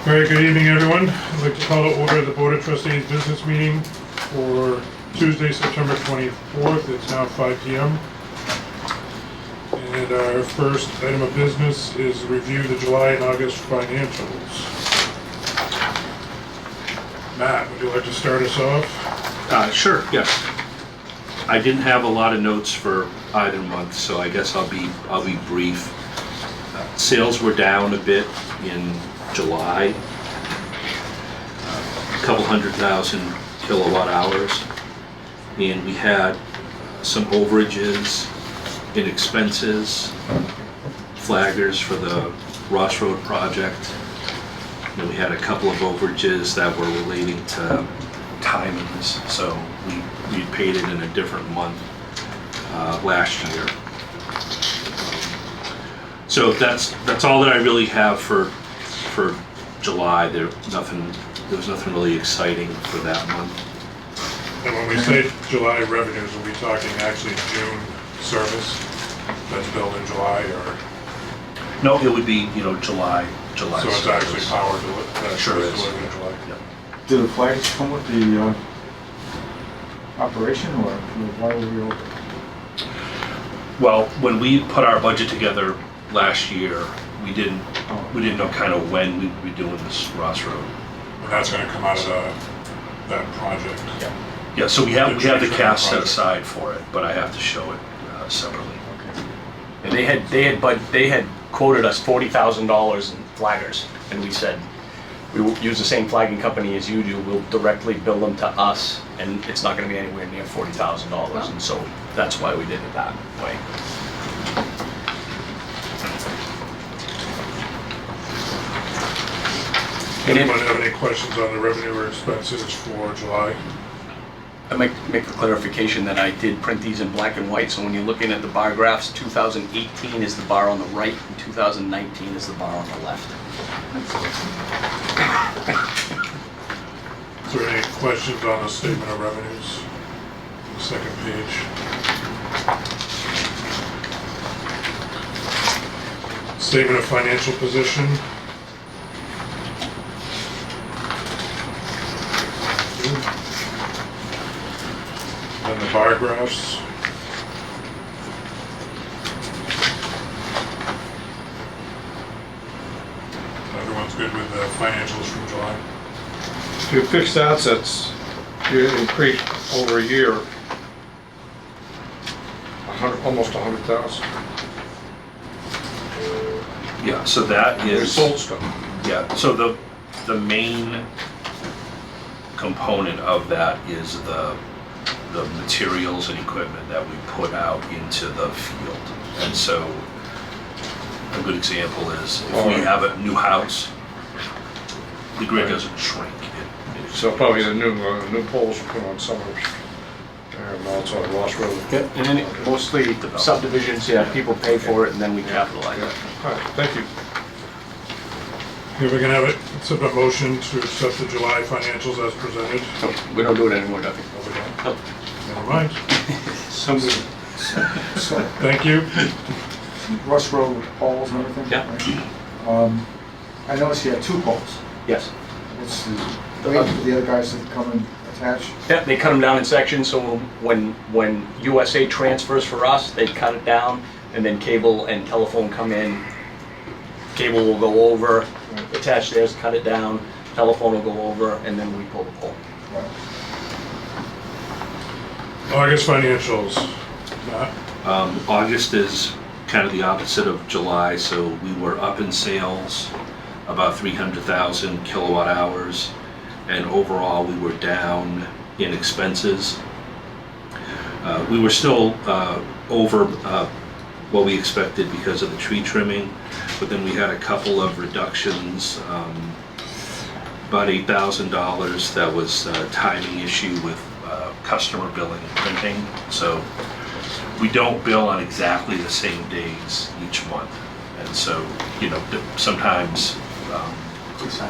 Very good evening, everyone. I'd like to call to order the Board of Trustees business meeting for Tuesday, September 24th. It's now 5 p.m. And our first item of business is review the July and August financials. Matt, would you like to start us off? Sure, yes. I didn't have a lot of notes for either month, so I guess I'll be brief. Sales were down a bit in July, a couple 100,000 kilowatt hours, and we had some overages in expenses, flaggers for the Ross Road project. And we had a couple of overages that were relating to timings, so we paid it in a different month last year. So that's all that I really have for July. There was nothing really exciting for that month. And when we say July revenues, are we talking actually June service that's billed in July, or? No, it would be, July. So it's actually power delivered Sure is. in July? Yep. Do the flags come with the operation, or why were we open? Well, when we put our budget together last year, we didn't know kind of when we'd be doing this Ross Road. And that's gonna come out of that project? Yeah, so we have the tree cash set project. aside for it, but I have to show it separately. And they had quoted us $40,000 in flaggers, and we said, we will use the same flagging company as you do, we'll directly bill them to us, and it's not gonna be anywhere near $40,000, and so that's why we did it that way. Anyone have any questions on the revenue or expenses for July? I might make a clarification that I did print these in black and white, so when you're looking at the bar graphs, 2018 is the bar on the right, and 2019 is the bar on the left. Is there any questions on the statement of revenues? The second page. Statement of financial position. And the bar graphs. Everyone's good with the financials from July? Your fixed assets, you increased over a year, almost 100,000. Yeah, so that You is. sold stuff. Yeah, so the main component of that is the materials and equipment that we put out into the field. And so a good example is if we have a new house, the grid doesn't shrink. It So probably the new poles were put on some of them, and also on Ross Road. Yep, and then mostly subdivisions, yeah, people pay for it and then we capitalize it. All right, thank you. Here we can have it, accept a motion to accept the July financials as presented. No, we don't do it anymore, Duffy. Oh, we don't? Nope. Never mind. Somebody. So, Thank you. Russ Road with poles and everything? Yeah. Right? I noticed you had 2 poles. Yes. What's waiting for the other guys to come and attach? Yep, they cut them down in sections, so when USA transfers for us, they cut it down, and then cable and telephone come in. Cable will go over, attach theirs, cut it down, telephone will go over, and then we pull the pole. Right. August financials. Matt? August is kind of the opposite of July, so we were up in sales about 300,000 kilowatt hours, and overall we were down in expenses. We were still over what we expected because of the tree trimming, but then we had a couple of reductions, about $8,000. That was a timing issue with customer billing and printing. So we don't bill on exactly the same days each month. And so, sometimes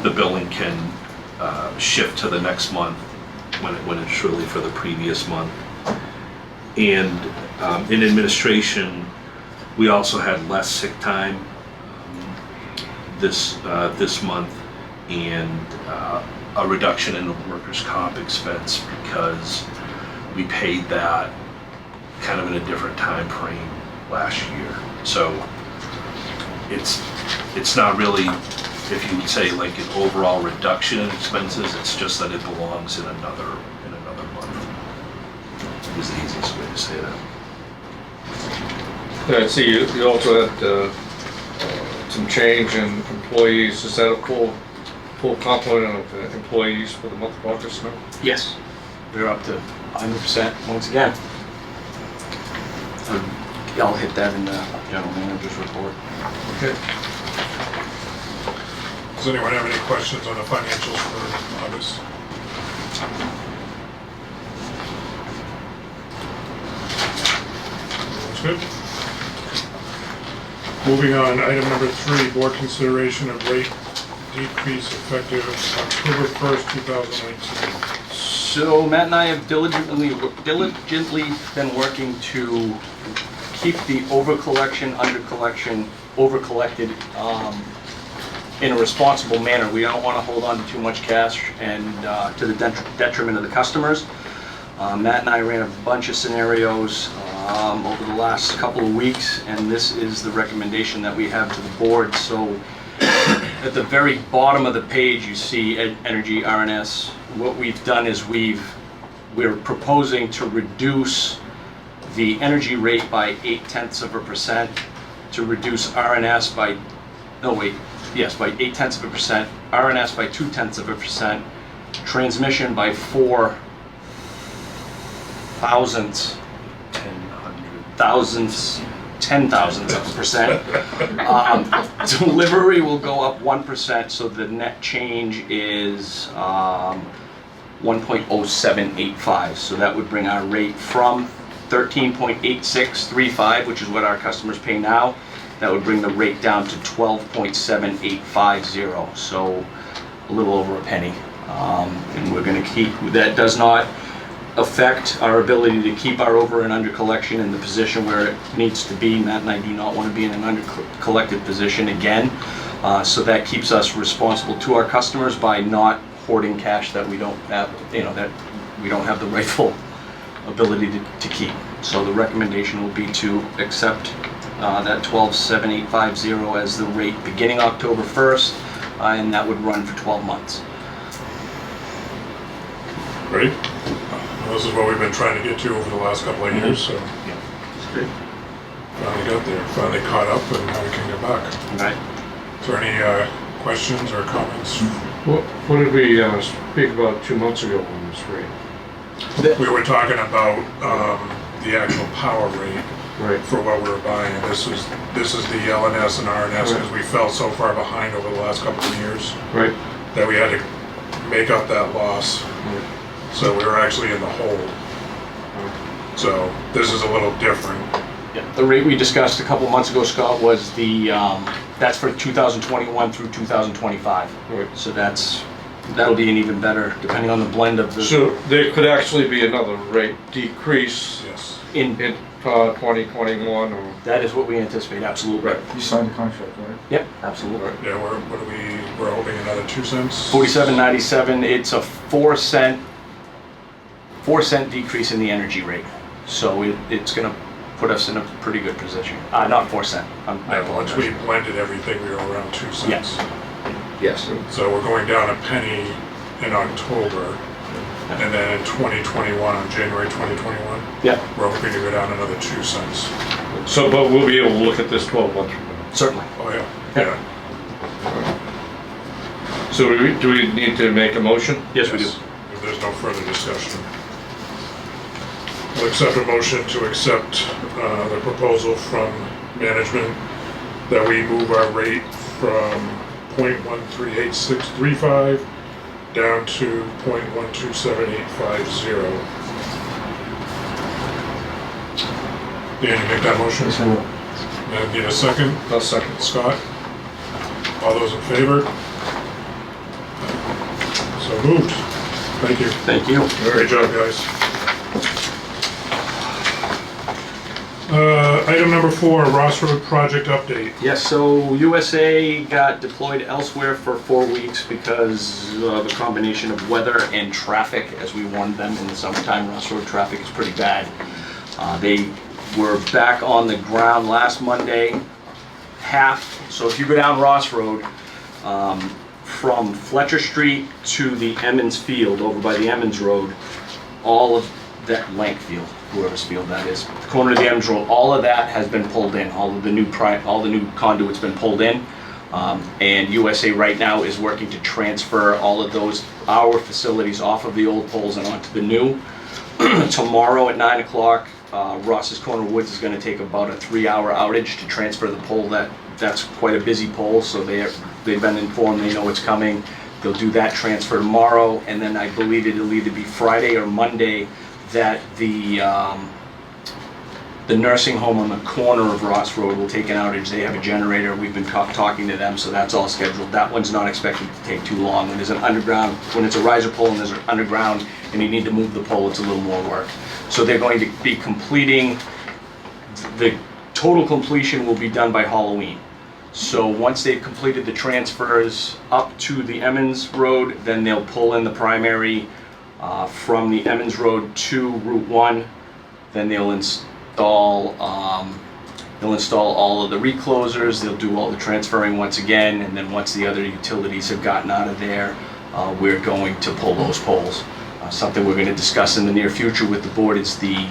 the billing can shift to the next month when it's really for the previous month. And in administration, we also had less sick time this month, and a reduction in the workers' comp expense because we paid that kind of in a different time frame last year. So it's not really, if you would say, like an overall reduction in expenses, it's just that it belongs in another month. Is the easiest way to say that. Yeah, I see you also had some change in employees. Is that a full complement of employees for the month of August now? Yes, we're up to 100% once again. I'll hit that in the general manager's report. Okay. Does anyone have any questions on the financials for August? That's good. Moving on, item number 3, board consideration of rate decrease effective October 1st, 2019. So Matt and I have diligently been working to keep the over-collected in a responsible manner. We don't want to hold on to too much cash and to the detriment of the customers. Matt and I ran a bunch of scenarios over the last couple of weeks, and this is the recommendation that we have to the board. So at the very bottom of the page, you see Energy RNS. What we've done is we're proposing to reduce the energy rate by 0.8%, to reduce RNS by, by 0.8%, RNS by 0.2%, transmission by 4 10,000ths of a percent. Delivery will go up 1%, so the net change is 1.0785. So that would bring our rate from 13.8635, which is what our customers pay now. That would bring the rate down to 12.7850. So a little over a penny. And we're going to keep that. Does not affect our ability to keep our over and under collection in the position where it needs to be. Matt and I do not want to be in an under collected position again. So that keeps us responsible to our customers by not hoarding cash that we don't have, that we don't have the rightful ability to keep. So the recommendation will be to accept that 12.7850 as the rate beginning October 1st, and that would run for 12 months. Great. This is what we've been trying to get to over the last couple of years, so It's great. finally got there, finally caught up, and now we can get back. Right. Is there any questions or comments? What did we speak about 2 months ago on this rate? We were talking about the actual power rate Right. for what we were buying. This is the LNS and RNS because we fell so far behind over the last couple of years Right. that we had to make up that loss. Right. So we were actually in the hole. So this is a little different. Yeah, the rate we discussed a couple months ago, Scott, was the that's for 2021 through 2025. Right. So that'll be an even better, depending on the blend of the So there could actually be another rate decrease Yes. in 2021 or? That is what we anticipate. Absolutely. Right. You signed the contract, right? Yep, absolutely. Yeah, we're hoping another 2 cents. 47.97. It's a 4 cent decrease in the energy rate. So it's going to put us in a pretty good position. Not 4 cent. I Yeah, once we apologize. blended everything, we were around 2 cents. Yes. Yes. So we're going down a penny in October, and then in 2021, on January 2021, Yeah, we're hoping to go down another 2 cents. So, but we'll be able to look at this 12 months from now. certainly. Oh, yeah. Yeah. So do we need to make a motion? Yes, we do. If there's no further discussion. We'll accept a motion to accept the proposal from management that we move our rate from 0.138635 down to 0.127850. Dan, you make that motion? Yes, I will. And need a second? I'll second. Scott? All those in favor? So moved. Thank you. Thank you. Great job, guys. Item number 4, Ross Road project update. Yes, so USA got deployed elsewhere for 4 weeks because of a combination of weather and traffic. As we warned them in the summertime, Ross Road traffic is pretty bad. They were back on the ground last Monday, so if you go down Ross Road, from Fletcher Street to the Emmons Field, over by the Emmons Road, all of that Lank Field, whoever's field that is, the corner of the Emmons Road, all of that has been pulled in. All the new conduit's been pulled in, and USA right now is working to transfer all of our facilities off of the old poles and onto the new. Tomorrow at 9 o'clock, Ross's Corner Woods is going to take about a 3-hour outage to transfer the pole. That's quite a busy pole, so they've been informed, they know it's coming. They'll do that transfer tomorrow, and then I believe it'll either be Friday or Monday that the nursing home on the corner of Ross Road will take an outage. They have a generator. We've been talking to them, so that's all scheduled. That one's not expected to take too long. When it's a riser pole and there's an underground and you need to move the pole, it's a little more work. So they're going to be completing, the total completion will be done by Halloween. So once they've completed the transfers up to the Emmons Road, then they'll pull in the primary from the Emmons Road to Route 1. Then they'll install all of the reclosers. They'll do all the transferring once again, and then once the other utilities have gotten out of there, we're going to pull those poles. Something we're going to discuss in the near future with the board is the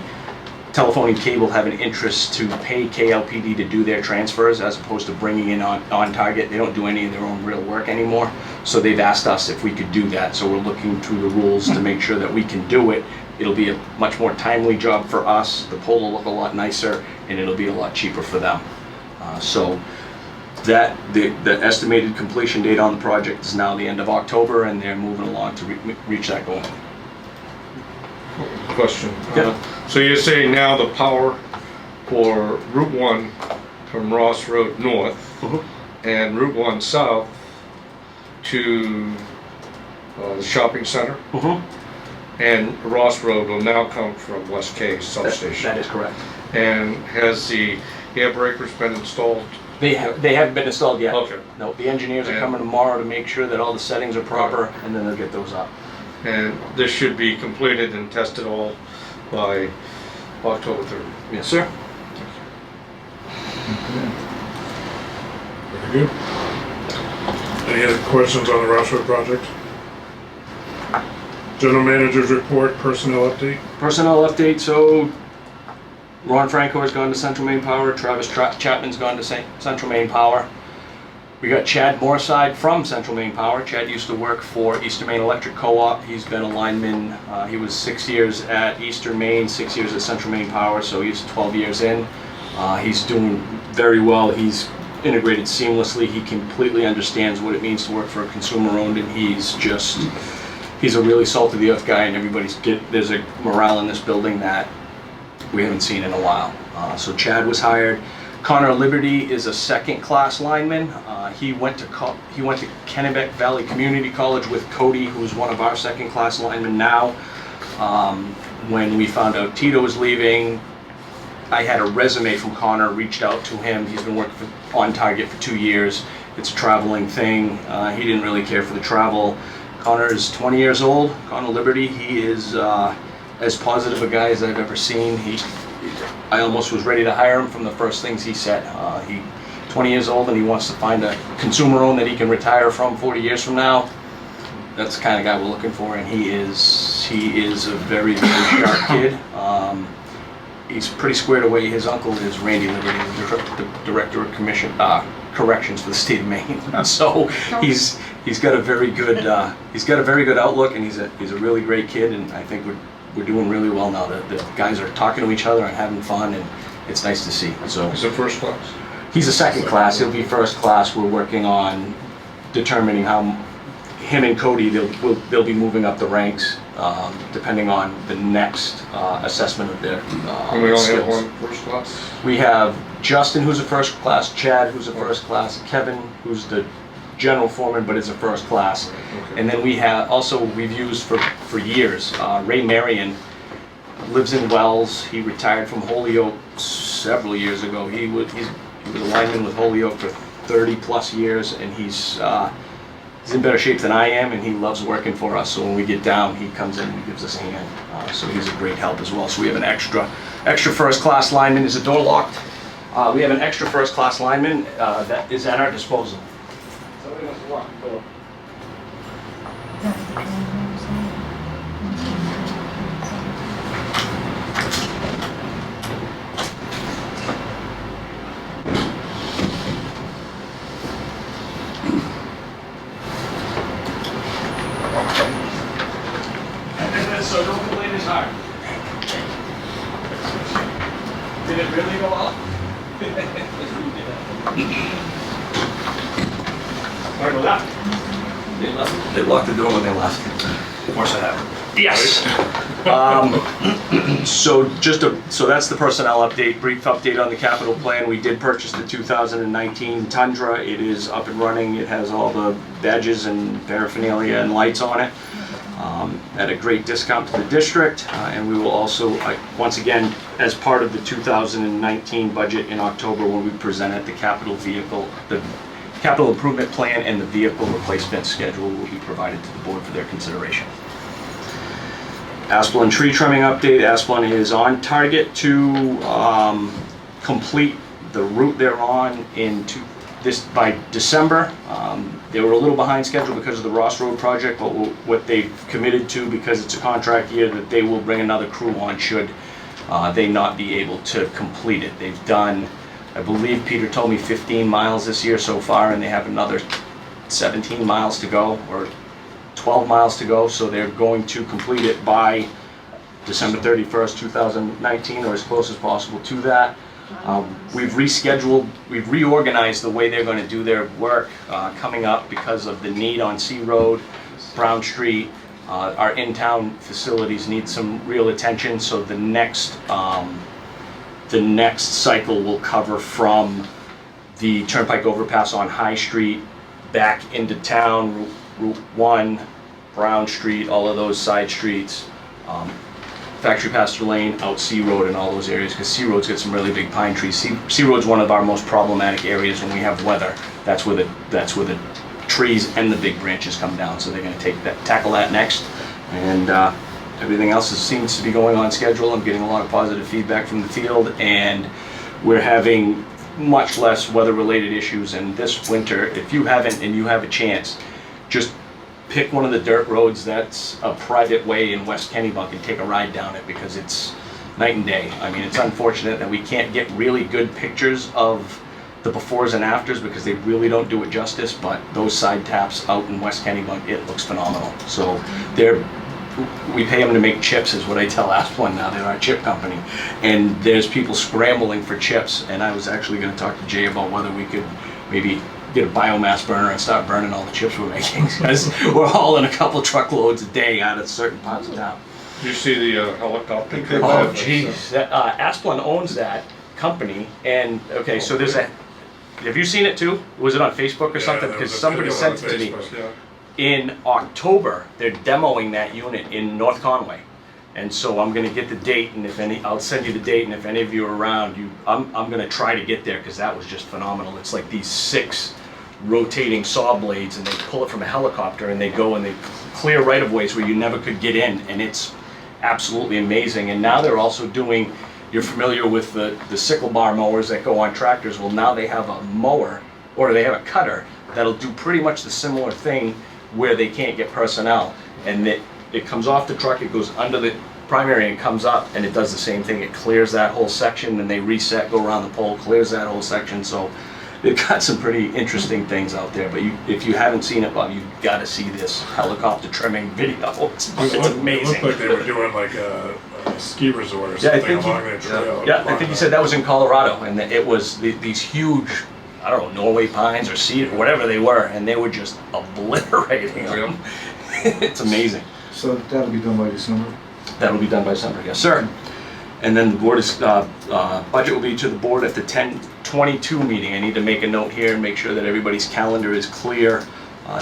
telephone and cable have an interest to pay KLPD to do their transfers as opposed to bringing in on target. They don't do any of their own real work anymore. So they've asked us if we could do that. So we're looking through the rules to make sure that we can do it. It'll be a much more timely job for us. The pole will look a lot nicer, and it'll be a lot cheaper for them. So the estimated completion date on the project is now the end of October, and they're moving along to reach that goal. Question. Yeah. So you're saying now the power for Route 1 from Ross Road north and Route 1 south to the shopping center and Ross Road will now come from West K substation? That is correct. And has the air breakers been installed? They haven't been installed yet. Okay. No, the engineers are coming tomorrow to make sure that all the settings are proper, and then they'll get those up. And this should be completed and tested all by October 3rd. Yes, sir. Very good. Any other questions on the Ross Road project? General Manager's report, personnel update. Personnel update, so Ron Franco has gone to Central Maine Power, Travis Chapman's gone to Central Maine Power. We got Chad Moorside from Central Maine Power. Chad used to work for Eastern Maine Electric Co-op. He's been a lineman. He was 6 years at Eastern Maine, 6 years at Central Maine Power, so he's 12 years in. He's doing very well. He's integrated seamlessly. He completely understands what it means to work for a consumer-owned, and he's a really salt-of-the-earth guy, and there's a morale in this building that we haven't seen in a while. So Chad was hired. Connor Liberty is a second-class lineman. He went to Kennebec Valley Community College with Cody, who's one of our second-class linemen now. When we found out Tito was leaving, I had a resume from Connor, reached out to him. He's been working on target for 2 years. It's a traveling thing. He didn't really care for the travel. Connor is 20 years old. Connor Liberty, he is as positive a guy as I've ever seen. I almost was ready to hire him from the first things he said. He's 20 years old and he wants to find a consumer-owned that he can retire from 40 years from now. That's the kind of guy we're looking for, and he is a very, very sharp kid. He's pretty squared away. His uncle is Randy Liberty, the director of corrections for the state of Maine. So he's got a very good outlook, and he's a really great kid, and I think we're doing really well now. The guys are talking to each other and having fun, and it's nice to see. So Is it first class? he's a second class. He'll be first class. We're working on determining how him and Cody they'll be moving up the ranks depending on the next assessment of their And we only skills. have one first class? We have Justin, who's a first class, Chad, who's a first class, Kevin, who's the general foreman, but is a first class. Okay. And then we've used for years, Ray Marion lives in Wells. He retired from Holyoke several years ago. He was a lineman with Holyoke for 30 plus years, and he's in better shape than I am, and he loves working for us. So when we get down, he comes in and gives us a hand. So he's a great help as well. So we have an extra first class lineman. Is the door locked? We have an extra first class lineman that is at our disposal. Somebody wants to lock the door. So don't complain it's hard. Did it really go up? Sorry about that. They locked the door when they left. Of course I have. Yes. So that's the personnel update, brief update on the capital plan. We did purchase the 2019 Tundra. It is up and running. It has all the badges and paraphernalia and lights on it. At a great discount to the district, and we will also, once again, as part of the 2019 budget in October, when we present the capital improvement plan and the vehicle replacement schedule will be provided to the board for their consideration. Asplundh tree trimming update. Asplundh is on target to complete the route they're on by December. They were a little behind schedule because of the Ross Road project, but what they've committed to, because it's a contract year, that they will bring another crew on should they not be able to complete it. They've done, I believe Peter told me, 15 miles this year so far, and they have another 17 miles to go, or 12 miles to go, so they're going to complete it by December 31st, 2019, or as close as possible to that. We've reorganized the way they're going to do their work coming up because of the need on C Road, Brown Street. Our in-town facilities need some real attention, so the next cycle will cover from the Turnpike overpass on High Street back into town, Route 1, Brown Street, all of those side streets. Factory Pasture Lane, out C Road, and all those areas, because C Road's got some really big pine trees. C Road's one of our most problematic areas when we have weather. That's where the trees and the big branches come down. So they're going to tackle that next, and everything else seems to be going on schedule. I'm getting a lot of positive feedback from the field, and we're having much less weather-related issues. And this winter, if you haven't and you have a chance, just pick one of the dirt roads that's a private way in West Kennebunk and take a ride down it, because it's night and day. I mean, it's unfortunate that we can't get really good pictures of the befores and afters because they really don't do it justice, but those side taps out in West Kennebunk, it looks phenomenal. So we pay them to make chips, is what I tell Asplundh now. They're our chip company, and there's people scrambling for chips, and I was actually going to talk to Jay about whether we could maybe get a biomass burner and start burning all the chips we're making, because we're hauling a couple truckloads a day out of certain parts of town. You see the helicopter? Oh, geez. Asplundh owns that company, and okay, so there's have you seen it too? Was it on Facebook or something? Because somebody sent it to me. Yeah. In October, they're demoing that unit in North Conway. And so I'm gonna get the date, and I'll send you the date, and if any of you are around, I'm gonna try to get there, because that was just phenomenal. It's like these 6 rotating saw blades, and they pull it from a helicopter, and they go and they clear right-of-ways where you never could get in, and it's absolutely amazing. And now they're also doing, you're familiar with the sickle bar mowers that go on tractors. Well, now they have a mower, or they have a cutter, that'll do pretty much the similar thing where they can't get personnel, and it comes off the truck, it goes under the primary and comes up, and it does the same thing. It clears that whole section, and they reset, go around the pole, clears that whole section. So they've got some pretty interesting things out there. But if you haven't seen it, Bob, you've got to see this helicopter trimming video. It's amazing. It looked like they were doing like a ski resort or Yeah, I something think along that trail. Yeah, I think you said that was in Colorado, and it was these huge, I don't know, Norway pines or cedar, whatever they were, and they were just obliterating them. It's amazing. So that'll be done by December? That'll be done by December, yes, sir. And then the board is, budget will be to the board at the 10/22 meeting. I need to make a note here and make sure that everybody's calendar is clear.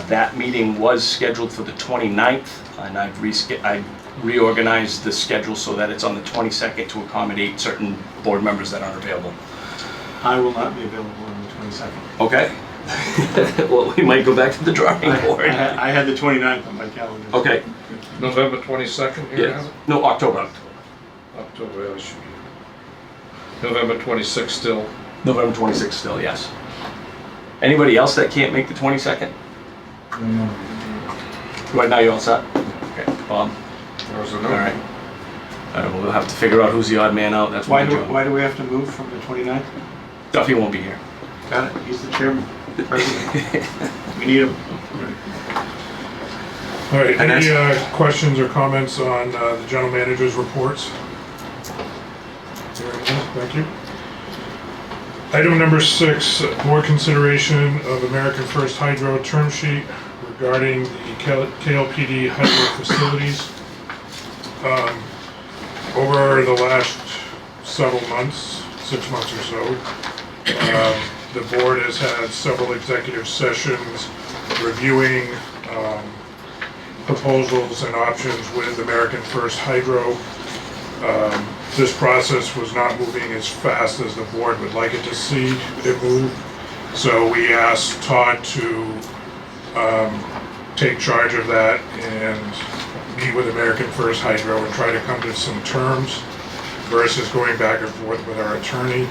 That meeting was scheduled for the 29th, and I reorganize the schedule so that it's on the 22nd to accommodate certain board members that aren't available. I will not be available on the 22nd. Okay. Well, we might go back to the drawing board. I had the 29th on my calendar. Okay. November 22nd here Yes. now? No, October. October, I should be. November 26th still. November 26th still, yes. Anybody else that can't make the 22nd? No. Right now, you all set? Okay, Bob? There's a All no. right. All right, well, we'll have to figure out who's the odd man out. That's Why my do, job. why do we have to move from the 29th? Duffy won't be here. Got it, he's the chairman, president. We need him. All right, And any that's- questions or comments on the general manager's reports? Hearing none, thank you. Item number 6, board consideration of American First Hydro term sheet regarding the KLPD hydro facilities. Over the last several months, 6 months or so, the board has had several executive sessions reviewing proposals and options with American First Hydro. This process was not moving as fast as the board would like it to see it move. So we asked Todd to take charge of that and meet with American First Hydro and try to come to some terms versus going back and forth with our attorney.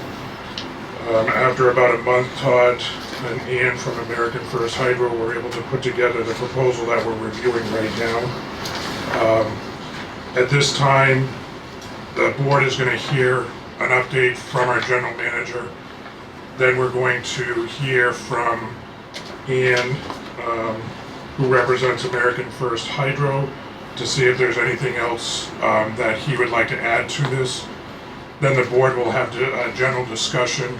After about a month, Todd and Ian from American First Hydro were able to put together the proposal that we're reviewing right now. At this time, the board is going to hear an update from our general manager. Then we're going to hear from Ian, who represents American First Hydro, to see if there's anything else that he would like to add to this. Then the board will have a general discussion.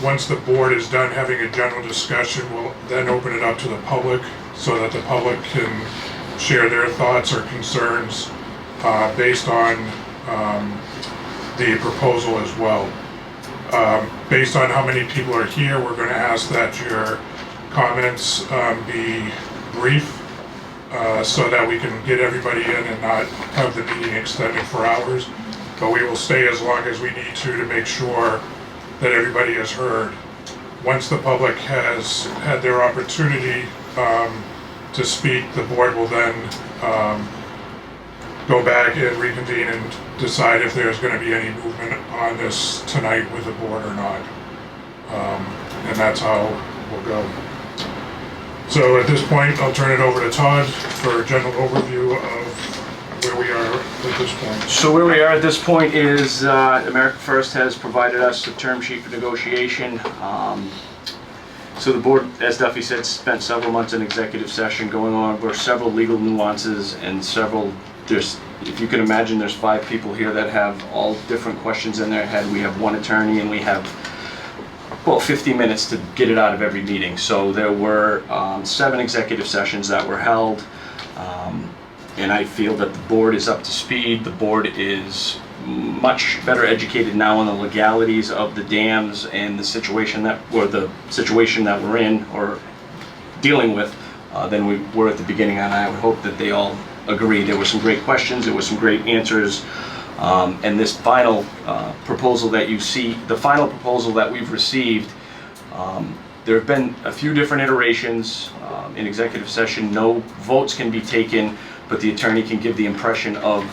Once the board is done having a general discussion, we'll then open it up to the public so that the public can share their thoughts or concerns based on the proposal as well. Based on how many people are here, we're going to ask that your comments be brief so that we can get everybody in and not have the meeting extended for hours. But we will stay as long as we need to make sure that everybody is heard. Once the public has had their opportunity to speak, the board will then go back and reconvene and decide if there's going to be any movement on this tonight with the board or not. And that's how we'll go. So at this point, I'll turn it over to Todd for a general overview of where we are at this point. So where we are at this point is America First has provided us a term sheet for negotiation. So the board, as Duffy said, spent several months in executive session going over several legal nuances and several, if you can imagine, there's 5 people here that have all different questions in their head. We have one attorney and we have, well, 50 minutes to get it out of every meeting. So there were 7 executive sessions that were held. And I feel that the board is up to speed. The board is much better educated now on the legalities of the dams and the situation that we're in or dealing with than we were at the beginning. And I would hope that they all agree. There were some great questions. There were some great answers. And this final proposal that you see, the final proposal that we've received, there have been a few different iterations in executive session. No votes can be taken, but the attorney can give the impression of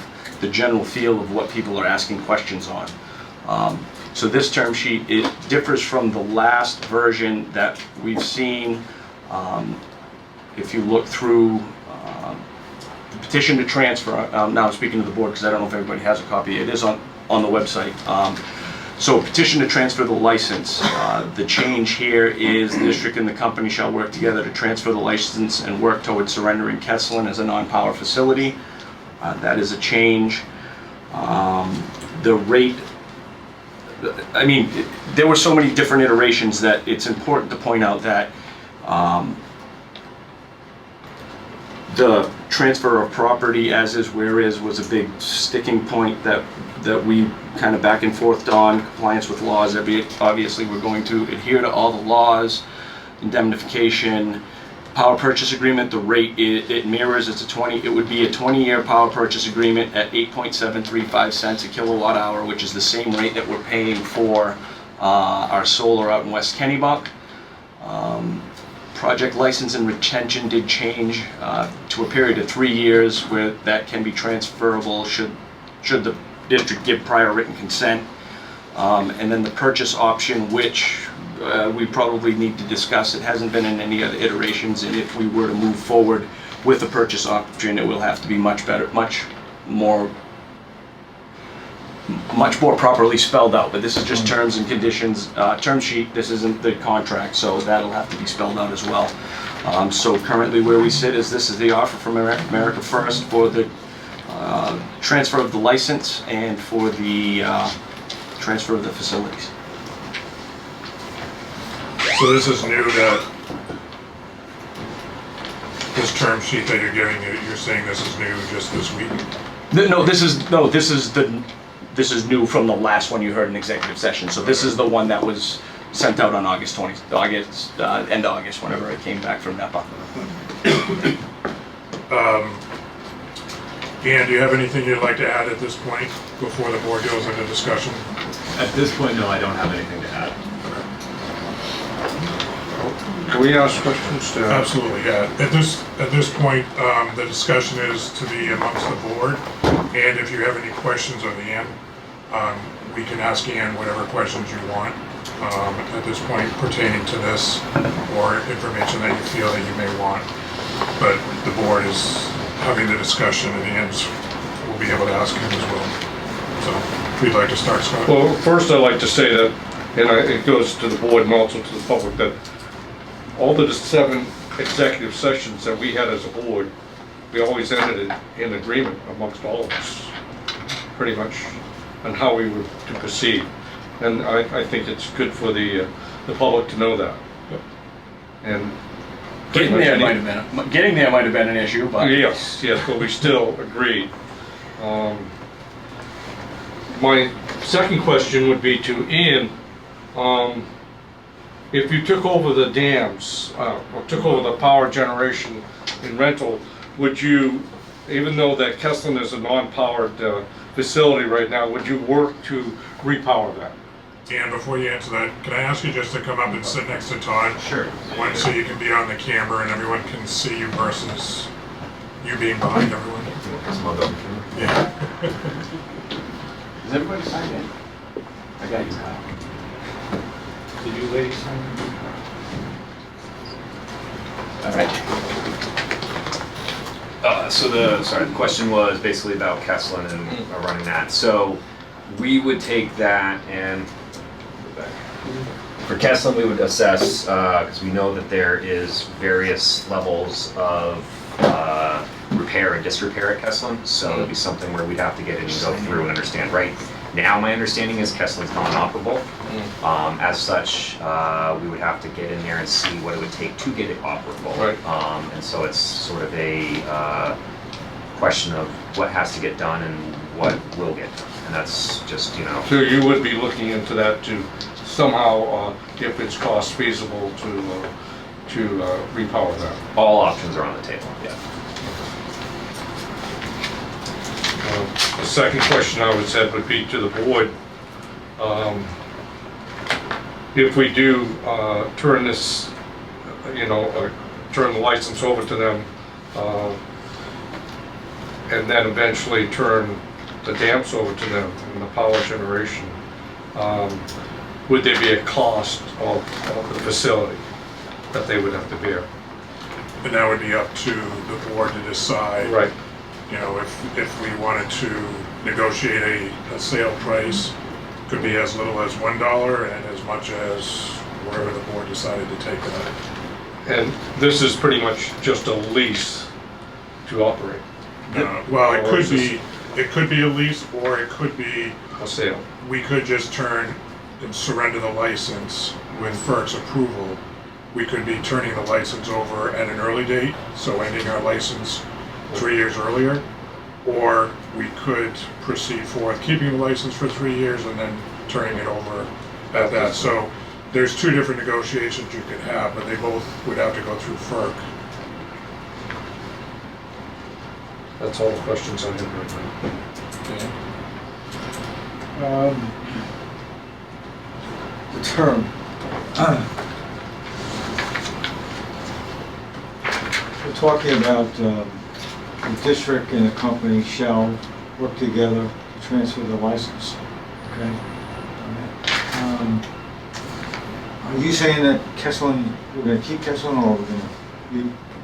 the general feel of what people are asking questions on. So this term sheet, it differs from the last version that we've seen. If you look through the petition to transfer, now I'm speaking to the board because I don't know if everybody has a copy. It is on the website. So petition to transfer the license. The change here is the district and the company shall work together to transfer the license and work towards surrendering Kesslin as a non-power facility. That is a change. The rate, I mean, there were so many different iterations that it's important to point out that the transfer of property as is where is was a big sticking point that we kind of back and forth on. Compliance with laws. Obviously we're going to adhere to all the laws, indemnification, power purchase agreement, the rate, it mirrors, it would be a 20-year power purchase agreement at 8.735 cents a kilowatt hour, which is the same rate that we're paying for our solar out in West Kennebunk. Project license and retention did change to a period of 3 years where that can be transferable should the district give prior written consent. And then the purchase option, which we probably need to discuss. It hasn't been in any other iterations, and if we were to move forward with the purchase option, it will have to be much better, much more properly spelled out. But this is just terms and conditions, term sheet. This isn't the contract, so that'll have to be spelled out as well. So currently where we sit is this is the offer from America First for the transfer of the license and for the transfer of the facilities. So this is new, that this term sheet that you're giving, you're saying this is new just this week? This is new from the last one you heard in executive session. So this is the one that was sent out on August 20th, end of August, whenever it came back from NEPA. Ian, do you have anything you'd like to add at this point before the board goes into discussion? At this point, no, I don't have anything to add. Can we ask questions to? Absolutely, yeah. At this point, the discussion is to be amongst the board, and if you have any questions of Ian, we can ask Ian whatever questions you want at this point pertaining to this, or information that you feel that you may want. But the board is having the discussion, and Ian's will be able to ask him as well. So, if you'd like to start, Scott. Well, first I'd like to say that, and it goes to the board and also to the public, that all the 7 executive sessions that we had as a board, we always ended in agreement amongst all of us, pretty much, on how we were to proceed. And I think it's good for the public to know that. And Getting there might have been an issue, but yes, but we still agreed. My second question would be to Ian. If you took over the dams, or took over the power generation in rental, would you, even though that Kesslin is a non-powered facility right now, would you work to repower that? Dan, before you answer that, can I ask you just to come up and sit next to Todd? Sure. So you can be on the camera and everyone can see you versus you being behind everyone. Yeah. Is everybody signed in? I got you, Kyle. Did you ladies sign in? All right. So the question was basically about Kesslin and running that. So we would take that and for Kesslin we would assess, because we know that there is various levels of repair and disrepair at Kesslin. So it'd be something where we'd have to get in and go through and understand. Right now my understanding is Kesslin's non-operable. As such, we would have to get in there and see what it would take to get it operable. Right. And so it's sort of a question of what has to get done and what will get done. And that's just, you know. So you would be looking into that to somehow, if it's cost feasible, to repower that. All options are on the table, yeah. The second question I would say would be to the board. If we do turn this, turn the license over to them, and then eventually turn the dams over to them and the power generation, would there be a cost of the facility that they would have to bear? And that would be up to the board to decide. Right. You know, if we wanted to negotiate a sale price, could be as little as $1 and as much as wherever the board decided to take that. And this is pretty much just a lease to operate. Well, it could be a lease, or it could be A sale. we could just turn and surrender the license with FERC's approval. We could be turning the license over at an early date, so ending our license 3 years earlier, or we could proceed forward keeping the license for 3 years and then turning it over at that. So there's 2 different negotiations you could have, but they both would have to go through FERC That's all the questions I have right now. Okay. The term. We're talking about the district and the company shall work together to transfer the license. Okay. Are you saying that Kesselin, we're going to keep Kesselin, or we're going to,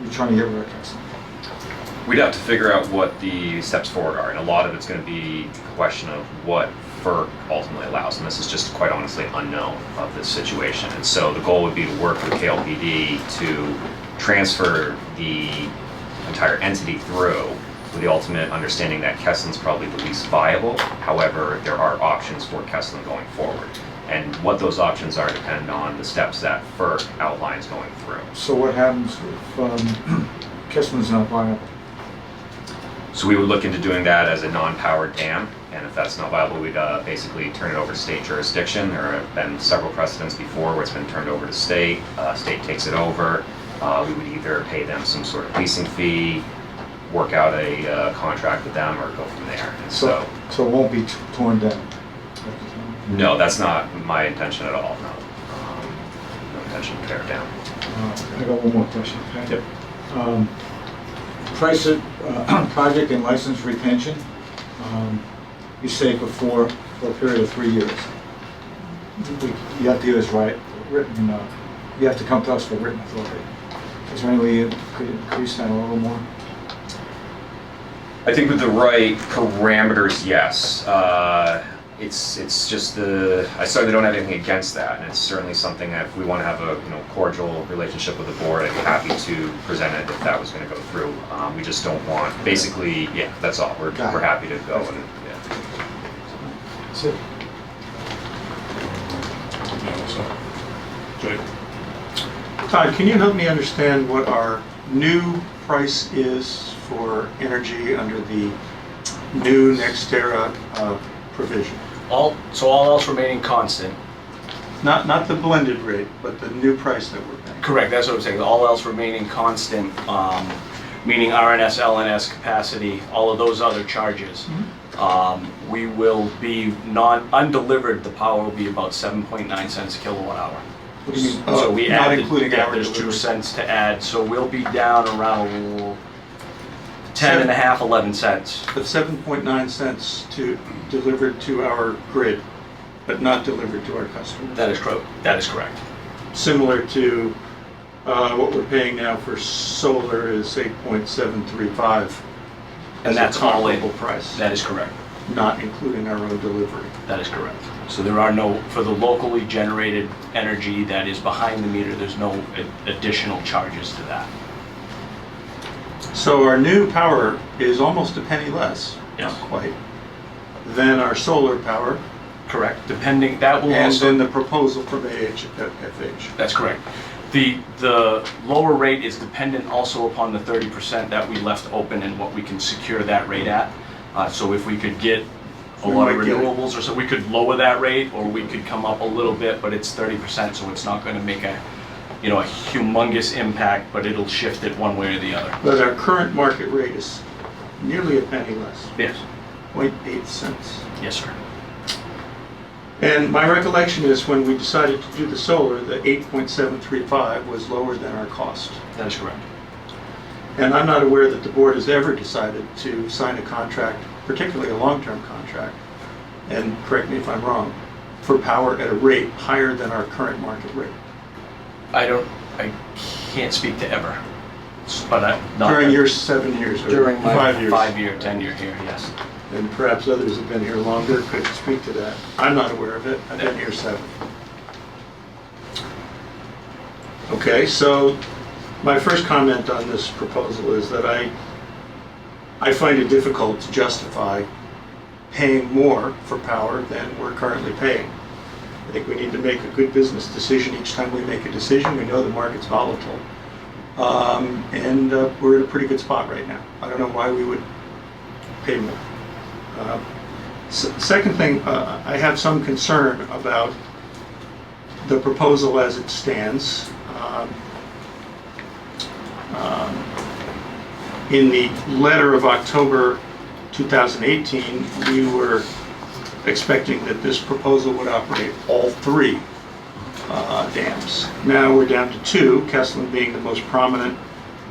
you're trying to get rid of Kesselin? We'd have to figure out what the steps forward are, and a lot of it's going to be a question of what FERC ultimately allows, and this is just quite honestly unknown of this situation. And so the goal would be to work with KLPD to transfer the entire entity through with the ultimate understanding that Kesselin's probably the least viable. However, there are options for Kesselin going forward. And what those options are depend on the steps that FERC outlines going through. So what happens if Kesselin's not viable? So we would look into doing that as a non-powered dam, and if that's not viable, we'd basically turn it over to state jurisdiction. There have been several precedents before where it's been turned over to state. State takes it over. We would either pay them some sort of leasing fee, work out a contract with them, or go from there. And So it won't be torn down? no, that's not my intention at all, no. No intention to tear it down. I got one more question, okay? Yep. Price of project and license retention, you say for a period of 3 years. You have to do this right, written, you have to come to us for written authority. Is there any way you could increase that a little more? I think with the right parameters, yes. It's just I certainly don't have anything against that, and it's certainly something that if we want to have a cordial relationship with the board, I'd be happy to present it if that was going to go through. We just don't want, basically, yeah, that's all. We're happy to go. And, yeah. That's it. Yeah, so, Jake? Todd, can you help me understand what our new price is for energy under the new NextEra provision? All else remaining constant. Not the blended rate, but the new price that we're paying. Correct, that's what I'm saying. All else remaining constant, meaning RNS, LNS capacity, all of those other charges. We will be undelivered, the power will be about 7.9 cents a kilowatt hour. What do you mean? So we not add including our there's 2 delivery. cents to add, so we'll be down around 10 and a half, 11 cents. But 7.9 cents delivered to our grid, but not delivered to our customers. That is correct. Similar to what we're paying now for solar is 8.735. And that's a all comparable in. price, That is correct. not including our own delivery. That is correct. So there are no, for the locally generated energy that is behind the meter, there's no additional charges to that. So our new power is almost a penny less, Yes. not quite, than our solar power, Correct. Depending, that will and also, then the proposal from FH. that's correct. The lower rate is dependent also upon the 30% that we left open and what we can secure that rate at. So if we could get a We lot of might get it. renewables or so, we could lower that rate, or we could come up a little bit, but it's 30%, so it's not gonna make a humongous impact, but it'll shift it one way or the other. But our current market rate is nearly a penny less, Yes. 0.8 cents. Yes, sir. And my recollection is when we decided to do the solar, the 8.735 was lower than our cost. That is correct. And I'm not aware that the board has ever decided to sign a contract, particularly a long-term contract, and correct me if I'm wrong, for power at a rate higher than our current market rate. I can't speak to ever, but During your 7 years, or during my 5 years. 5-year tenure here, yes. And perhaps others have been here longer, could speak to that. I'm not aware of it, I've been here 7. Okay, so my first comment on this proposal is that I find it difficult to justify paying more for power than we're currently paying. I think we need to make a good business decision each time we make a decision. We know the market's volatile. And we're in a pretty good spot right now. I don't know why we would pay more. Second thing, I have some concern about the proposal as it stands. In the letter of October 2018, we were expecting that this proposal would operate all three dams. Now we're down to two, Kesslin being the most prominent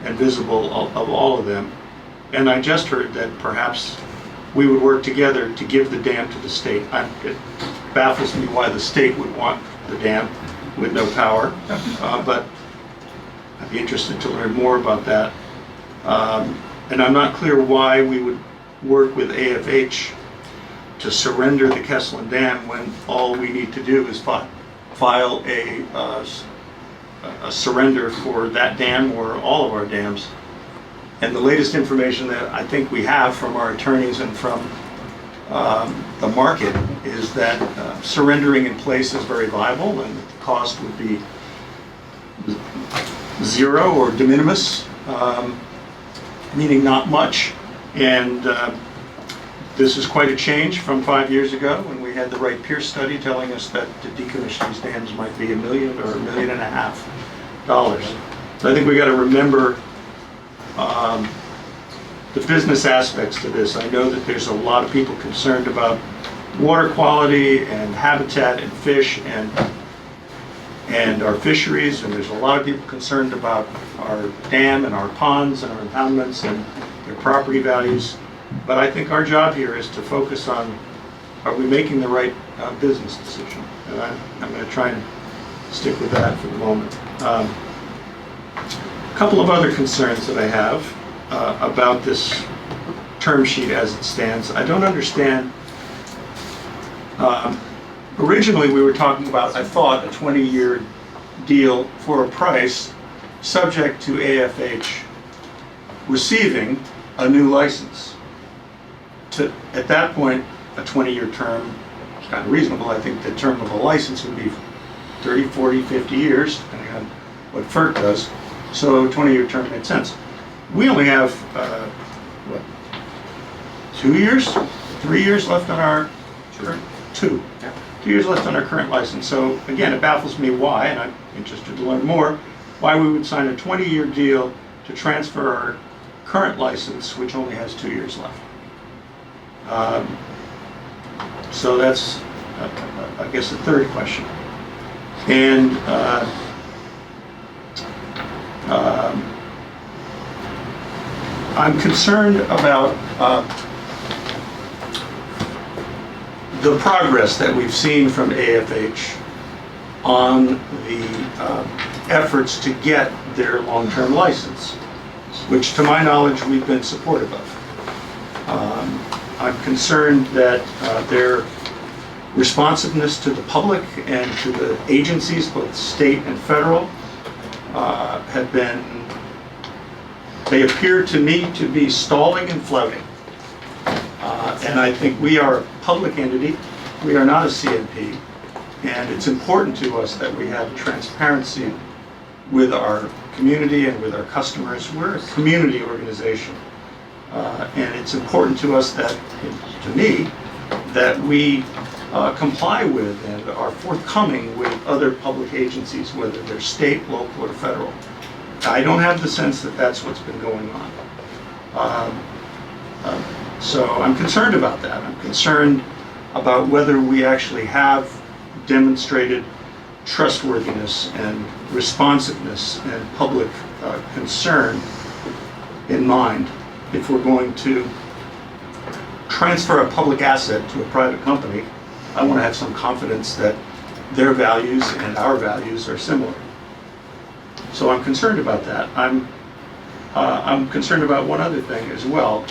and visible of all of them. And I just heard that perhaps we would work together to give the dam to the state. It baffles me why the state would want the dam with no power, but I'd be interested to learn more about that. And I'm not clear why we would work with AFH to surrender the Kesslin Dam when all we need to do is file a surrender for that dam or all of our dams. And the latest information that I think we have from our attorneys and from the market is that surrendering in place is very viable and the cost would be zero or de minimis, meaning not much. And this is quite a change from 5 years ago when we had the Wright Pierce study telling us that to decommission these dams might be $1 million or $1.5 million. So I think we got to remember the business aspects to this. I know that there's a lot of people concerned about water quality and habitat and fish and our fisheries, and there's a lot of people concerned about our dam and our ponds and our impoundments and their property values. But I think our job here is to focus on, are we making the right business decision? And I'm going to try and stick with that for the moment. A couple of other concerns that I have about this term sheet as it stands. I don't understand. Originally, we were talking about, I thought, a 20-year deal for a price subject to AFH receiving a new license. At that point, a 20-year term is kind of reasonable. I think the term of a license would be 30, 40, 50 years, depending on what FERC does. So a 20-year term made sense. We only have, 2 years? 3 years left on our current, 2 years left on our current license. So again, it baffles me why, and I'm interested to learn more, why we would sign a 20-year deal to transfer our current license, which only has 2 years left. So that's, I guess, the third question. And I'm concerned about the progress that we've seen from AFH on the efforts to get their long-term license, which to my knowledge we've been supportive of. I'm concerned that their responsiveness to the public and to the agencies, both state and federal, have been, they appear to me to be stalling and flouting. And I think we are a public entity, we are not a CNP, and it's important to us that we have transparency with our community and with our customers. We're a community organization. And it's important to us that, to me, that we comply with and are forthcoming with other public agencies, whether they're state, local, or federal. I don't have the sense that that's what's been going on. So I'm concerned about that. I'm concerned about whether we actually have demonstrated trustworthiness and responsiveness and public concern in mind if we're going to transfer a public asset to a private company. I want to have some confidence that their values and our values are similar. So I'm concerned about that. I'm concerned about one other thing as well.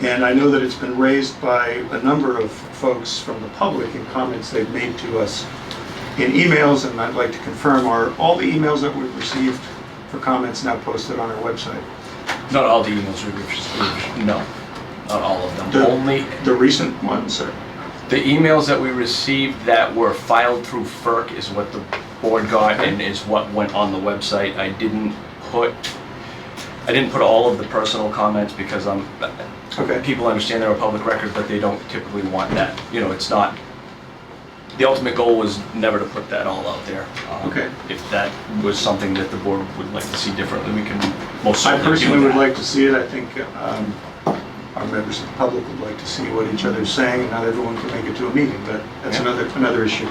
And I know that it's been raised by a number of folks from the public in comments they've made to us in emails, and I'd like to confirm, are all the emails that we've received for comments now posted on our website? Not all the emails we received, no, not all of them. Only the recent ones, sir. the emails that we received that were filed through FERC is what the board got and is what went on the website. I didn't put all of the personal comments because Okay. people understand they're a public record, but they don't typically want that. You know, it's not The ultimate goal was never to put that all out there. Okay. If that was something that the board would like to see differently, we can most I certainly do personally would that. like to see it. I think our members of the public would like to see what each other's saying, and not everyone can make it to a meeting, but that's Yeah. another issue.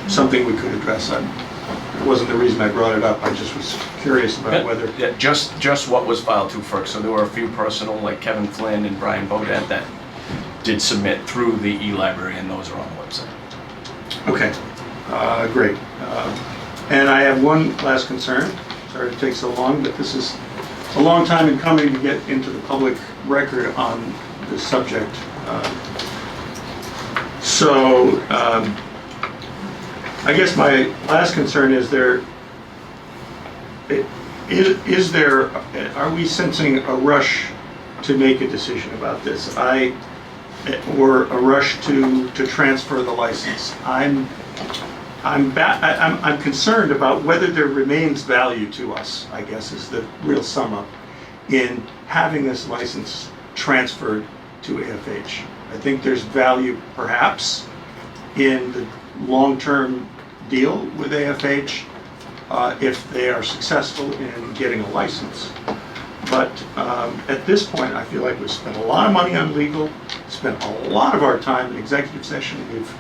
Something we could address. It wasn't the reason I brought it up. I just was curious about whether. Yeah, just what was filed to FERC. So there were a few personal, like Kevin Flynn and Brian Bodett, that did submit through the e-library, and those are on the website. Okay, great. And I have one last concern. Sorry to take so long, but this is a long time in coming to get into the public record on this subject. I guess my last concern is are we sensing a rush to make a decision about this? Or a rush to transfer the license? I'm concerned about whether there remains value to us, I guess is the real sum up, in having this license transferred to AFH. I think there's value perhaps in the long-term deal with AFH if they are successful in getting a license. But at this point, I feel like we've spent a lot of money on legal, spent a lot of our time in executive session. We've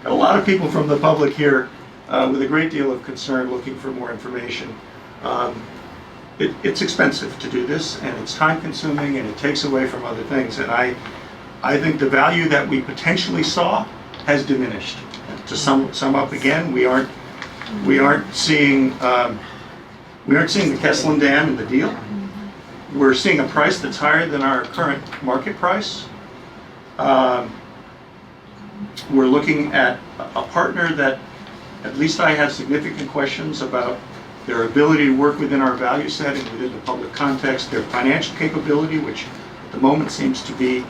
got a lot of people from the public here with a great deal of concern looking for more information. It's expensive to do this, and it's time consuming, and it takes away from other things. And I think the value that we potentially saw has diminished. To sum up again, we aren't seeing the Asplundh Dam in the deal. We're seeing a price that's higher than our current market price. We're looking at a partner that at least I have significant questions about their ability to work within our value set and within the public context, their financial capability, which at the moment seems to be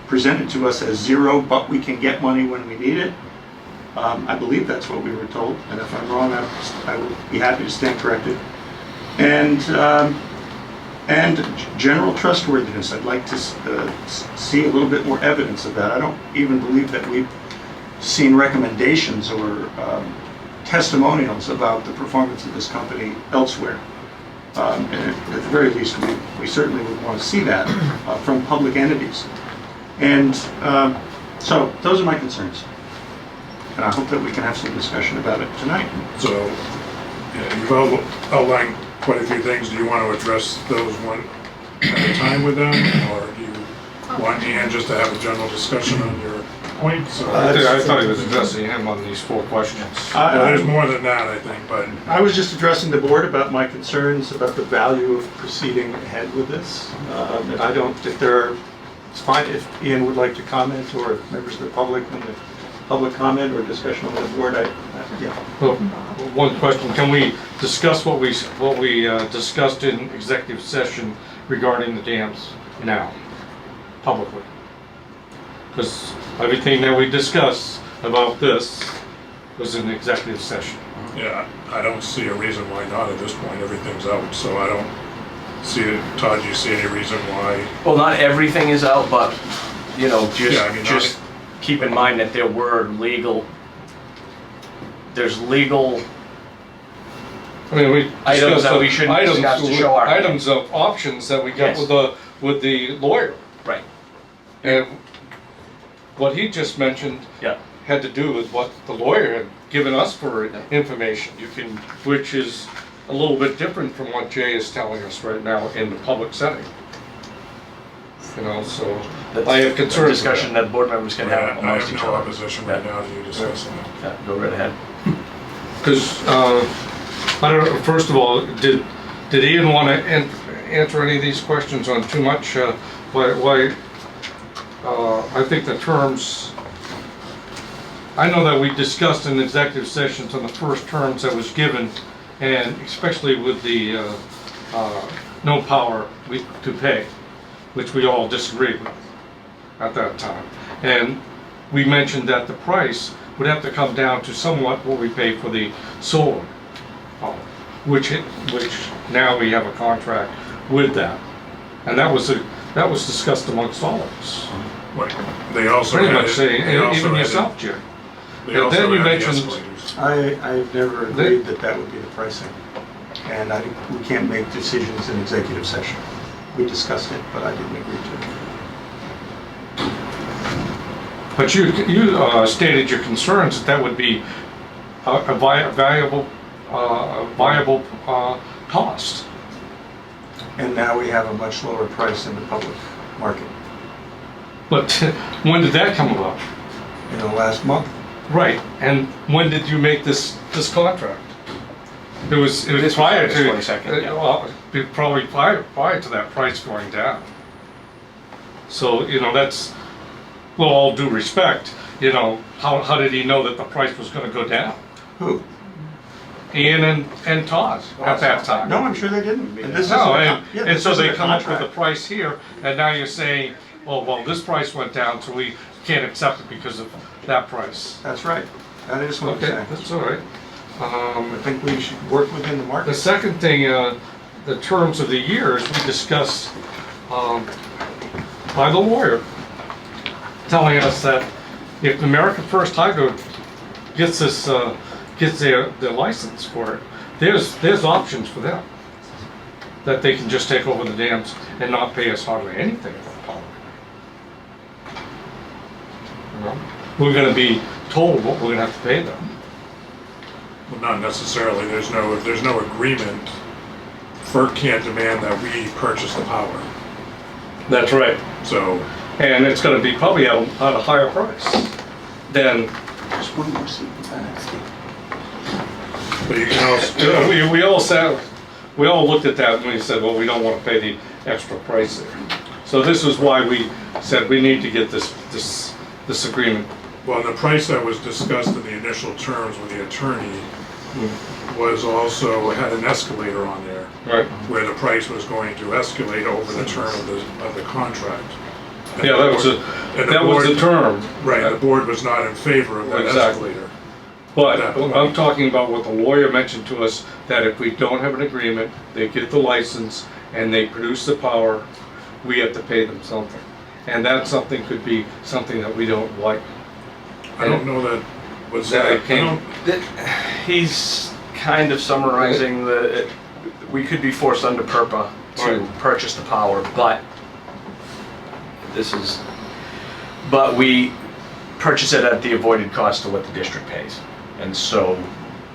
presented to us as zero, but we can get money when we need it. I believe that's what we were told, and if I'm wrong, I will be happy to stand corrected. And general trustworthiness, I'd like to see a little bit more evidence of that. I don't even believe that we've seen recommendations or testimonials about the performance of this company elsewhere. And at the very least, we certainly would want to see that from public entities. And so those are my concerns. And I hope that we can have some discussion about it tonight. So, yeah, you've outlined quite a few things. Do you want to address those one at a time with them, or do you want Ian just to have a general discussion on your points? I thought he was addressing him on these 4 questions. There's more than that, I think, but I was just addressing the board about my concerns about the value of proceeding ahead with this. And I don't, it's fine if Ian would like to comment, or if members of the public and the public comment or discussion on the board, yeah. Well, one question, can we discuss what we discussed in executive session regarding the dams now, publicly? Because everything that we discussed about this was in executive session. yeah, I don't see a reason why not at this point. Everything's out, so I don't see it. Todd, do you see any reason why? Well, not everything is out, but, Yeah, I mean, just keep in mind that there's legal I mean, we items discussed that we shouldn't discuss to show our hand. items of options that we got Yes. with the lawyer. Right, And what he just mentioned yeah. had to do with what the lawyer had given us for information, You can, which is a little bit different from what Jay is telling us right now in the public setting. So that's I have a concerns. discussion that board members can have I amongst have each no other. opposition right now to you discussing it. Yeah, go right ahead. Because, I don't know, first of all, did Ian want to answer any of these questions on too much? Why, I think the terms, I know that we discussed in executive sessions on the first terms that was given, and especially with the no power to pay, which we all disagreed with at that time. And we mentioned that the price would have to come down to somewhat what we pay for the solar power, which now we have a contract with that. And that was discussed amongst all of us. Right. They also Pretty had much it- saying, they also even had yourself, it- Jim. They And also then you had the mentioned- escalators. I've never agreed that that would be the pricing. And we can't make decisions in executive session. We discussed it, but I didn't agree to it. But you stated your concerns that that would be a viable cost. And now we have a much lower price in the public market But when did that come about? in the last month. Right, and when did you make this contract? It was prior August to... 22nd, yeah. Well, probably prior to that price going down. So, that's, with all due respect, how did he know that the price was gonna go down? Who? Ian and Todd at that time. No, I'm sure they didn't. And this No, isn't and, this so isn't they a come up with a contract. price here, and now you're saying, oh, well, this price went down, so we can't accept it because of that price. That's right. That is what I'm Okay, saying. that's all right. I think we should work within the The market. second thing, the terms of the years, we discussed by the lawyer, telling us that if American First Hydro gets this, gets their license for it, there's options for them. That they can just take over the dams and not pay us hardly anything for the power. We're gonna be told what we're gonna have to pay them. Well, not necessarily. If there's no agreement, FERC can't demand that we purchase the power. That's right. So, And it's gonna be probably at a higher price than, Just one more seat in the back. but you can also, we all looked at that and we said, well, we don't wanna pay the extra price there. So this is why we said we need to get this agreement. well, the price that was discussed in the initial terms with the attorney was also, had an escalator on there, Right. where the price was going to escalate over the term of the contract. And Yeah, that was the term. Right, the board was not in favor of that Exactly. escalator. But That point. I'm talking about what the lawyer mentioned to us, that if we don't have an agreement, they get the license and they produce the power, we have to pay them something. And that something could be something that we don't like. I don't know that was That that, it came- He's kind of summarizing we could be forced under PURPA to Right. purchase the power, but we purchase it at the avoided cost of what the district pays. And so,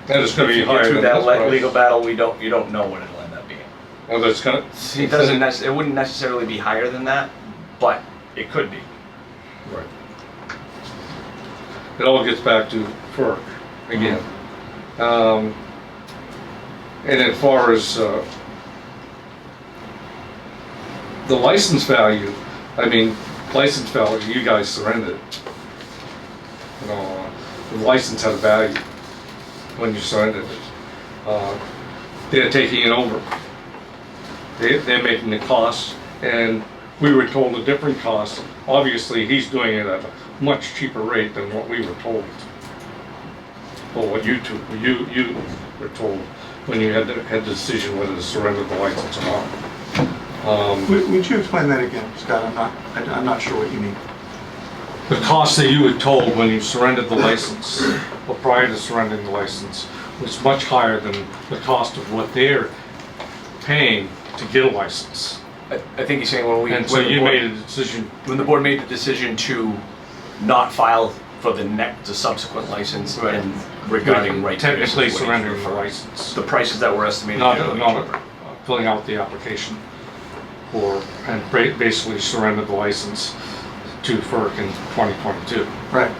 And it's gonna if be you higher get than through this that price. legal battle, you don't know what it'll end up being. Well, that's gonna. It wouldn't necessarily be higher than that, but it could be. Right. It all gets back to FERC again. And as far as the license value, license value, you guys surrendered. The license had a value when you surrendered it. They're taking it over. They're making the cost, and we were told a different cost. Obviously, he's doing it at a much cheaper rate than what we were told. Or what you were told when you had the decision whether to surrender the license or not. Would you explain that again, Scott? I'm not sure what you mean. The cost that you were told when you surrendered the license, or prior to surrendering the license, was much higher than the cost of what they're paying to get a license. I think he's saying And so you made a decision. when the board made the decision to not file for the subsequent license Right. and regarding right to use is Technically what he's surrendering the referring. license. The prices that were estimated. Not to be cheaper. filling out the application and basically surrender the license to FERC in 2022. Right.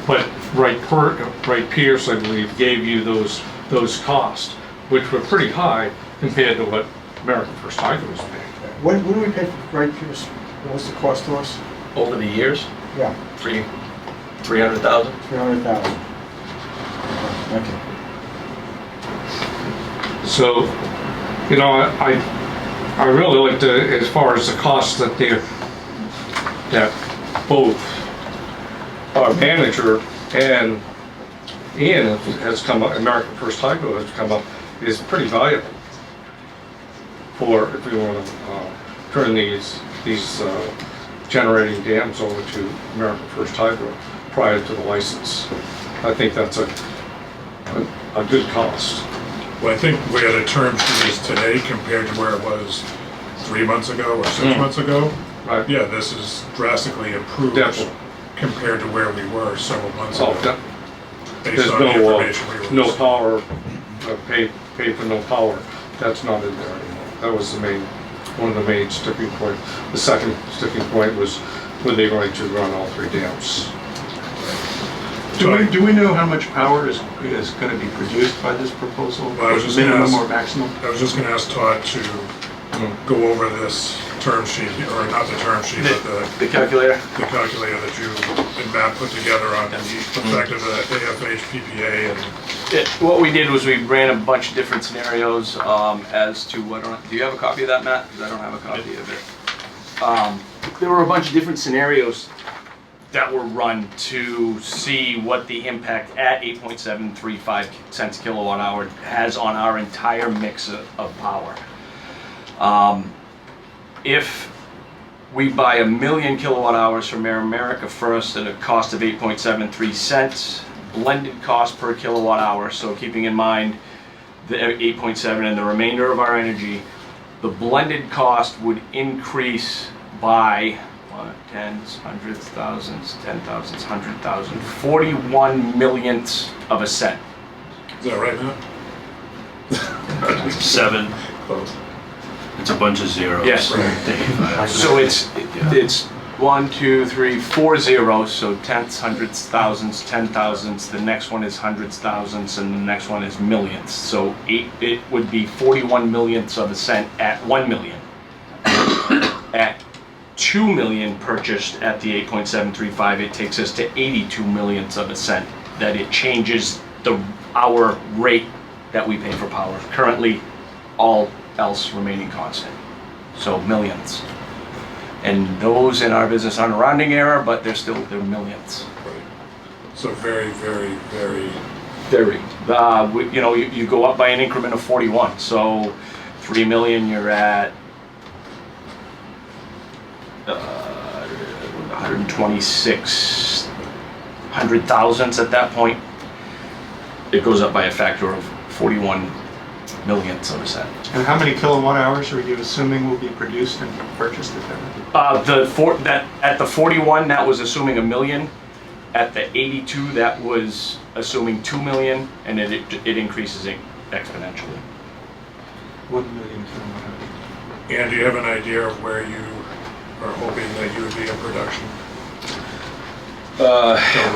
But Wright Pierce, I believe, gave you those costs, which were pretty high compared to what American First Hydro was paying. What do we pay for Wright Pierce? What's the cost to us? Over the years, Yeah, 300,000. 300,000. Okay. So, I really like to, as far as the costs that both our manager and Ian has come up, American First Hydro has come up, is pretty valuable for if we want to turn these generating dams over to American First Hydro prior to the license. I think that's a good cost. Well, I think where the term sheet is today compared to where it was 3 months ago or 6 months ago, Right? yeah, this is drastically improved Definitely. compared to where we were several months Oh, ago. Based There's on the no, information we were no receiving. power, pay for no power. That's not in there anymore. That was one of the main sticking point. The second sticking point was when they're going to run all 3 dams. Do we know how much power is going to be produced by this proposal? Well, I was just gonna Minimum ask- or maximum? I was just gonna ask Todd to go over this term sheet, or not the term sheet, but The calculator? the calculator that you and Matt put together on the effect of the AFH PPA and What we did was we ran a bunch of different scenarios as to what, do you have a copy of that, Matt? Because I don't have a copy of it. There were a bunch of different scenarios that were run to see what the impact at 8.735 cents kilowatt hour has on our entire mix of power. If we buy 1 million kilowatt hours from America First at a cost of 8.73 cents, blended cost per kilowatt hour, so keeping in mind the 8.7 and the remainder of our energy, the blended cost would increase by tens, hundreds, thousands, 10,000s, 100,000, 41 millionths of a cent. is that right, Matt? 7. It's a bunch of zeros. Yes. Dave. So it's 1, 2, 3, 4 zeros, so tenths, hundreds, thousands, 10,000s. The next one is hundreds, thousands, and the next one is millions. So it would be 41 millionths of a cent at 1 million. At 2 million purchased at the 8.735, it takes us to 82 millionths of a cent. That it changes our rate that we pay for power. Currently, all else remaining constant. So millions. And those in our business aren't a rounding error, but they're millions. Right. So very, very, very, Very. You go up by an increment of 41. So 3 million, you're at 126 hundred thousandths at that point. It goes up by a factor of 41 millionths of a cent. And how many kilowatt hours are you assuming will be produced and purchased at that? At the 41, that was assuming 1 million. At the 82, that was assuming 2 million, and it increases exponentially. 1 million kilowatt hours. and do you have an idea of where you are hoping that you would be in production?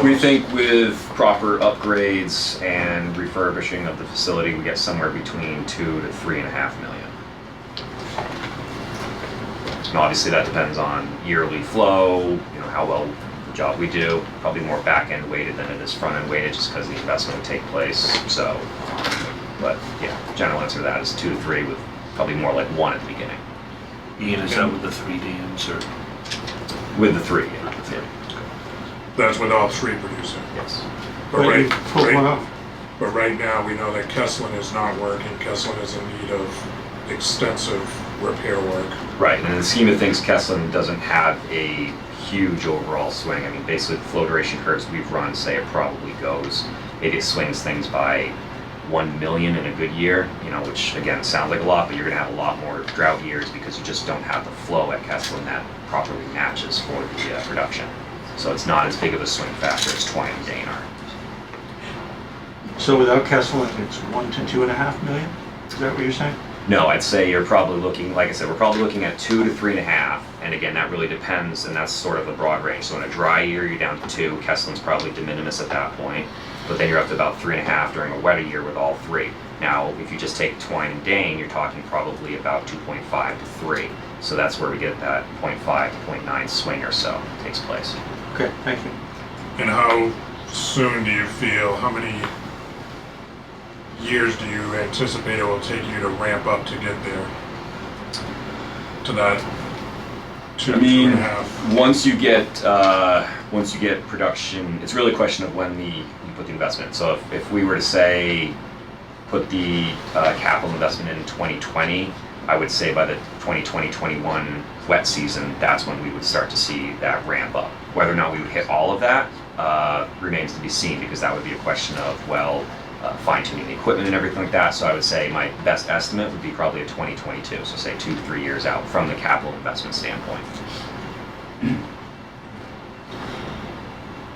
We think with proper upgrades and refurbishing of the facility, we get somewhere between 2 to 3.5 million. And obviously that depends on yearly flow, how well the job we do. Probably more back-end weighted than it is front-end weighted, just because the investment would take place. So, but yeah, general answer to that is 2 to 3, with probably more like 1 at the beginning. Ian, is that with the 3 dams or? With the 3, yeah. That's with all 3 producing. Yes. But But you pulled one off. but right now, we know that Kesslin is not working. Kesslin is in need of extensive repair work. Right, and in the scheme of things, Kesslin doesn't have a huge overall swing. I mean, basically, the flow duration curves we've run say it probably goes, maybe it swings things by 1 million in a good year, which again sounds like a lot, but you're going to have a lot more drought years because you just don't have the flow at Kesslin that properly matches for the production. So it's not as big of a swing factor as Twine and Dane are. So without Kesselin, it's 1 to 2.5 million? Is that what you're saying? No, I'd say you're probably looking, like I said, we're probably looking at 2 to 3.5, and again, that really depends, and that's sort of a broad range. So in a dry year, you're down to 2. Kesslin's probably de minimis at that point, but then you're up to about 3.5 during a wetter year with all 3. Now, if you just take Twine and Dane, you're talking probably about 2.5 to 3. So that's where we get that 0.5 to 0.9 swing or so takes place. Okay, thank you. And how soon do you feel, how many years do you anticipate it will take you to ramp up to get there? To that 2 to 2.5? Once you get production, it's really a question of when you put the investment. So if we were to say put the capital investment in 2020, I would say by the 2020-21 wet season, that's when we would start to see that ramp up. Whether or not we would hit all of that remains to be seen, because that would be a question of, well, fine-tuning the equipment and everything like that. So I would say my best estimate would be probably a 2022, so say 2 to 3 years out from the capital investment standpoint.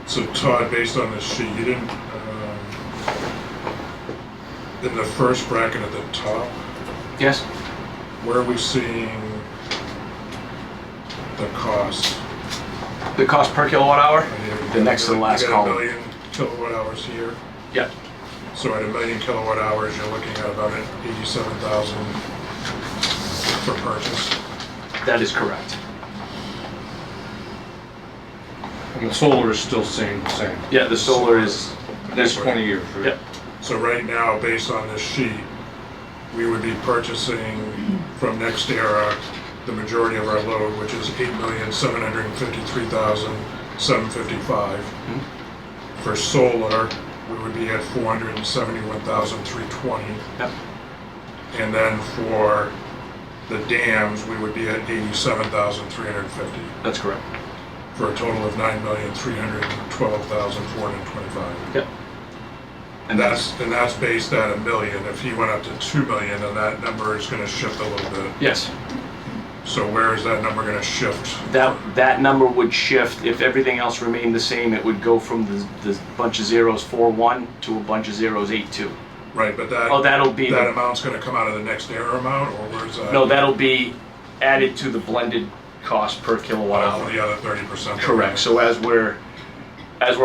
So Todd, based on this sheet, you didn't, in the first bracket at the top, Yes? where are we seeing the cost? The cost per kilowatt hour? The next to the last You got a column. million kilowatt hours here. Yep. So at a million kilowatt hours, you're looking at about 87,000 for purchase. That is correct. And the solar is still staying the same. Yeah, the solar is, Next 20 years, right? yep, So right now, based on this sheet, we would be purchasing from NextEra the majority of our load, which is 8,753,755. For solar, we would be at 471,320. yep, And then for the dams, we would be at 87,350, that's correct. for a total of 9,312,425. Yep. And that's based at a million. If he went up to 2 million, then that number is gonna shift a little bit. Yes, So where is that number gonna shift? that number would shift, if everything else remained the same, it would go from the bunch of zeros 4-1 to a bunch of zeros 8-2. Right, but that, Oh, that'll be, that amount's gonna come out of the NextEra amount, or where's that? no, that'll be added to the blended cost per kilowatt For hour. the other 30%. Correct, so as we're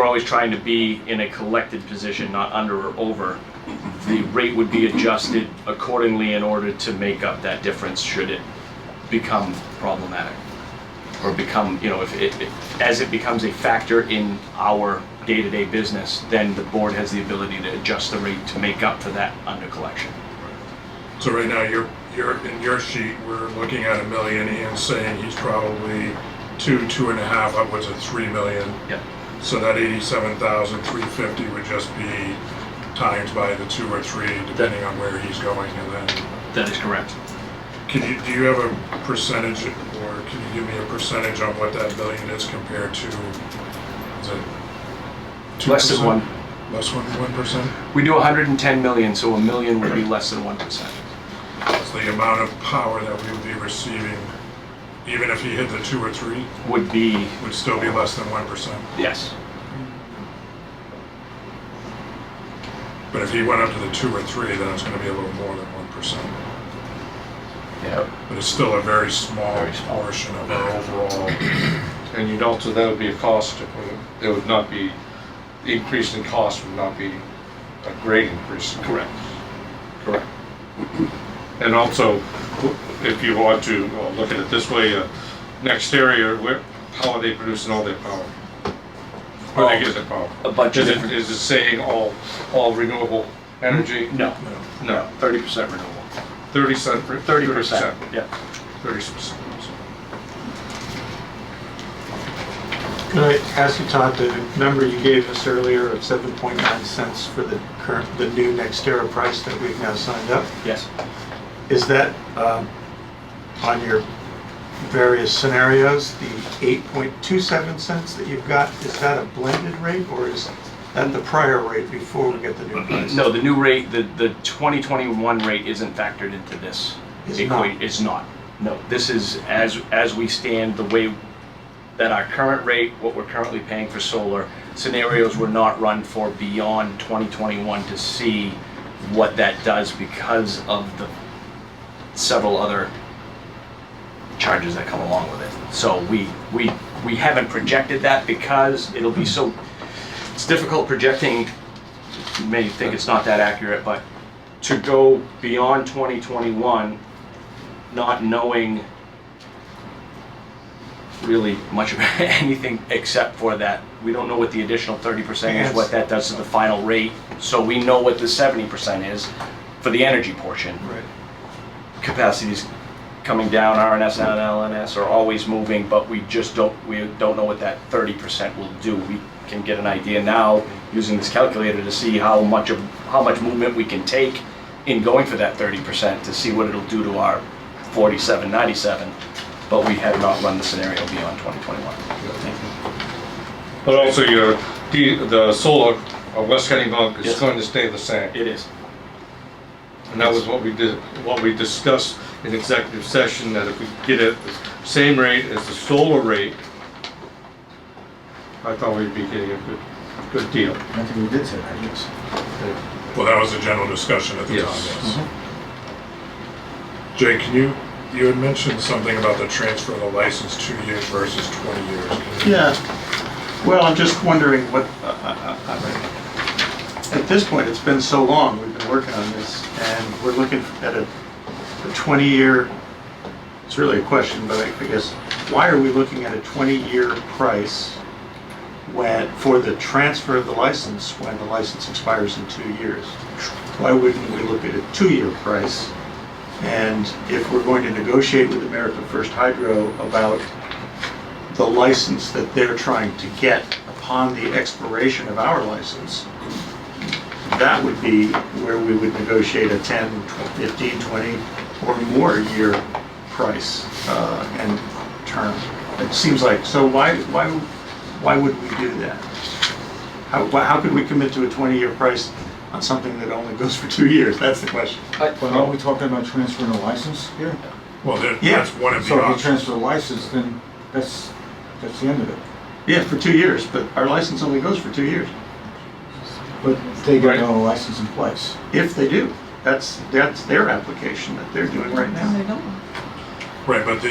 always trying to be in a collected position, not under or over, the rate would be adjusted accordingly in order to make up that difference should it become problematic. Or become, if as it becomes a factor in our day-to-day business, then the board has the ability to adjust the rate to make up for that under collection. So right now, you're in your sheet, we're looking at a million, Ian's saying he's probably 2.5, upwards of 3 million. Yep. So that 87,350 would just be times by the 2 or 3, depending on where he's going, and then, That is correct. do you have a percentage, or can you give me a percentage on what that million is compared to, is it 2%? Less than 1. Less than 1%? We do 110 million, so a million would be less than 1%. That's the amount of power that we would be receiving, even if he hit the 2 or 3, Would be, would still be less than 1%. yes. But if he went up to the 2 or 3, then it's gonna be a little more than 1%. Yeah. But it's still a very small Very small. portion of our overall. And you'd also, that would be a cost, it would not be, the increase in cost would not be a great increase. Correct. Correct. And also, if you want to look at it this way, NextEra, how are they producing all their power? Where they get their power? A bunch of different. Is it saying all renewable energy? No, No, 30% renewable. 30%. 30%, yeah. 30%. Can I ask you, Todd, the number you gave us earlier of 7.9 cents for the new NextEra price that we've now signed up? Yes. Is that on your various scenarios, the 8.27 cents that you've got, is that a blended rate, or is that the prior rate before we get the new price? No, the new rate, the 2021 rate isn't factored into this. Is not. It's not. No, this is as we stand, the way that our current rate, what we're currently paying for solar, scenarios were not run for beyond 2021 to see what that does because of the several other charges that come along with it. So we haven't projected that because it'll be so, it's difficult projecting. You may think it's not that accurate, but to go beyond 2021, not knowing really much of anything except for that, we don't know what the additional 30% is, what that does to the final rate. So we know what the 70% is for the energy portion. Right. Capacities coming down, RNS and LNS are always moving, but we don't know what that 30% will do. We can get an idea now using this calculator to see how much movement we can take in going for that 30% to see what it'll do to our 4797, but we have not run the scenario beyond 2021. But also the solar West Kennebunk is Yes. going to stay the same. It is. And that was what we discussed in executive session, that if we get it the same rate as the solar rate, I thought we'd be getting a good deal. I think we did say that, yes. Well, that was a general discussion at the time, Yes. yes. Jay, you had mentioned something about the transfer of the license 2 years versus 20 years. Can you- Yeah, well, I'm just wondering what, at this point, it's been so long, we've been working on this, and we're looking at a 20-year, it's really a question, but I guess, why are we looking at a 20-year price for the transfer of the license when the license expires in 2 years? Why wouldn't we look at a 2-year price? And if we're going to negotiate with America First Hydro about the license that they're trying to get upon the expiration of our license, that would be where we would negotiate a 10, 15, 20 or more year price and term. It seems like, so why would we do that? How could we commit to a 20-year price on something that only goes for 2 years? That's the question. But aren't we talking about transferring a license here? Well, Yeah. that's one of the So if you options. transfer the license, then that's the end of it. Yeah, for 2 years, but our license only goes for 2 years. But they Right. get no license in place. If they do, that's their application that they're doing right now. Right, but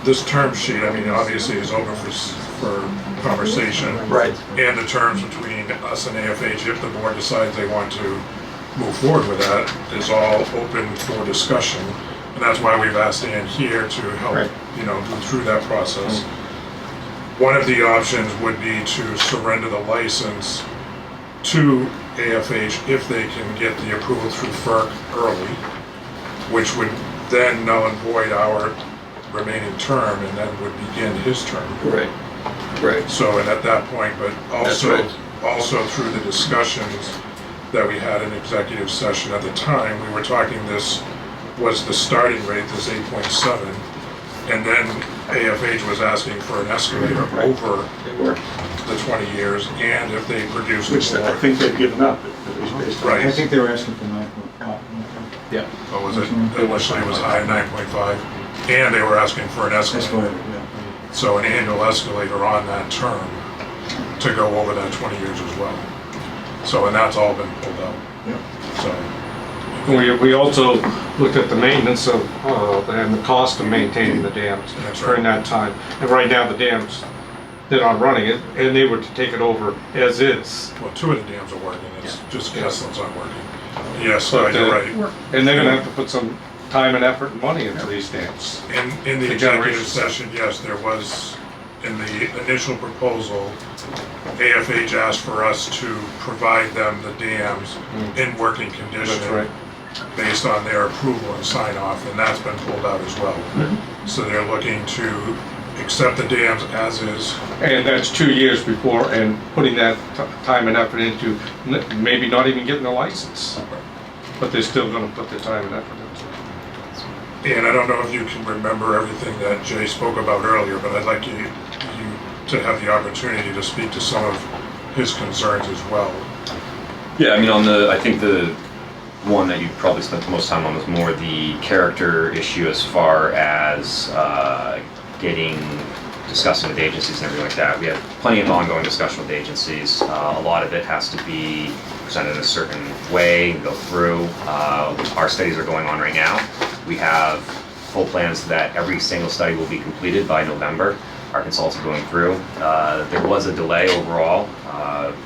this term sheet, I mean, obviously is open for conversation. Right. And the terms between us and AFH, if the board decides they want to move forward with that, is all open for discussion. And that's why we've asked Ann here to help, Right. go through that process. One of the options would be to surrender the license to AFH if they can get the approval through FERC early, which would then null and void our remaining term and then would begin his term. Right. Right. So, and at that point, but also, right. also through the discussions that we had in executive session at the time, we were talking, this was the starting rate, this 8.7, and then AFH was asking for an escalator Right. over They were. the 20 years, and if they produced Which I more. think they've given up, at least based on. Right. I think they were asking for 9.5. Yeah. What was it? Initially it was high, 9.5, and they were asking for an That's escalator. what, yeah. So an annual escalator on that term to go over that 20 years as well. So, and that's all been pulled out. Yep. So, We also looked at the maintenance of, and the cost of maintaining the dams That's during right. that time. And right now, the dams, they're not running it, and they were to take it over as is. well, 2 of the dams are working, it's just Kesslin's not working. Yes, But, you're right. And they're gonna have to put some time and effort and money into these dams. In the The executive generation. session, yes, there was, in the initial proposal, AFH asked for us to provide them the dams in working condition. That's right. Based on their approval and sign off, and that's been pulled out as well. So they're looking to accept the dams as is. And that's 2 years before, and putting that time and effort into maybe not even getting a license. But they're still gonna put the time and effort into it. And I don't know if you can remember everything that Jay spoke about earlier, but I'd like you to have the opportunity to speak to some of his concerns as well. Yeah, I mean, I think the one that you probably spent the most time on was more the character issue as far as discussing with agencies and everything like that. We have plenty of ongoing discussion with agencies. A lot of it has to be presented in a certain way, go through. Our studies are going on right now. We have full plans that every single study will be completed by November. Our consultants are going through. There was a delay overall.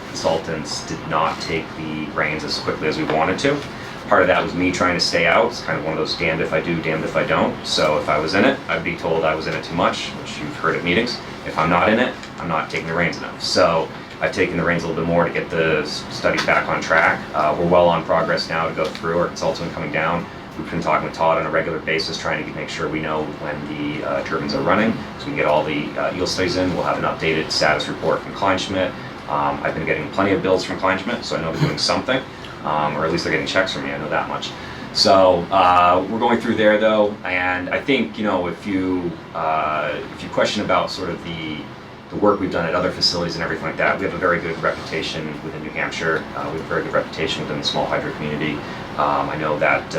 Consultants did not take the reins as quickly as we wanted to. Part of that was me trying to stay out. It's kind of one of those damned if I do, damned if I don't. So if I was in it, I'd be told I was in it too much, which you've heard at meetings. If I'm not in it, I'm not taking the reins enough. So I've taken the reins a little bit more to get the study back on track. We're well on progress now to go through. Our consultants have been coming down. We've been talking with Todd on a regular basis, trying to make sure we know when the turbines are running, so we can get all the yield studies in. We'll have an updated status report from Kleinschmidt. I've been getting plenty of bills from Kleinschmidt, so I know they're doing something, or at least they're getting checks from me, I know that much. So we're going through there though, and I think if you question about sort of the work we've done at other facilities and everything like that, we have a very good reputation within New Hampshire. We have a very good reputation within the small hydro community. I know that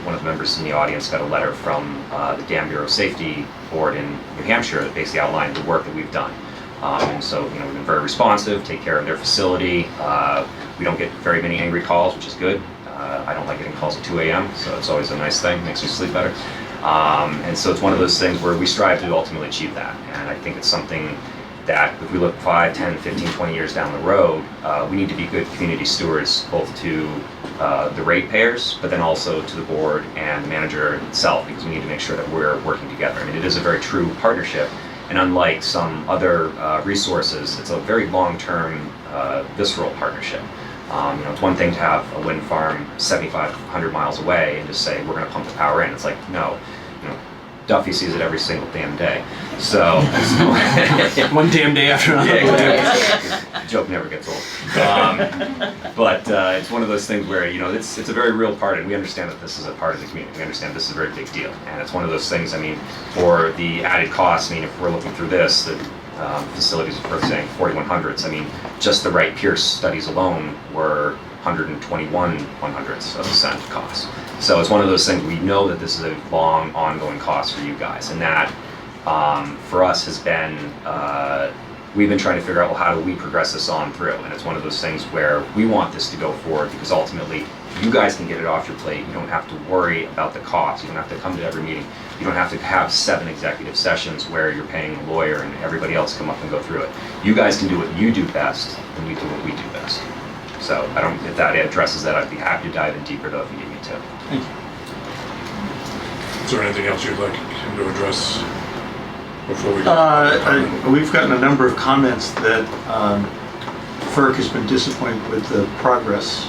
one of the members in the audience got a letter from the Dam Bureau Safety Board in New Hampshire that basically outlined the work that we've done. And so, we've been very responsive, take care of their facility. We don't get very many angry calls, which is good. I don't like getting calls at 2 a.m., so it's always a nice thing, makes me sleep better. And so it's one of those things where we strive to ultimately achieve that. And I think it's something that if we look 5, 10, 15, 20 years down the road, we need to be good community stewards, both to the ratepayers, but then also to the board and the manager itself, because we need to make sure that we're working together. I mean, it is a very true partnership, and unlike some other resources, it's a very long-term, visceral partnership. It's one thing to have a wind farm 7,500 miles away and just say, we're going to pump the power in. It's like, no. Duffy sees it every single damn day. So One damn day after another. yeah, exactly. Joke never gets old. But it's one of those things where it's a very real part, and we understand that this is a part of the community. We understand this is a very big deal, and it's one of those things. I mean, for the added costs, if we're looking through this, the facilities are worth saying 4,100s. I mean, just the Wright Pierce studies alone were 121/100ths of a cent cost. So it's one of those things, we know that this is a long, ongoing cost for you guys, and that for us has been, we've been trying to figure out, well, how do we progress this on through? And it's one of those things where we want this to go forward because ultimately you guys can get it off your plate. You don't have to worry about the cost. You don't have to come to every meeting. You don't have to have 7 executive sessions where you're paying a lawyer and everybody else come up and go through it. You guys can do what you do best, and we do what we do best. So if that addresses that, I'd be happy to dive in deeper though if you need me to. Thank you. Is there anything else you'd like him to address before we? We've gotten a number of comments that FERC has been disappointed with the progress,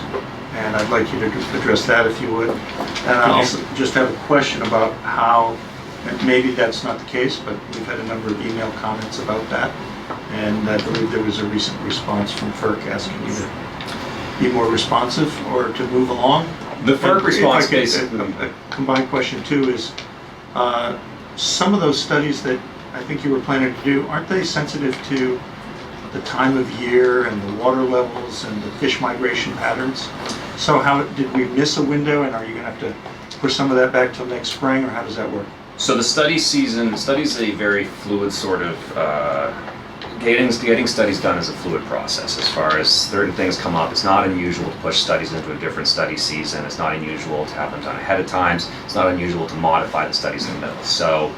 and I'd like you to address that if you would. And I also just have a question about how, and maybe that's not the case, but we've had a number of email comments about that, and I believe there was a recent response from FERC asking you to be more responsive or to move along. The FERC response basically. A combined question too is, some of those studies that I think you were planning to do, aren't they sensitive to the time of year and the water levels and the fish migration patterns? So how, did we miss a window, and are you going to have to push some of that back till next spring, or how does that work? So the study's a very fluid sort of, getting studies done is a fluid process. As far as certain things come up, it's not unusual to push studies into a different study season. It's not unusual to have them done ahead of time. It's not unusual to modify the studies in the middle. So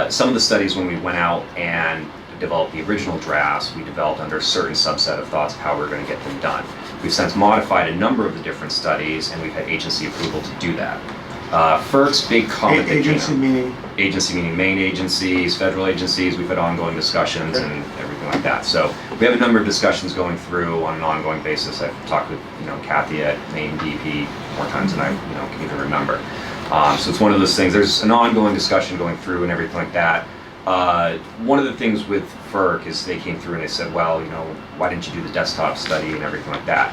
some of the studies, when we went out and developed the original drafts, we developed under a certain subset of thoughts of how we're going to get them done. We've since modified a number of the different studies, and we've had agency approval to do that. FERC's big comment. Agency meaning? Agency meaning main agencies, federal agencies. We've had ongoing discussions and everything like that. So we have a number of discussions going through on an ongoing basis. I've talked with Kathy at Maine DP more times than I can even remember. So it's one of those things. There's an ongoing discussion going through and everything like that. One of the things with FERC is they came through and they said, well, why didn't you do the desktop study and everything like that?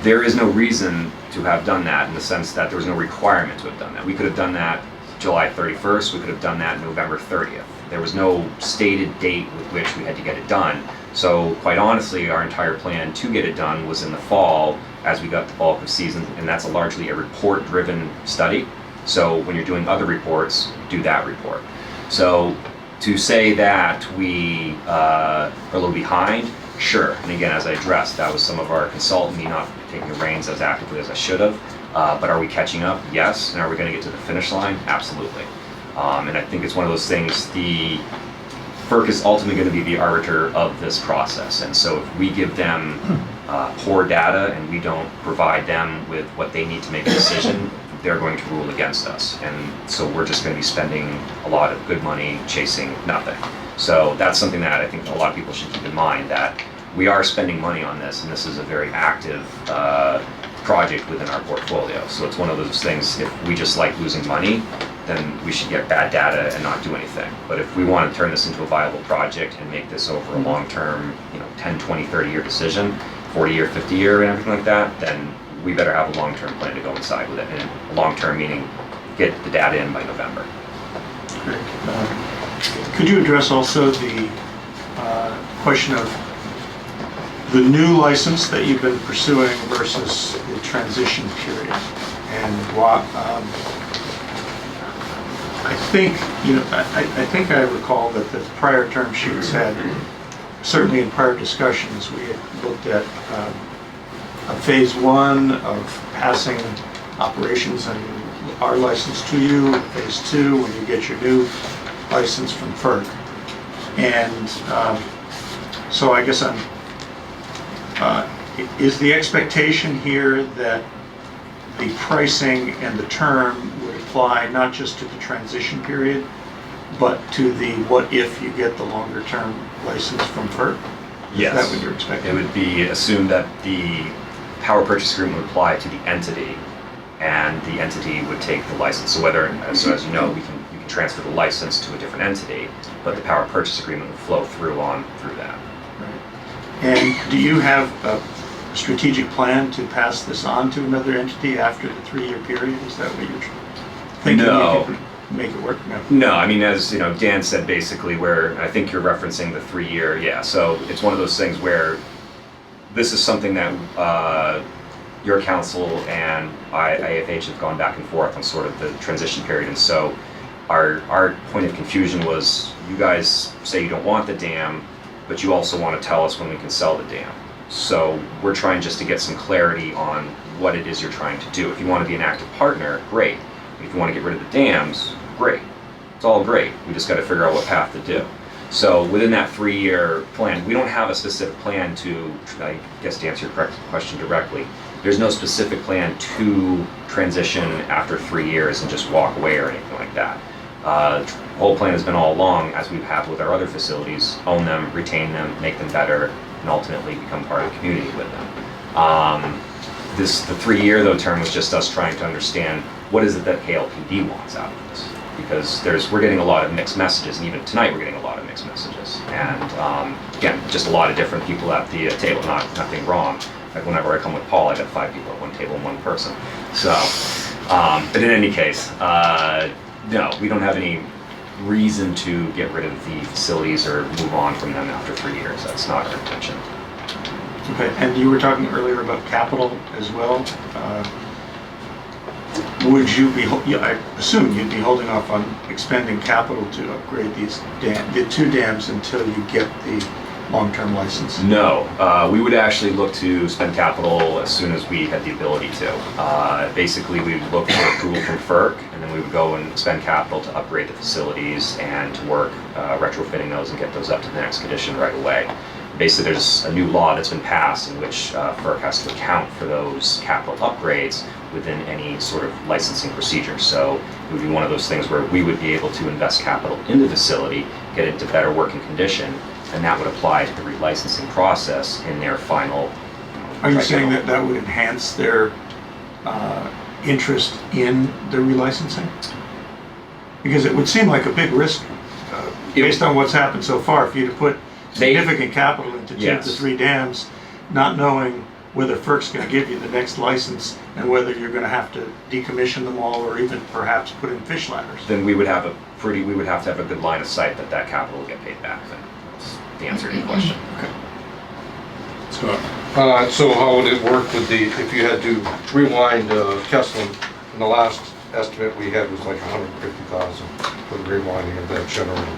There is no reason to have done that, in the sense that there was no requirement to have done that. We could have done that July 31st, we could have done that November 30th. There was no stated date with which we had to get it done. So quite honestly, our entire plan to get it done was in the fall as we got the bulk of season, and that's largely a report-driven study. So when you're doing other reports, do that report. So to say that we are a little behind, sure. And again, as I addressed, that was some of our consultant, me not taking the reins as actively as I should have. But are we catching up? Yes. And are we going to get to the finish line? Absolutely. And I think it's one of those things, the FERC is ultimately going to be the arbiter of this process. And so if we give them poor data and we don't provide them with what they need to make a decision, they're going to rule against us. And so we're just going to be spending a lot of good money chasing nothing. So that's something that I think a lot of people should keep in mind, that we are spending money on this, and this is a very active project within our portfolio. So it's one of those things, if we just like losing money, then we should get bad data and not do anything. But if we want to turn this into a viable project and make this over a long-term, 10, 20, 30-year decision, 40-year, 50-year, and everything like that, then we better have a long-term plan to go inside with it. And long-term meaning get the data in by November. Great. Could you address also the question of the new license that you've been pursuing versus the transition period? And what, I think, I think I recall that the prior term sheets had, certainly in prior discussions, we had looked at a phase one of passing operations and our license to you, phase two, when you get your new license from FERC. And so I guess is the expectation here that the pricing and the term would apply not just to the transition period, but to the what if you get the longer term license from FERC? Yes. Is that what you're expecting? It would be assumed that the power purchase agreement would apply to the entity, and the entity would take the license. So as you know, you can transfer the license to a different entity, but the power purchase agreement would flow through that. Right. And do you have a strategic plan to pass this on to another entity after the 3-year period? Is that what you're thinking? No. You can make it work? No. No, I mean, as Dan said, basically, where I think you're referencing the 3-year, yeah. So it's one of those things where this is something that your council and IFH have gone back and forth on sort of the transition period, and so our point of confusion was you guys say you don't want the dam, but you also want to tell us when we can sell the dam. So we're trying just to get some clarity on what it is you're trying to do. If you want to be an active partner, great. If you want to get rid of the dams, great. It's all great. We just got to figure out what path to do. So within that 3-year plan, we don't have a specific plan to, I guess to answer your question directly, there's no specific plan to transition after 3 years and just walk away or anything like that. The whole plan has been all along, as we have with our other facilities, own them, retain them, make them better, and ultimately become part of the community with them. The 3-year though term was just us trying to understand what is it that KLPD wants out of this, because we're getting a lot of mixed messages, and even tonight we're getting a lot of mixed messages. And again, just a lot of different people at the table, nothing wrong. Like whenever I come with Paul, I got 5 people at one table and 1 person. So, but in any case, no, we don't have any reason to get rid of the facilities or move on from them after 3 years. That's not our intention. Okay, and you were talking earlier about capital as well. Would you be, I assume you'd be holding off on expending capital to upgrade the 2 dams until you get the long-term license? No, we would actually look to spend capital as soon as we had the ability to. Basically, we would look for approval from FERC, and then we would go and spend capital to upgrade the facilities and to work retrofitting those and get those up to the next condition right away. Basically, there's a new law that's been passed in which FERC has to account for those capital upgrades within any sort of licensing procedure. So it would be one of those things where we would be able to invest capital in the facility, get it to better working condition, and that would apply to the relicensing process in their final. Are you saying that that would enhance their interest in the relicensing? Because it would seem like a big risk, based on what's happened so far, for you to put significant capital into 2 to 3 dams, not knowing whether FERC's going to give you the next license and whether you're going to have to decommission them all or even perhaps put in fish ladders. Then we would have to have a good line of sight that capital will get paid back then. That's the answer to your question. Okay. So how would it work with if you had to rewind Kesslin, and the last estimate we had was like 150,000 for the rewinding of that generator.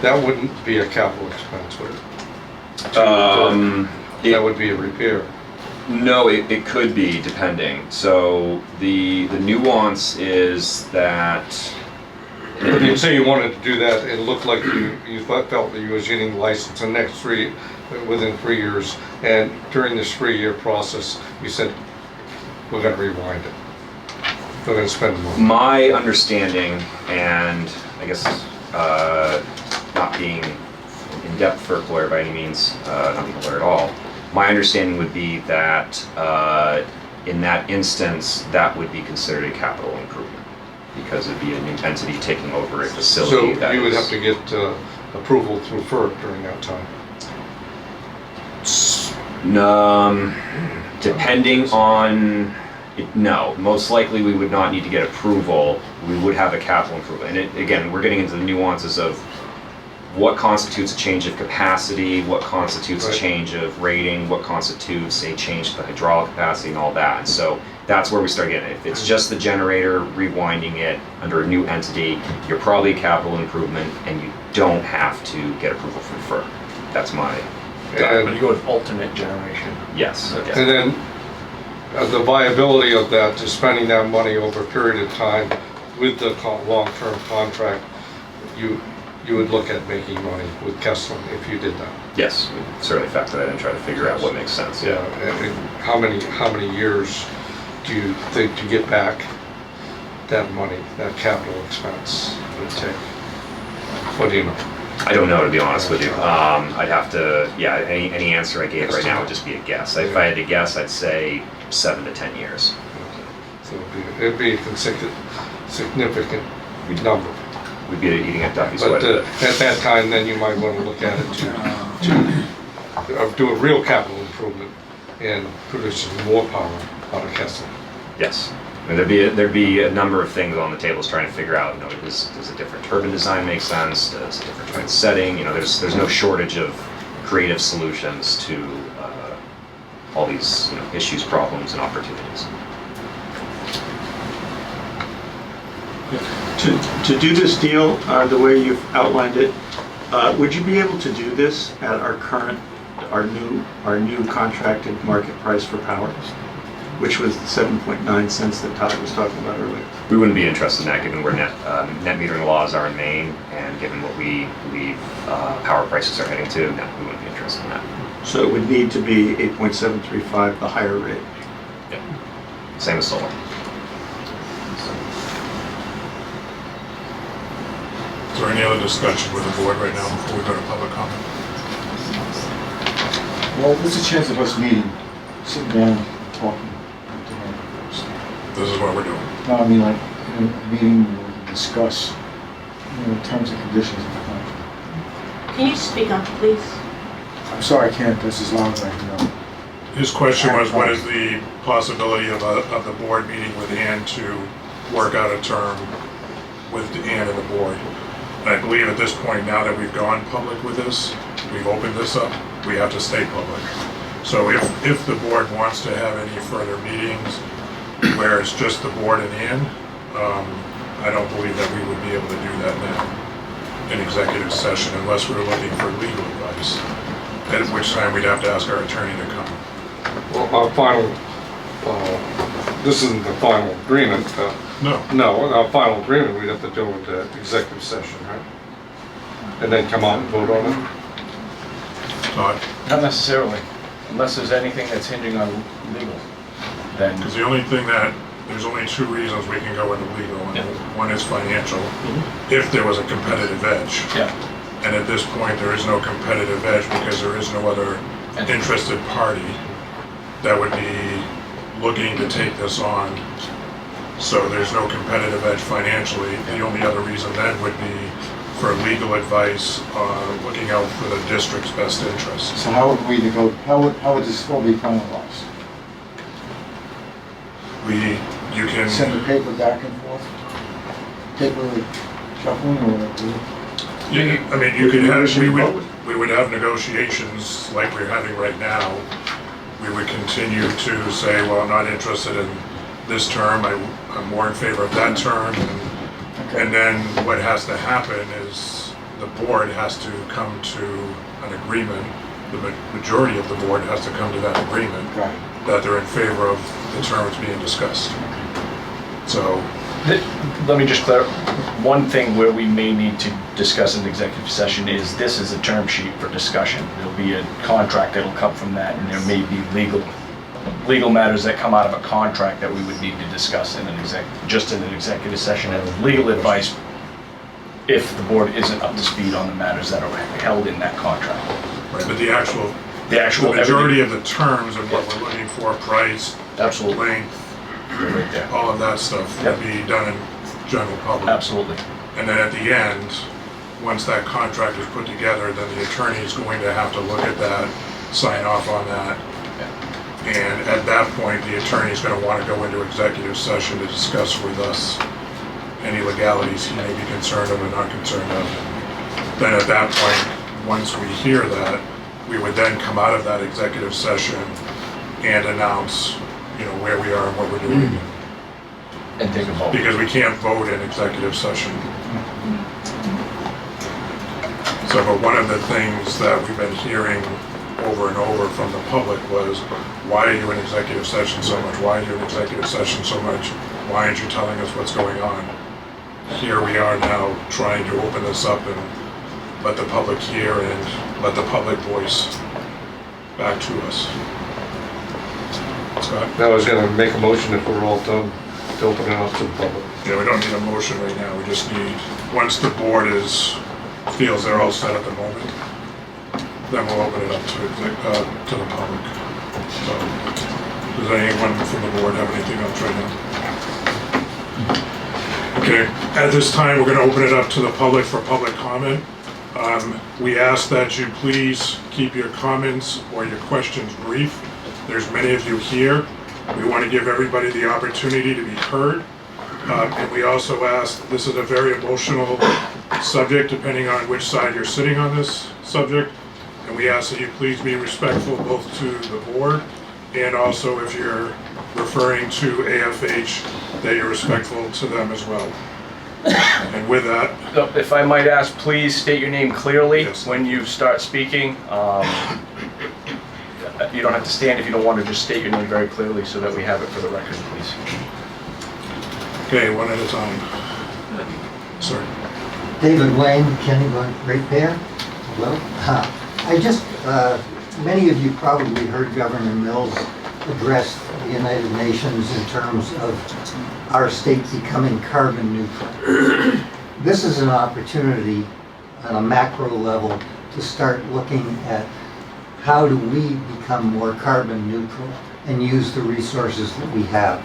That wouldn't be a capital expense, would it? That would be a repair. No, it could be, depending. So the nuance is that. But you say you wanted to do that, it looked like you felt that you was getting the license within 3 years, and during this 3-year process, you said, we're gonna rewind it. We're gonna spend more. My understanding, and I guess not being in-depth for a lawyer by any means, not being a lawyer at all, my understanding would be that in that instance, that would be considered a capital improvement, because it'd be a new entity taking over a facility. So you would have to get approval through FERC during that time? Depending on, no, most likely we would not need to get approval. We would have a capital improvement. And again, we're getting into the nuances of what constitutes a change of capacity, what constitutes a Right. change of rating, what constitutes a change to the hydraulic capacity and all that. And so that's where we start getting it. If it's just the generator, rewinding it under a new entity, you're probably a capital improvement and you don't have to get approval from FERC. That's my, But you And, go with alternate generation. yes. yes. and then the viability of that, to spending that money over a period of time with the long-term contract, you would look at making money with Kessler if you did that. Yes, we certainly factor that in and try to figure out what makes sense. Yeah, and how many years do you think to get back that money, that capital expense would take? What do you know? I don't know, to be honest with you. I'd have to, yeah, any answer I gave right now would just be a guess. If I had to guess, I'd say 7 to 10 years. So it'd be a significant number. We'd be eating at Duffy's But sweat. at that time, then you might want to look at it to do a real capital improvement in producing more power out of Kessler. Yes. And there'd be a number of things on the tables trying to figure out, does a different turbine design make sense? Does a different turbine setting? There's no shortage of creative solutions to all these issues, problems, and opportunities. To do this deal, the way you've outlined it, would you be able to do this at our new contracted market price for power, which was the 7.9 cents that Todd was talking about earlier? We wouldn't be interested in that, given where net metering laws are in Maine, and given what we believe power prices are heading to. No, we wouldn't be interested in that. So it would need to be 8.735, the higher rate. Yeah. Same as solar. Is there any other discussion with the board right now before we go to public comment? Well, there's a chance of us meeting, sitting down, talking. This is what we're doing. No, I mean, like, a meeting where we can discuss, terms and conditions of the contract. Can you speak up, please? I'm sorry, I can't, that's as loud as I can go. His question was, what is the possibility of the board meeting with Ann to work out a term with Ann and the board? And I believe at this point, now that we've gone public with this, we've opened this up, we have to stay public. So if the board wants to have any further meetings where it's just the board and Ann, I don't believe that we would be able to do that now in executive session unless we were looking for legal advice, at which time we'd have to ask our attorney to come. Well, our final, this isn't the final agreement. No, our final agreement, we'd have to do with the executive session, right? And then come out and vote on it? Todd? Not necessarily, unless there's anything that's hinging on legal, then. Because there's only two reasons we can go into legal, and Yeah. one is financial, if there was a competitive edge. Yeah. And at this point, there is no competitive edge because there is no other interested party that would be looking to take this on. So there's no competitive edge financially. The only other reason then would be for legal advice, looking out for the district's best interests. So how would we go, how would this all be finalized? You can. Send the paper back and forth? Paper shuffling or? Yeah, I mean, you could have, we would have negotiations like we're having right now. We would continue to say, well, I'm not interested in this term, I'm more in favor of that term. And then what has to happen is the board has to come to an agreement. The majority of the board has to come to that agreement Right. that they're in favor of the terms being discussed. So, Let me just clarify, one thing where we may need to discuss in executive session is this is a term sheet for discussion. There'll be a contract that'll come from that, and there may be legal matters that come out of a contract that we would need to discuss in an executive session as legal advice if the board isn't up to speed on the matters that are held in that contract. right, but the actual The majority of the terms of what we're looking for, price, Absolutely. length, Right there. all of that stuff would be done in general public. Absolutely. And then at the end, once that contract is put together, then the attorney is going to have to look at that, sign off on that, And at that point, the attorney's going to want to go into executive session to discuss with us any legalities he may be concerned of or not concerned of. Then at that point, once we hear that, we would then come out of that executive session and announce, where we are and what we're doing. And take a vote. Because we can't vote in executive session. So, but one of the things that we've been hearing over and over from the public was, why are you in executive session so much? Why are you in executive session so much? Why aren't you telling us what's going on? Here we are now trying to open this up and let the public hear and let the public voice back to us. Scott? I was gonna make a motion if we're all done to open it up to the public. Yeah, we don't need a motion right now. We just need, once the board feels they're all set at the moment, then we'll open it up to the public. So, does anyone from the board have anything else right now? Okay, at this time, we're gonna open it up to the public for public comment. We ask that you please keep your comments or your questions brief. There's many of you here. We want to give everybody the opportunity to be heard. And we also ask, this is a very emotional subject, depending on which side you're sitting on this subject. And we ask that you please be respectful both to the board and also if you're referring to AFH, that you're respectful to them as well. And with that, If I might ask, please state your name clearly Yes. when you start speaking. You don't have to stand if you don't want to, just state your name very clearly so that we have it for the record, please. okay, one at a time. Sorry. David Wayne, Kennybunk Ratepayer. Hello. Many of you probably heard Governor Mills address the United Nations in terms of our state becoming carbon neutral. This is an opportunity on a macro level to start looking at how do we become more carbon neutral and use the resources that we have.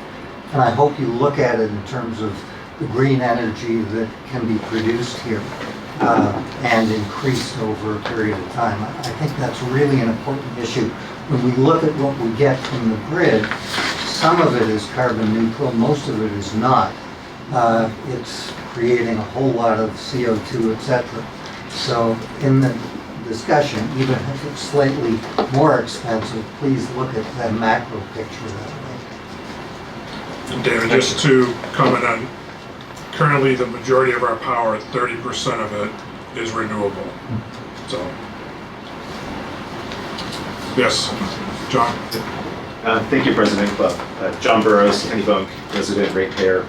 And I hope you look at it in terms of the green energy that can be produced here and increased over a period of time. I think that's really an important issue. When we look at what we get from the grid, some of it is carbon neutral, most of it is not. It's creating a whole lot of CO2, etc. So in the discussion, even if it's slightly more expensive, please look at the macro picture that way. And David, just to comment on, currently the majority of our power, 30% of it is renewable. So, yes, John? Thank you, President Club. John Burrows, Kennybunk, resident ratepayer.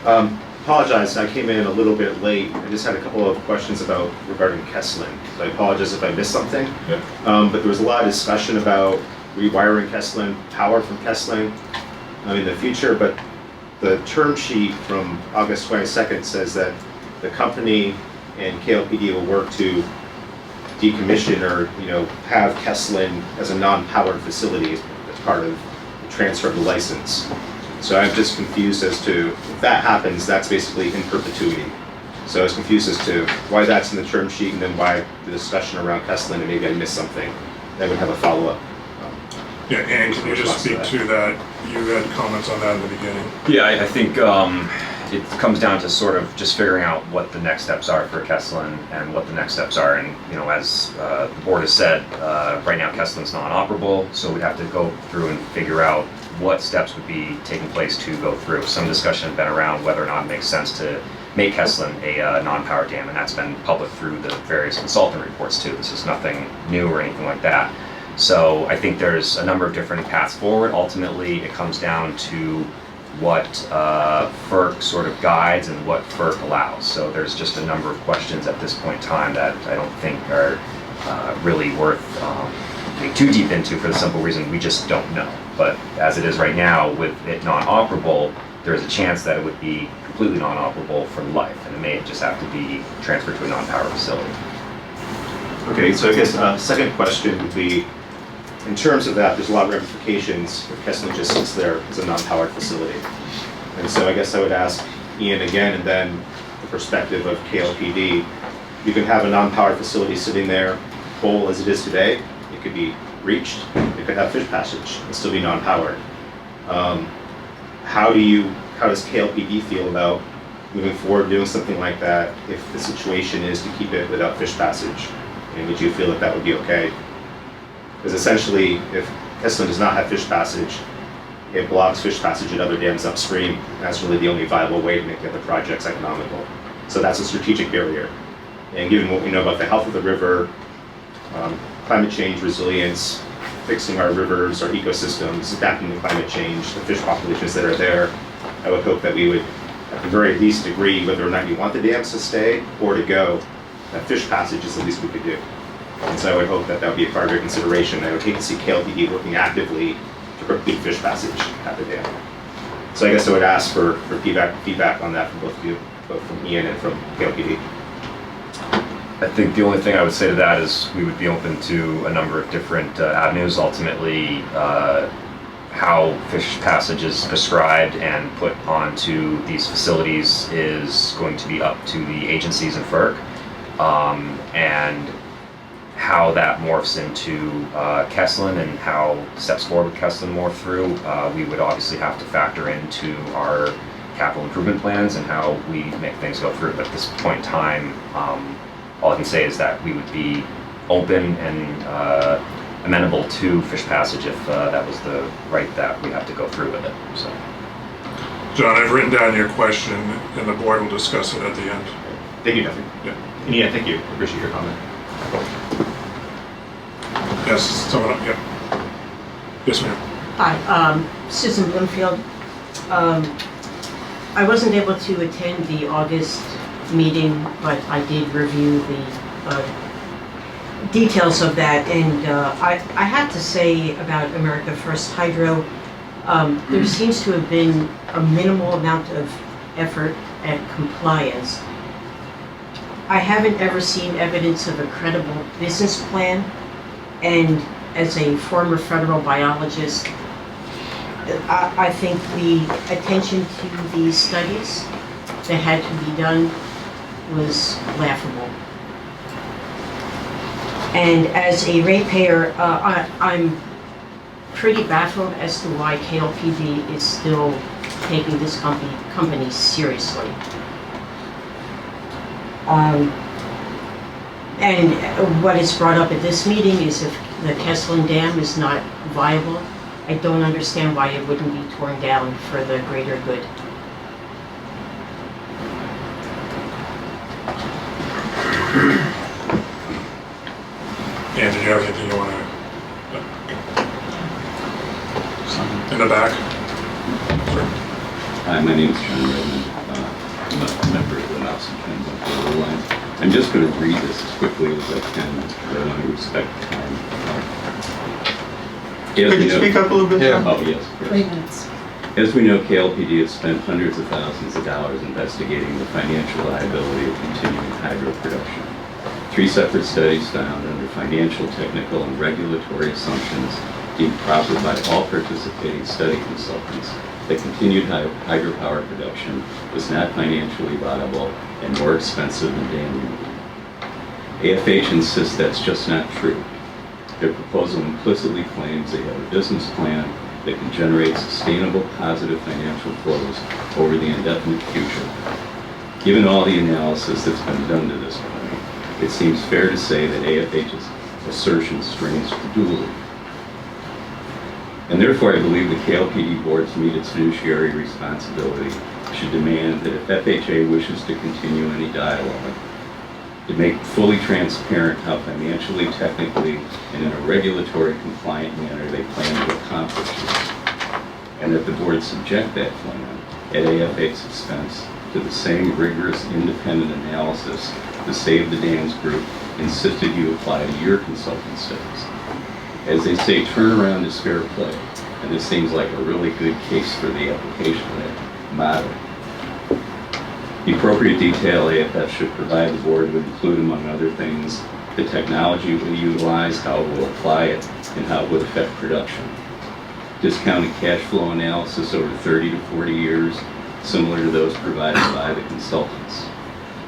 Apologize, I came in a little bit late. I just had a couple of questions regarding Kesslin. So I apologize if I missed something. Yep. But there was a lot of discussion about rewiring Kesslin, power from Kesslin in the future. But the term sheet from August 22nd says that the company and KLPD will work to decommission or have Kesslin as a non-powered facility as part of the transfer of the license. So I'm just confused as to, if that happens, that's basically in perpetuity. So I was confused as to why that's in the term sheet and then why the discussion around Kesslin, and maybe I missed something. I would have a follow-up. Yeah, and can you just speak to that? You had comments on that in the beginning. Yeah, I think it comes down to sort of just figuring out what the next steps are for Kesslin and what the next steps are. And, as the board has said, right now Kesslin's non-operable, so we'd have to go through and figure out what steps would be taking place to go through. Some discussion has been around whether or not it makes sense to make Kesslin a non-power dam, and that's been public through the various consultant reports too. This is nothing new or anything like that. So I think there's a number of different paths forward. Ultimately, it comes down to what FERC sort of guides and what FERC allows. So there's just a number of questions at this point in time that I don't think are really worth getting too deep into, for the simple reason we just don't know. But as it is right now, with it non-operable, there's a chance that it would be completely non-operable for life, and it may just have to be transferred to a non-power facility. Okay, so I guess second question would be, in terms of that, there's a lot of ramifications if Kesslin just sits there as a non-powered facility. And so I guess I would ask Ian again, and then the perspective of KLPD. You can have a non-powered facility sitting there, whole as it is today. It could be reached, it could have fish passage and still be non-powered. How does KLPD feel about moving forward doing something like that if the situation is to keep it without fish passage? And would you feel that that would be okay? Because essentially, if Asplundh does not have fish passage, it blocks fish passage at other dams upstream. And that's really the only viable way to make the other projects economical. So that's a strategic barrier. And given what we know about the health of the river, climate change, resilience, fixing our rivers, our ecosystems, adapting to climate change, the fish populations that are there, I would hope that we would at the very least agree whether or not you want the dams to stay or to go. That fish passage is the least we could do. And so I would hope that that would be a part of your consideration. I would hate to see KLPD working actively to preclude fish passage at the dam. So I guess I would ask for feedback on that from both of you, both from Ian and from KLPD. I think the only thing I would say to that is we would be open to a number of different avenues. Ultimately, how fish passage is described and put onto these facilities is going to be up to the agencies and FERC. And how that morphs into Kesslin and how steps forward with Kesslin morph through, we would obviously have to factor into our capital improvement plans and how we make things go through. But at this point in time, all I can say is that we would be open and amenable to fish passage if that was the right that we have to go through with it. So, John, I've written down your question, and the board will discuss it at the end. Thank you, Duffy. Yeah. And Ian, thank you. Appreciate your comment. Yes, someone up, yeah. Yes, ma'am. Hi, Susan Bloomfield. I wasn't able to attend the August meeting, but I did review the details of that, and I have to say about America First Hydro, there seems to have been a minimal amount of effort at compliance. I haven't ever seen evidence of a credible business plan, and as a former federal biologist, I think the attention to these studies that had to be done was laughable. And as a ratepayer, I'm pretty baffled as to why KLPD is still taking this company seriously. And what is brought up at this meeting is if the Kesslin Dam is not viable, I don't understand why it wouldn't be torn down for the greater good. And did you have anything you want to? In the back? Sure. Hi, my name is John Redmond. I'm a member of the Mouse and Twins on Border Lines. I'm just going to read this as quickly as I can because I want to respect time. Could you speak up a little bit? Yeah. Oh, yes. Of course. 3 minutes. As we know, KLPD has spent hundreds of thousands of dollars investigating the financial liability of continuing hydro production. 3 separate studies found under financial, technical, and regulatory assumptions deemed proper by all participating study consultants that continued hydropower production was not financially viable and more expensive than dam removal. AFH insists that's just not true. Their proposal implicitly claims they have a business plan that can generate sustainable positive financial flows over the indefinite future. Given all the analysis that's been done to this point, it seems fair to say that AFH's assertion strains credulity. And therefore, I believe the KLPD board, to meet its fiduciary responsibility, should demand that if FHA wishes to continue any dialogue, to make fully transparent how financially, technically, and in a regulatory compliant manner they plan to accomplish this, and that the board subject that plan at AFH's expense to the same rigorous independent analysis the Save the Dams group insisted you apply to your consulting studies. As they say, turnaround is fair play, and this seems like a really good case for the application of that motto. The appropriate detail AFF should provide the board would include, among other things, the technology it will utilize, how it will apply it, and how it would affect production. Discounted cash flow analysis over 30 to 40 years, similar to those provided by the consultants.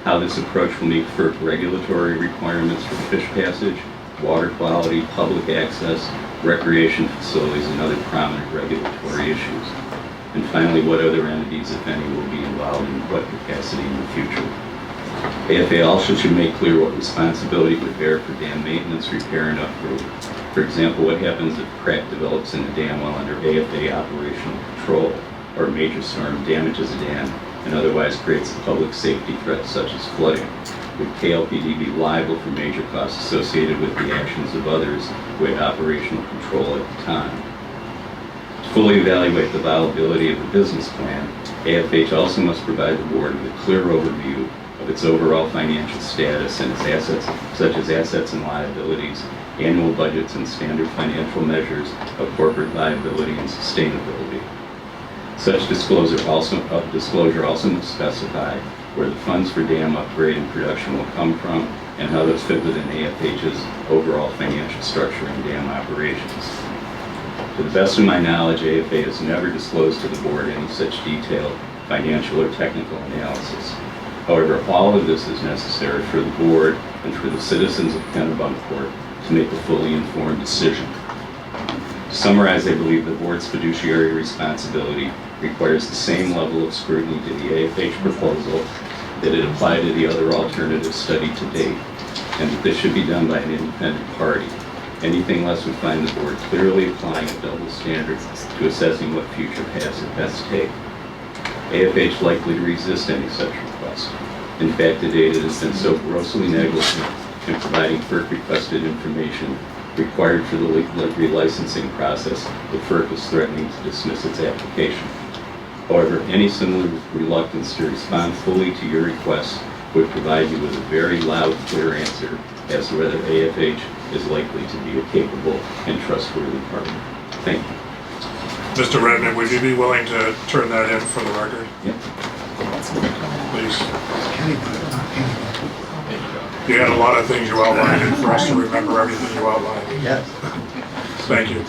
How this approach will meet FERC regulatory requirements for fish passage, water quality, public access, recreation facilities, and other prominent regulatory issues. And finally, what other entities, if any, will be involved in what capacity in the future. AFA also should make clear what responsibility would bear for dam maintenance, repair, and upgrade. For example, what happens if a crack develops in a dam while under AFA operational control, or a major storm damages a dam and otherwise creates a public safety threat such as flooding? Would KLPD be liable for major costs associated with the actions of others who had operational control at the time? To fully evaluate the viability of the business plan, AFH also must provide the board with a clear overview of its overall financial status and its assets, such as assets and liabilities, annual budgets, and standard financial measures of corporate viability and sustainability. Such disclosure also must specify where the funds for dam upgrade and production will come from and how those fit within AFH's overall financial structure and dam operations. To the best of my knowledge, AFA has never disclosed to the board any such detailed financial or technical analysis. However, all of this is necessary for the board and for the citizens of Kennebunkport to make a fully informed decision. To summarize, I believe the board's fiduciary responsibility requires the same level of scrutiny to the AFH proposal that it applied to the other alternatives studied to date, and that this should be done by an independent party. Anything less would find the board clearly applying a double standard to assessing what future paths it best take. AFH likely to resist any such request. In fact, to date, it has been so grossly negligent in providing FERC-requested information required for the relicensing process that FERC is threatening to dismiss its application. However, any similar reluctance to respond fully to your request would provide you with a very loud, clear answer as to whether AFH is likely to be a capable and trustworthy partner. Thank you. Mr. Redmond, would you be willing to turn that in for the record? Yep. Please. You had a lot of things you outlined, and for us to remember everything you outlined. Yes. Thank you.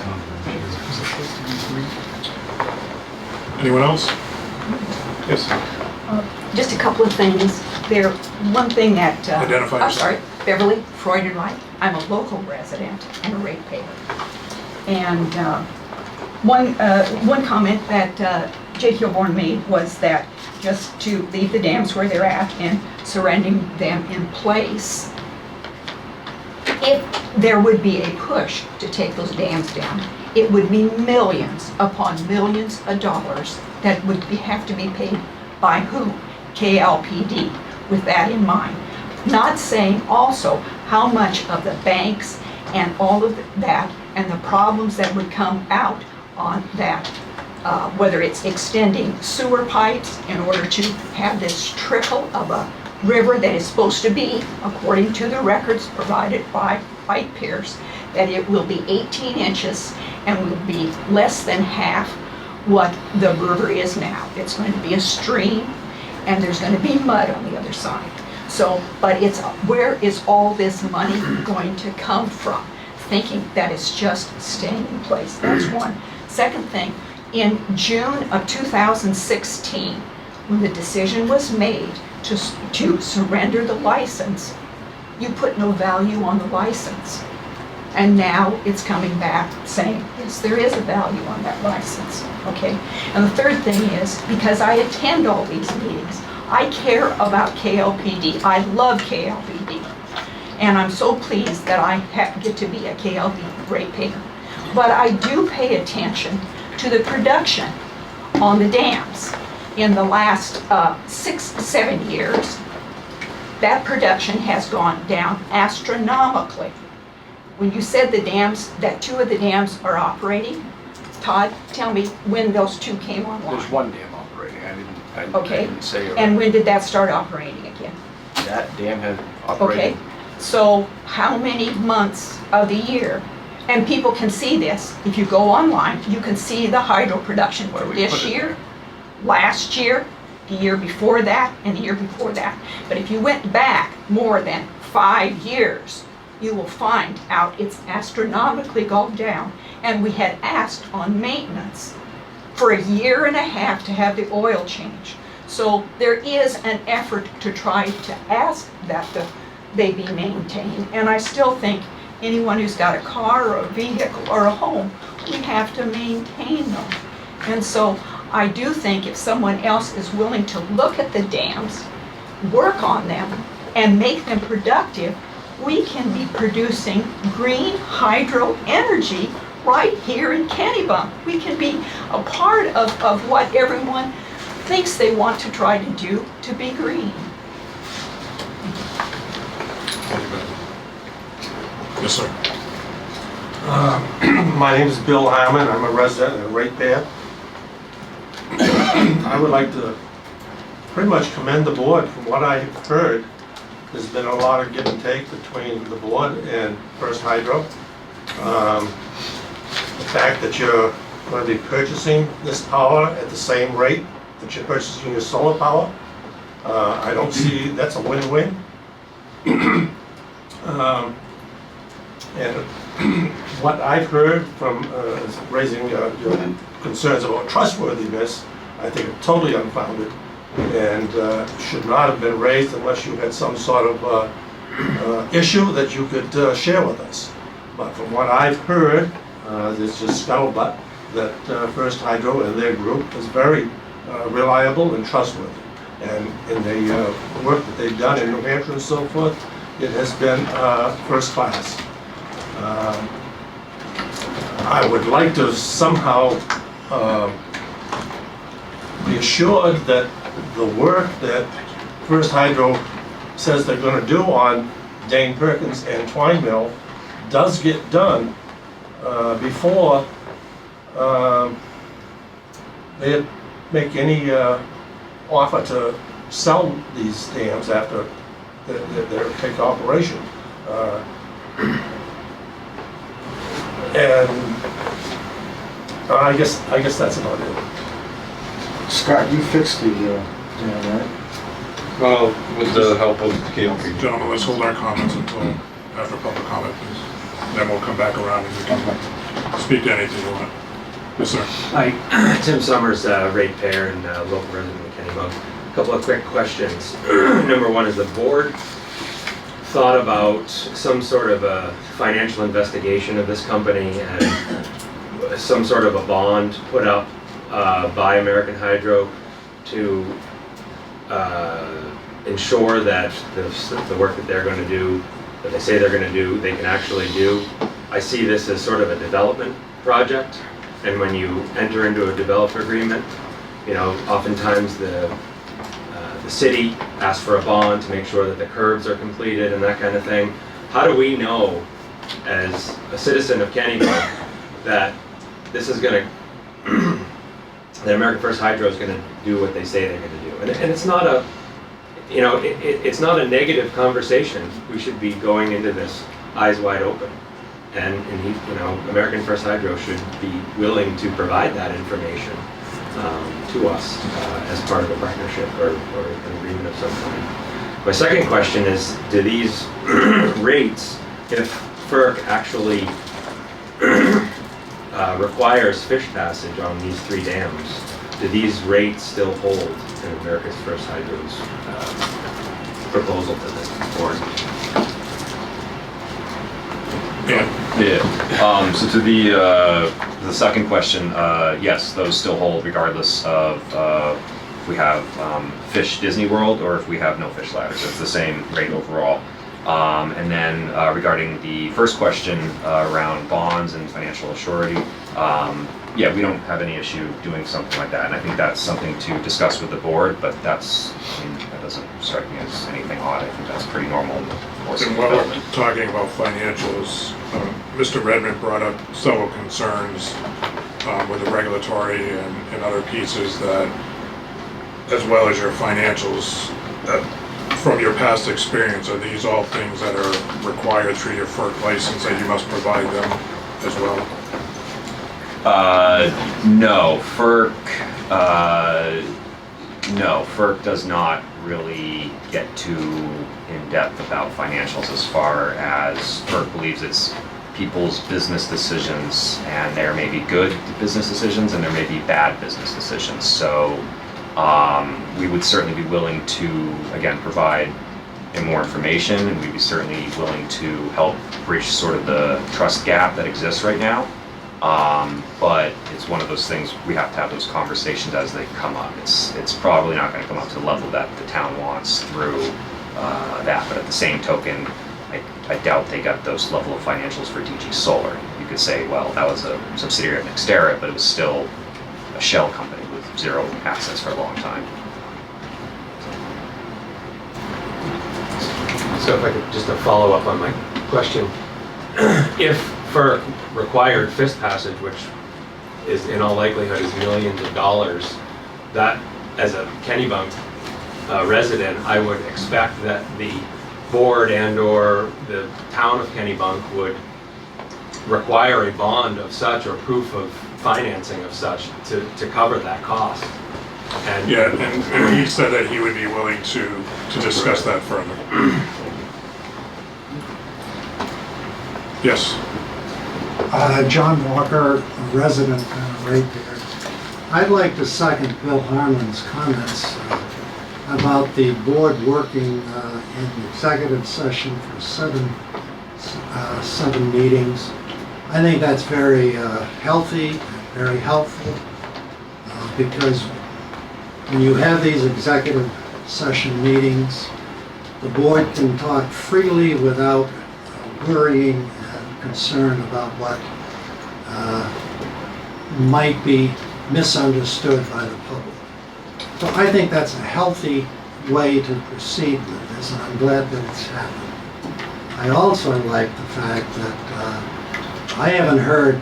Anyone else? Yes. Just a couple of things. There, one thing that, Identify I'm yourself. sorry, Beverly Freudenreich. I'm a local resident and a ratepayer. And one comment that Jake Hilborn made was that just to leave the dams where they're at and surrendering them in place, if there would be a push to take those dams down, it would be millions upon millions of dollars that would have to be paid by who? KLPD, with that in mind. Not saying also how much of the banks and all of that and the problems that would come out on that, whether it's extending sewer pipes in order to have this trickle of a river that is supposed to be, according to the records provided by White Pierce, that it will be 18 inches and will be less than half what the river is now. It's going to be a stream and there's going to be mud on the other side. So, but it's, where is all this money going to come from? Thinking that it's just staying in place. That's one. Second thing, in June of 2016, when the decision was made to surrender the license, you put no value on the license. And now it's coming back saying, yes, there is a value on that license, okay? And the third thing is, because I attend all these meetings, I care about KLPD. I love KLPD. And I'm so pleased that I get to be a KLPD ratepayer. But I do pay attention to the production on the dams. In the last 6-7 years, that production has gone down astronomically. When you said the dams, that 2 of the dams are operating, Todd, tell me when those 2 came online. There's one dam operating. I Okay. didn't say. And when did that start operating again? That dam had operated. Okay, so how many months of the year? And people can see this. If you go online, you can see the hydro production for Where we this put it year, there. last year, the year before that, and the year before that. But if you went back more than 5 years, you will find out it's astronomically gone down. And we had asked on maintenance for 1.5 years to have the oil change. So there is an effort to try to ask that they be maintained. And I still think anyone who's got a car or a vehicle or a home, we have to maintain them. And so I do think if someone else is willing to look at the dams, work on them, and make them productive, we can be producing green hydro energy right here in Kennebunk. We can be a part of what everyone thinks they want to try to do to be green. Yes, sir. My name is Bill Harmon, I'm a resident of right there. I would like to pretty much commend the board. From what I've heard, there's been a lot of give and take between the board and First Hydro. The fact that you're going to be purchasing this power at the same rate that you're purchasing your solar power, I don't see that's a win-win. And what I've heard from raising your concerns about trustworthiness, I think are totally unfounded and should not have been raised unless you had some sort of issue that you could share with us. But from what I've heard, there's just scuttlebutt that First Hydro and their group is very reliable and trustworthy. And in the work that they've done in New Hampshire and so forth, it has been first class. I would like to somehow be assured that the work that First Hydro says they're going to do on Dane Perkins and Twine Mill does get done before they make any offer to sell these dams after their take operation. And I guess that's about it. Scott, you fixed the dam, right? Well, with the help of KLPD. Gentlemen, let's hold our comments until after public comment, please. Then we'll come back around and you can speak to anything you want. Yes, sir. Hi, Tim Summers, ratepayer and local resident of Kennebunk. A couple of quick questions. Number one, is the board thought about some sort of a financial investigation of this company and some sort of a bond put up by American Hydro to ensure that the work that they're going to do, that they say they're going to do, they can actually do? I see this as sort of a development project, and when you enter into a developer agreement, you know, oftentimes the city asks for a bond to make sure that the curbs are completed and that kind of thing. How do we know, as a citizen of Kennebunk, that this is going to, that American First Hydro is going to do what they say they're going to do? And it's not a, you know, it's not a negative conversation. We should be going into this eyes wide open. And you know, American First Hydro should be willing to provide that information to us as part of a partnership or an agreement of some kind. My second question is, do these rates, if FERC actually requires fish passage on these 3 dams, do these rates still hold in America's First Hydro's proposal to this board? Yeah. So to the second question, yes, those still hold regardless of if we have Fish Disney World or if we have no fish ladders. It's the same rate overall. And then regarding the first question around bonds and financial surety, yeah, we don't have any issue doing something like that. And I think that's something to discuss with the board, but that's, I mean, that doesn't strike me as anything odd. I think that's pretty normal in the course of And while development. we're talking about financials, Mr. Redmond brought up several concerns with the regulatory and other pieces that, as well as your financials, from your past experience, are these all things that are required through your FERC license that you must provide them as well? No, FERC does not really get too in depth about financials as far as FERC believes it's people's business decisions, and there may be good business decisions and there may be bad business decisions. So we would certainly be willing to, again, provide and more information, and we'd be certainly willing to help bridge sort of the trust gap that exists right now. But it's one of those things, we have to have those conversations as they come up. It's probably not going to come up to the level that the town wants through that, but at the same token, I doubt they got those level of financials for DG Solar. You could say, well, that was a subsidiary of Nextera, but it was still a shell company with zero assets for a long time. So if I could just follow up on my question. If FERC required FIST passage, which is in all likelihood is millions of dollars, that as a Kennebunk resident, I would expect that the board and or the town of Kennebunk would require a bond of such or proof of financing of such to cover that cost. And Yeah, and he said that he would be willing to discuss that further. Yes. John Walker, a resident and a ratepayer. I'd like to second Bill Harmon's comments about the board working in executive session for seven meetings. I think that's very healthy, very helpful, because when you have these executive session meetings, the board can talk freely without worrying and concern about what might be misunderstood by the public. So I think that's a healthy way to proceed with this, and I'm glad that it's happened. I also like the fact that I haven't heard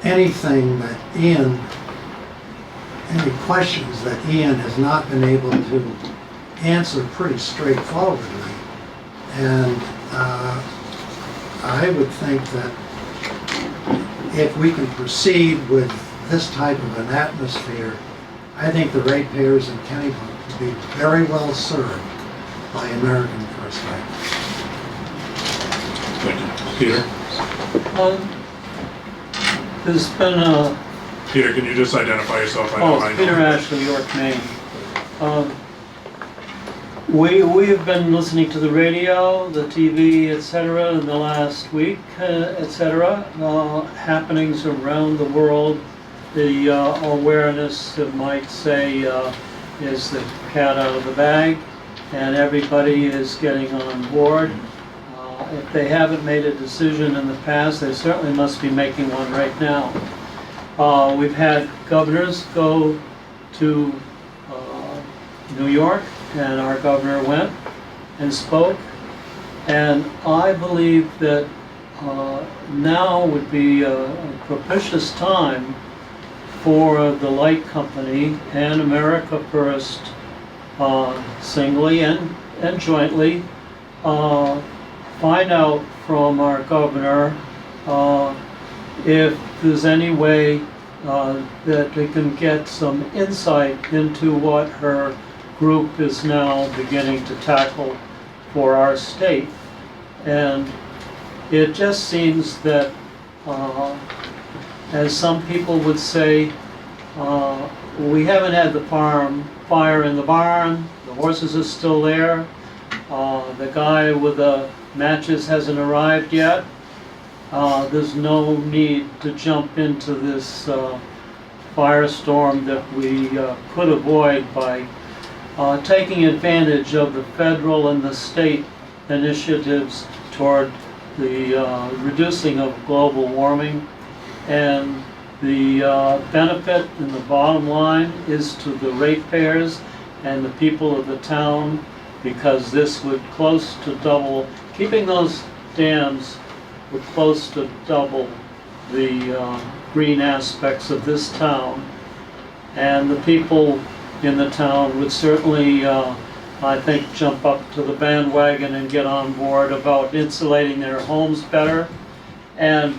anything that any questions that Ian has not been able to answer pretty straightforwardly. And I would think that if we can proceed with this type of an atmosphere, I think the ratepayers in Kennebunk will be very well served by American First Bank. Thank you. Peter? There's been a... Peter, can you just identify yourself? Peter Ashley, York, Maine. We have been listening to the radio, the TV, etc. in the last week, etc. Happenings around the world. The awareness, it might say, is the cat out of the bag, and everybody is getting on board. If they haven't made a decision in the past, they certainly must be making one right now. We've had governors go to New York, and our governor went and spoke, and I believe that now would be a propitious time for the light company and America First, singly and jointly, find out from our governor if there's any way that they can get some insight into what her group is now beginning to tackle for our state. And it just seems that, as some people would say, we haven't had the fire in the barn, the horses are still there, the guy with the matches hasn't arrived yet. There's no need to jump into this firestorm that we could avoid by taking advantage of the federal and the state initiatives toward the reducing of global warming. And the benefit and the bottom line is to the ratepayers and the people of the town, because this would close to double, keeping those dams would close to double the green aspects of this town. And the people in the town would certainly, I think, jump up to the bandwagon and get on board about insulating their homes better and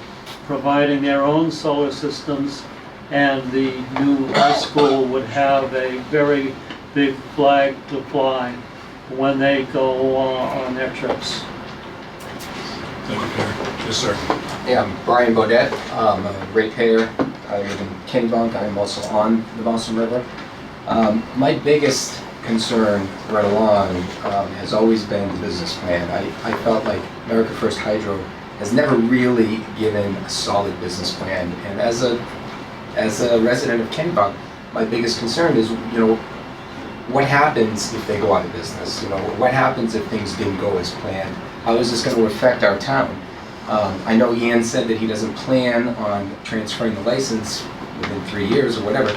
providing their own solar systems. And the new high school would have a very big flag to fly when they go on their trips. Thank you, Peter. Yes, sir. Yeah, I'm Brian Bodette. I'm a ratepayer. I live in Kennebunk. I'm also on the Boston River. My biggest concern right along has always been the business plan. I felt like America First Hydro has never really given a solid business plan. And as a resident of Kennebunk, my biggest concern is, what happens if they go out of business? What happens if things didn't go as planned? How is this going to affect our town? I know Ian said that he doesn't plan on transferring the license within 3 years or whatever.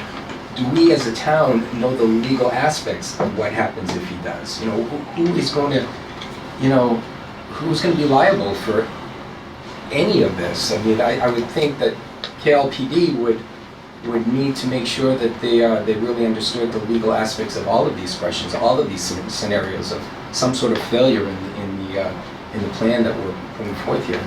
Do we as a town know the legal aspects of what happens if he does? Who is going to, who's going to be liable for any of this? I mean, I would think that KLPD would need to make sure that they really understood the legal aspects of all of these questions, all of these scenarios of some sort of failure in the plan that we're putting forth here.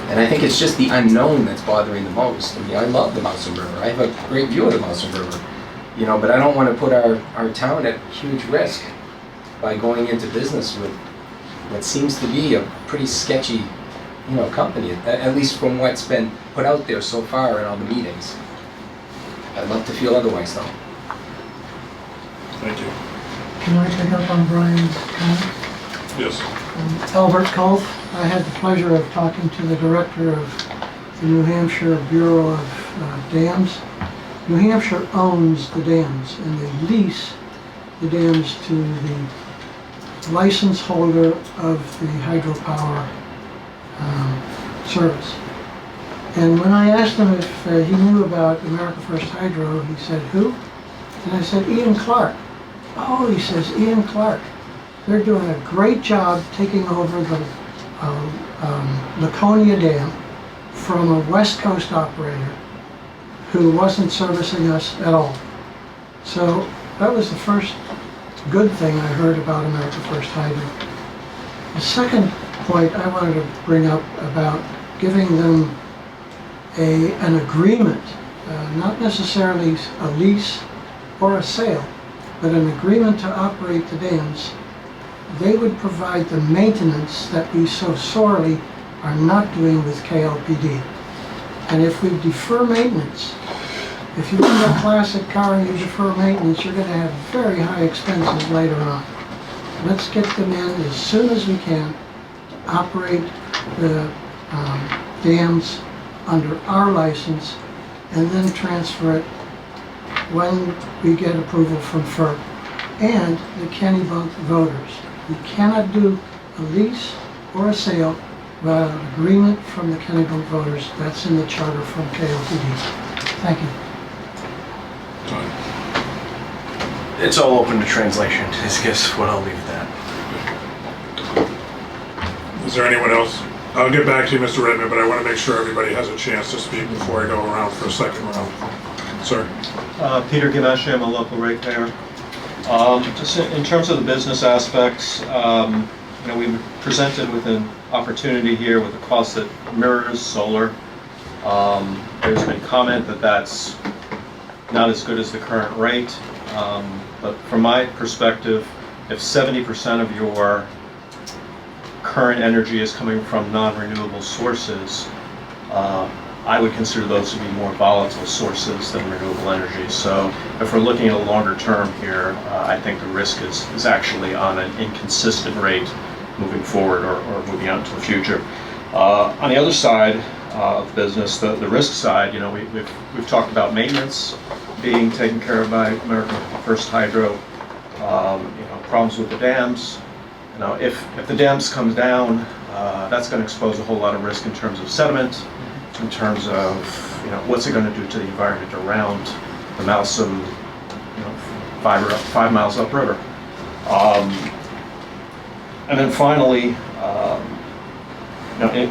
And I think it's just the unknown that's bothering the most. I mean, I love the Mousam River. I have a great view of the Mousam River, but I don't want to put our town at huge risk by going into business with what seems to be a pretty sketchy, company, at least from what's been put out there so far in all the meetings. I'd love to feel otherwise, though. Thank you. Can I pick up on Brian's comment? Yes. Albert Kulf, I had the pleasure of talking to the director of the New Hampshire Bureau of Dams. New Hampshire owns the dams, and they lease the dams to the license holder of the hydropower service. And when I asked him if he knew about America First Hydro, he said, who? And I said, Ian Clark. Oh, he says, Ian Clark. They're doing a great job taking over the Laconia Dam from a West Coast operator who wasn't servicing us at all. So that was the first good thing I heard about America First Hydro. The second point I wanted to bring up about giving them an agreement, not necessarily a lease or a sale, but an agreement to operate the dams. They would provide the maintenance that we so sorely are not doing with KLPD. And if we defer maintenance, if you own a classic car and you defer maintenance, you're going to have very high expenses later on. Let's get them in as soon as we can to operate the dams under our license and then transfer it when we get approval from FERC and the Kennebunk voters. We cannot do a lease or a sale without an agreement from the Kennebunk voters. That's in the charter from KLPD. Thank you. It's all open to translation, is guess what I'll leave at that. Is there anyone else? I'll get back to you, Mr. Redmond, but I want to make sure everybody has a chance to speak before I go around for a second round. Sir? Peter Gameshi, I'm a local ratepayer. Just in terms of the business aspects, we presented with an opportunity here with a cost that mirrors solar. There's been comment that that's not as good as the current rate, but from my perspective, if 70% of your current energy is coming from non-renewable sources, I would consider those to be more volatile sources than renewable energy. So if we're looking at a longer term here, I think the risk is actually on an inconsistent rate moving forward or moving out into the future. On the other side of the business, the risk side, we've talked about maintenance being taken care of by American First Hydro, problems with the dams. If the dams come down, that's going to expose a whole lot of risk in terms of sediment, in terms of what's it going to do to the environment around the Mousam, 5 miles upriver. And then finally,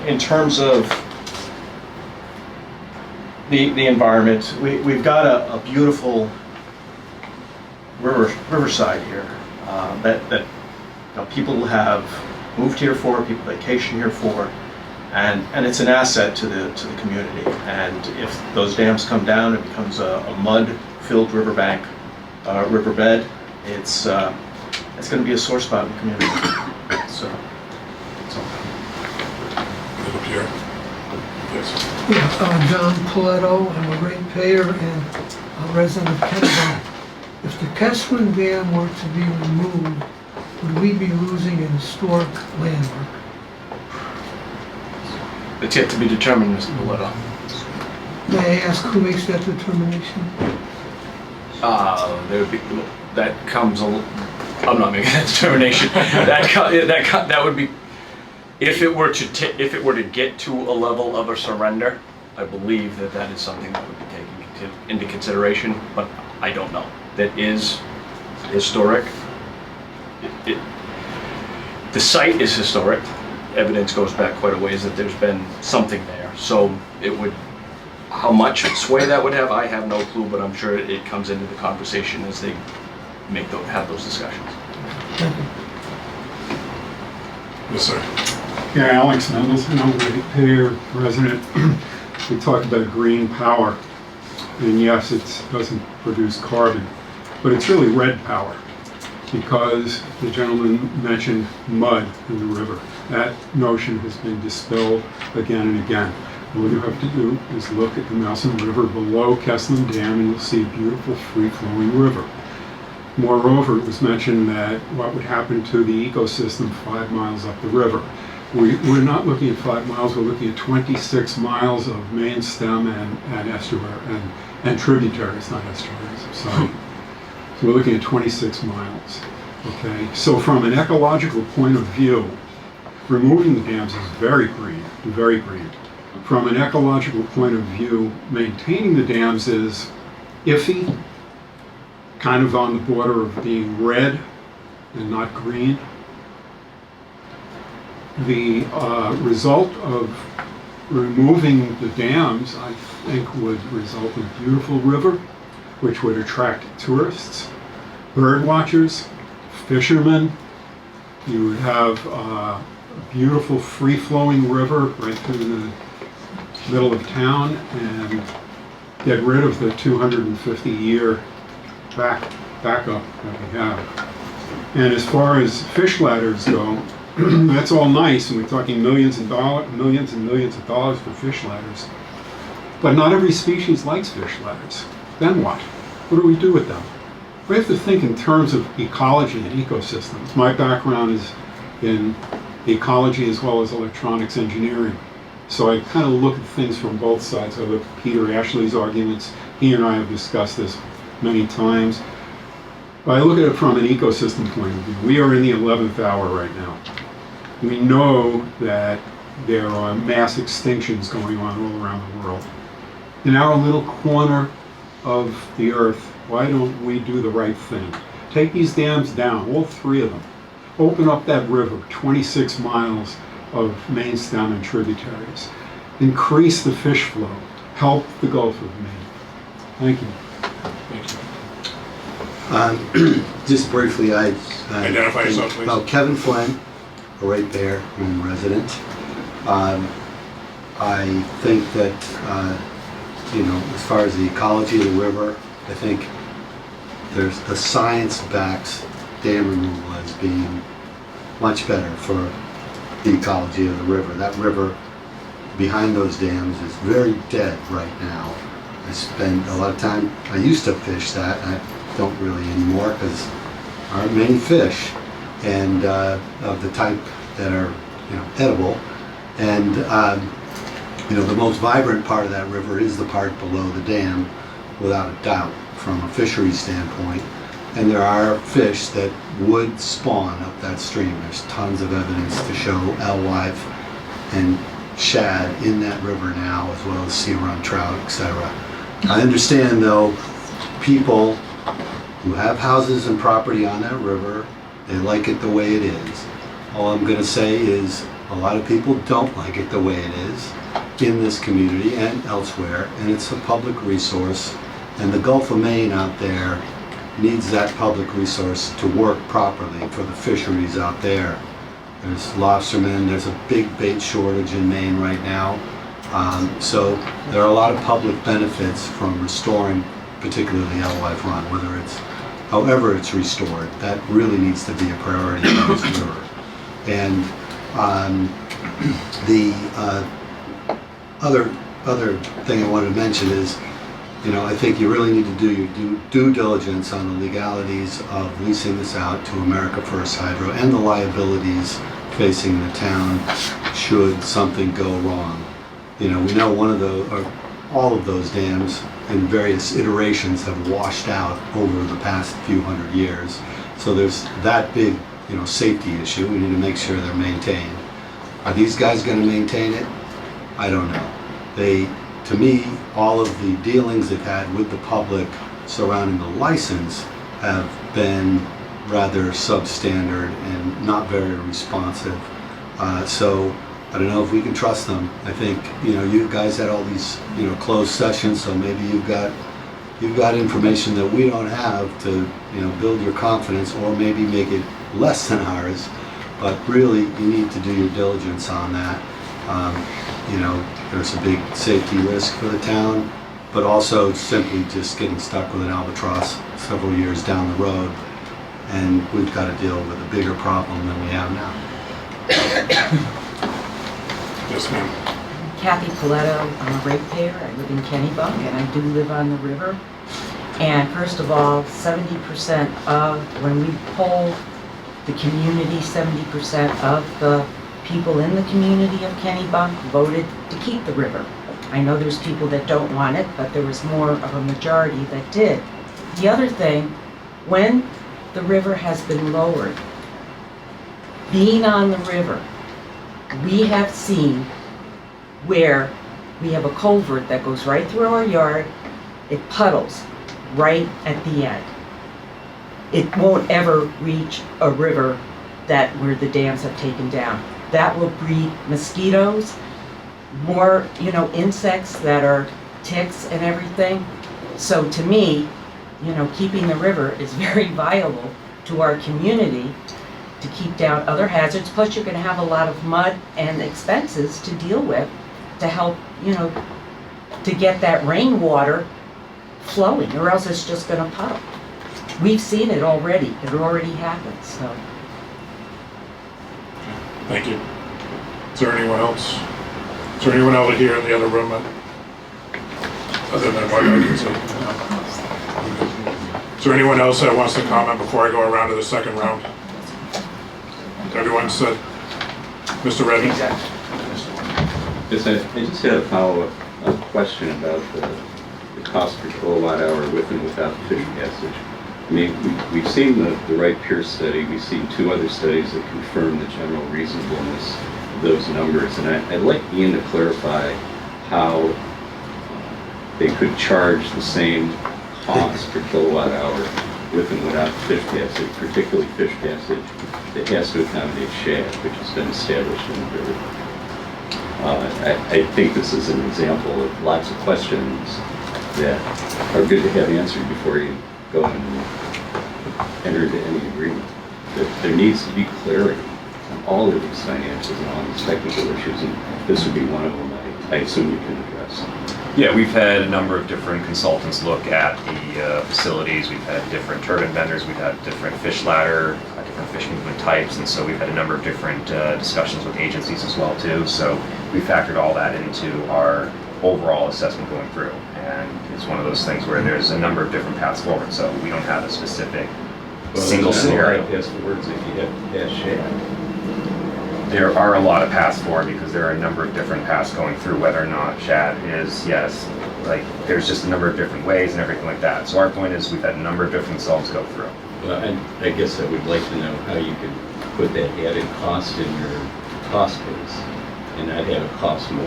in terms of the environment, we've got a beautiful riverside here that people have moved here for, people vacation here for, and it's an asset to the community. And if those dams come down, it becomes a mud-filled riverbed. It's going to be a sore spot in the community. So. Little Pierre. Yes. Yeah, John Paletto. I'm a ratepayer and a resident of Kennebunk. If the Kesslin Dam were to be removed, would we be losing a historic landmark? It's yet to be determined, Mr. Boletta. May I ask who makes that determination? There would be, that comes, I'm not making that determination. That would be, if it were to get to a level of a surrender, I believe that is something that would be taken into consideration, but I don't know. That is historic. The site is historic. Evidence goes back quite a ways that there's been something there. So it would, how much sway that would have, I have no clue, but I'm sure it comes into the conversation as they have those discussions. Yes, sir. Yeah, Alex Mendelson, I'm a ratepayer resident. We talked about green power, and yes, it doesn't produce carbon, but it's really red power, because the gentleman mentioned mud in the river. That notion has been dispelled again and again. All you have to do is look at the Mousam River below Kesslin Dam, and you'll see a beautiful free-flowing river. Moreover, it was mentioned that what would happen to the ecosystem 5 miles up the river. We're not looking at 5 miles, we're looking at 26 miles of main stem and estuary and tributaries, not estuaries, I'm sorry. So we're looking at 26 miles, okay? So from an ecological point of view, removing the dams is very green, very green. From an ecological point of view, maintaining the dams is iffy, kind of on the border of being red and not green. The result of removing the dams, I think, would result in a beautiful river, which would attract tourists, bird watchers, fishermen. You would have a beautiful free-flowing river right through the middle of town, and get rid of the 250-year backup that we have. And as far as fish ladders go, that's all nice, and we're talking millions and millions of dollars for fish ladders. But not every species likes fish ladders. Then what? What do we do with them? We have to think in terms of ecology and ecosystems. My background is in ecology as well as electronics engineering. So I kind of look at things from both sides. I look at Peter Ashley's arguments. He and I have discussed this many times. But I look at it from an ecosystem point of view. We are in the 11th hour right now. We know that there are mass extinctions going on all around the world. In our little corner of the earth, why don't we do the right thing? Take these dams down, all 3 of them. Open up that river, 26 miles of main stem and tributaries. Increase the fish flow. Help the Gulf of Maine. Thank you. Just briefly, Identify yourself, please. Kevin Flynn, a ratepayer and resident. I think that, as far as the ecology of the river, I think there's the science backs dam removal as being much better for the ecology of the river. That river behind those dams is very dead right now. I spend a lot of time, I used to fish that, I don't really anymore because there aren't many fish and of the type that are edible. And the most vibrant part of that river is the part below the dam, without a doubt, from a fishery standpoint. And there are fish that would spawn up that stream. There's tons of evidence to show alewife and shad in that river now, as well as sea run trout, etc. I understand, though, people who have houses and property on that river, they like it the way it is. All I'm going to say is a lot of people don't like it the way it is in this community and elsewhere, and it's a public resource, and the Gulf of Maine out there needs that public resource to work properly for the fisheries out there. There's lobstermen, there's a big bait shortage in Maine right now. So there are a lot of public benefits from restoring particularly alewife run, however it's restored. That really needs to be a priority for this river. And the other thing I wanted to mention is you know, I think you really need to do your due diligence on the legalities of leasing this out to America First Hydro and the liabilities facing the town should something go wrong. You know, we know one of those, or all of those dams in various iterations have washed out over the past few hundred years. So there's that big, you know, safety issue. We need to make sure they're maintained. Are these guys going to maintain it? I don't know. To me, all of the dealings they've had with the public surrounding the license have been rather substandard and not very responsive. So I don't know if we can trust them. I think, you know, you guys had all these, you know, closed sessions, so maybe you've got information that we don't have to, you know, build your confidence or maybe make it less than ours. But really, you need to do your diligence on that. You know, there's a big safety risk for the town, but also simply just getting stuck with an albatross several years down the road, and we've got to deal with a bigger problem than we have now. Yes, ma'am. Kathy Paletto, I'm a ratepayer. I live in Kennebunk, and I do live on the river. And first of all, 70% of, when we poll the community, 70% of the people in the community of Kennebunk voted to keep the river. I know there's people that don't want it, but there was more of a majority that did. The other thing, when the river has been lowered, being on the river, we have seen where we have a culvert that goes right through our yard, it puddles right at the end. It won't ever reach a river where the dams have taken down. That will breed mosquitoes, more, you know, insects that are ticks and everything. So to me, you know, keeping the river is very viable to our community to keep down other hazards. Plus you're gonna have a lot of mud and expenses to deal with to help, you know, to get that rainwater flowing, or else it's just gonna puddle. We've seen it already. It already happens, so. Thank you. Is there anyone else? Is there anyone else here in the other room other than what I can see? Is there anyone else that wants to comment before I go around to the second round? Everyone said, Mr. Redmond? Yes, I just had a follow-up question about the cost per kilowatt hour with and without fish passage. I mean, we've seen the Wright Pierce study. We've seen two other studies that confirm the general reasonableness of those numbers. And I'd like Ian to clarify how they could charge the same cost per kilowatt hour with and without fish passage, particularly fish passage that has to accommodate shad, which has been established in the river. I think this is an example of lots of questions that are good to have answered before you go and enter into any agreement. There needs to be clarity on all of these financials and all these technical issues, and this would be one of them I assume you can address. Yeah, we've had a number of different consultants look at the facilities. We've had different turbine vendors. We've had different fish ladder, different fish movement types, and so we've had a number of different discussions with agencies as well too. So we factored all that into our overall assessment going through, and it's one of those things where there's a number of different paths forward. So we don't have a specific single scenario. Paths forwards if you have shad. There are a lot of paths forward because there are a number of different paths going through whether or not shad is, yes, like there's just a number of different ways and everything like that. So our point is we've had a number of different consultants go through. Well, I guess I would like to know how you could put that added cost in your cost base and not have it cost more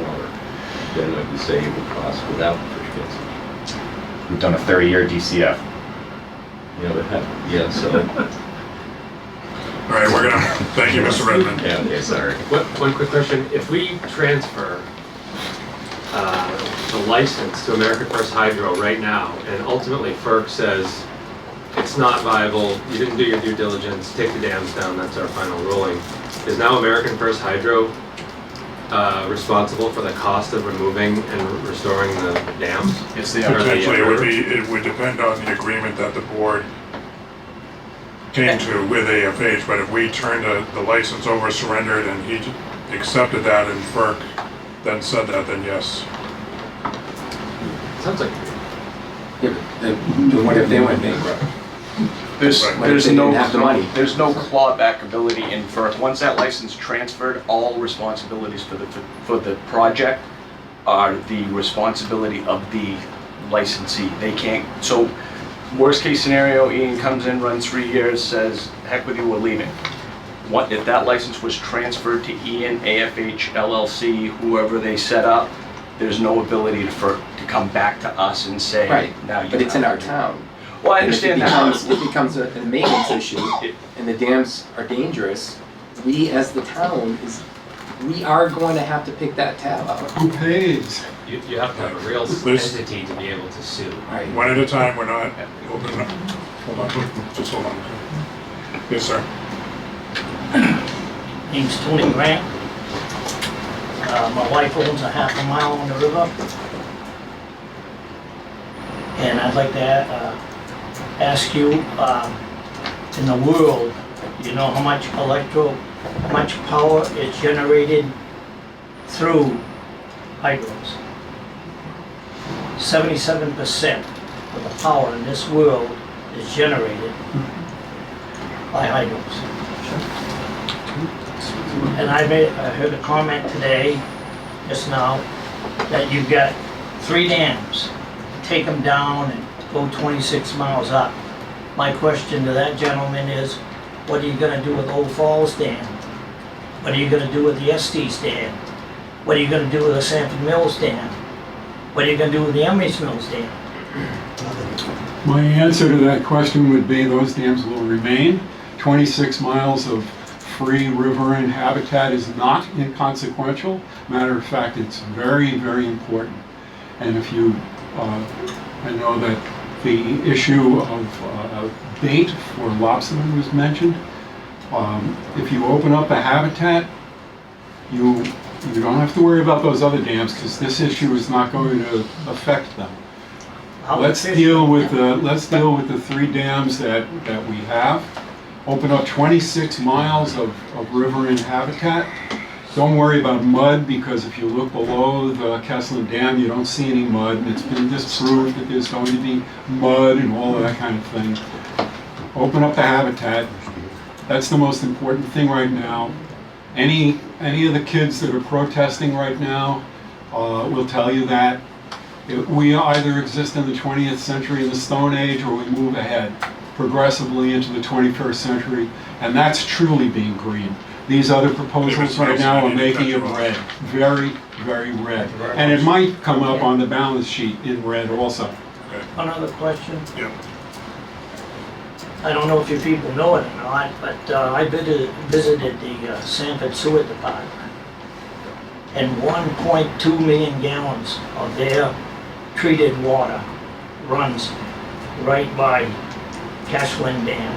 than what you say it would cost without the fish passage. We've done a 30-year DCF. So. All right, we're gonna, thank you, Mr. Redmond. Yeah, okay, sorry. One quick question. If we transfer the license to American First Hydro right now, and ultimately FERC says it's not viable, you didn't do your due diligence, take the dams down, that's our final ruling, is now American First Hydro responsible for the cost of removing and restoring the dams? Yes, they are. Potentially, it would depend on the agreement that the board came to with AFH, but if we turned the license over, surrendered, and he accepted that and FERC then said that, then yes. Sounds like What if they went bankrupt? There's, Right. there's They no, didn't have the money. there's no clawback ability in FERC. Once that license transferred, all responsibilities for the project are the responsibility of the licensee. They can't, so worst case scenario, Ian comes in, runs 3 years, says, heck with you, we're leaving. What, if that license was transferred to Ian, AFH, LLC, whoever they set up, there's no ability to come back to us and say, Right, now you but it's in have our to." town. Well, I And understand if that. it becomes a maintenance issue, and the dams are dangerous, we as the town we are going to have to pick that tab up. Who pays? You have to have a real There's- entity to be able to sue. Right. One at a time, we're not opening up. Hold on, just hold on. Yes, sir. Name's Tony Grant. My wife owns a half a mile on the river. And I'd like to ask you, in the world, you know how much power is generated through hydros? 77% of the power in this world is generated by hydros. And I heard a comment today, just now, that you've got 3 dams. Take them down and go 26 miles up. My question to that gentleman is, what are you gonna do with Old Falls Dam? What are you gonna do with the Estes Dam? What are you gonna do with the Sanford Mills Dam? What are you gonna do with the Emery's Mills Dam? My answer to that question would be those dams will remain. 26 miles of free riverine habitat is not inconsequential. Matter of fact, it's very, very important. And if you, I know that the issue of bait for lobstermen was mentioned. If you open up a habitat, you don't have to worry about those other dams because this issue is not going to affect them. Let's deal with the 3 dams that we have. Open up 26 miles of riverine habitat. Don't worry about mud because if you look below the Kesslin Dam, you don't see any mud, and it's been disproved that there's going to be mud and all of that kind of thing. Open up the habitat. That's the most important thing right now. Any of the kids that are protesting right now will tell you that we either exist in the 20th century in the Stone Age or we move ahead progressively into the 21st century, and that's truly being green. These other proposals right now are making it red, very, very red. And it might come up on the balance sheet in red also. Another question? Yeah. I don't know if you people know it or not, but I visited the Sanford Sewer Department. And 1.2 million gallons of their treated water runs right by Cashland Dam.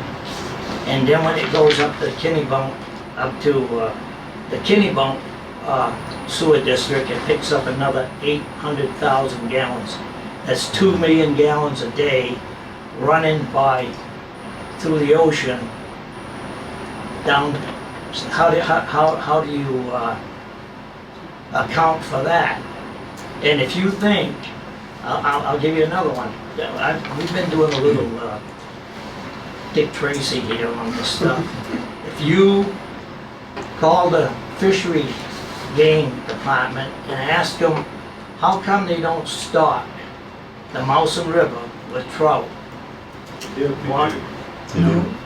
And then when it goes up to Kennebunk, up to the Kennebunk sewer district, it picks up another 800,000 gallons. That's 2 million gallons a day running through the ocean down. How do you account for that? And if you think, I'll give you another one. We've been doing a little Dick Tracy here on this stuff. If you call the fishery game department and ask them how come they don't stock the Mousom River with trout,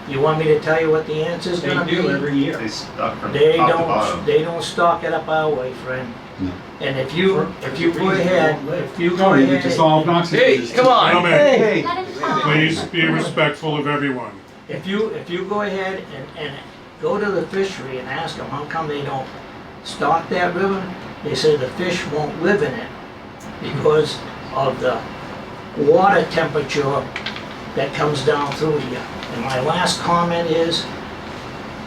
you want me to tell you what the answer is going to be? They do every year. They stock from They top to bottom. don't stock it up our way, friend. No. And if you go ahead, Hey, come on. Gentlemen, Hey. please be respectful of everyone. If you go ahead and go to the fishery and ask them how come they don't stock that river, they say the fish won't live in it because of the water temperature that comes down through here. And my last comment is,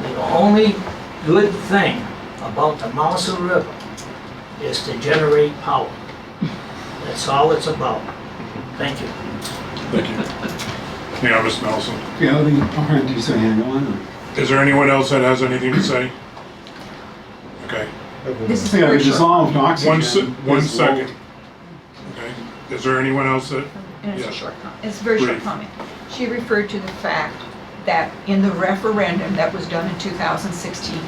the only good thing about the Mousom River is to generate power. That's all it's about. Thank you. Thank you. Yeah, Ms. Nelson. Yeah, do you say hang on? Is there anyone else that has anything to say? Okay. This is dissolved oxygen. One second. Okay. Is there anyone else that and it's a Yes. short comment, it's a very short Brief. comment. She referred to the fact that in the referendum that was done in 2016,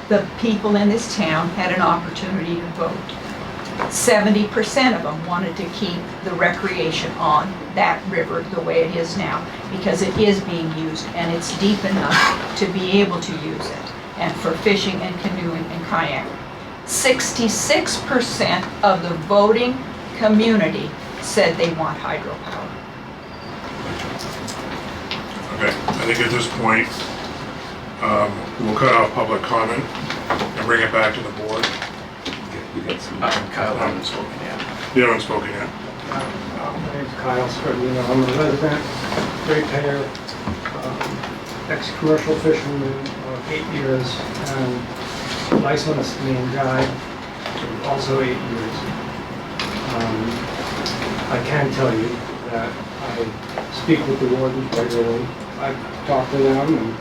the people in this town had an opportunity to vote. 70% of them wanted to keep the recreation on that river the way it is now, because it is being used and it's deep enough to be able to use it, and for fishing and canoeing and kayaking. 66% of the voting community said they want hydropower. Okay, I think at this point, we'll cut off public comment and bring it back to the board. Kyle hasn't spoken yet. You haven't spoken yet. My name's Kyle Scardino. I'm a resident, ratepayer, ex-commercial fisherman, 8 years, and licensed main guide, also 8 years. I can tell you that I speak with the wardens regularly. I talk to them and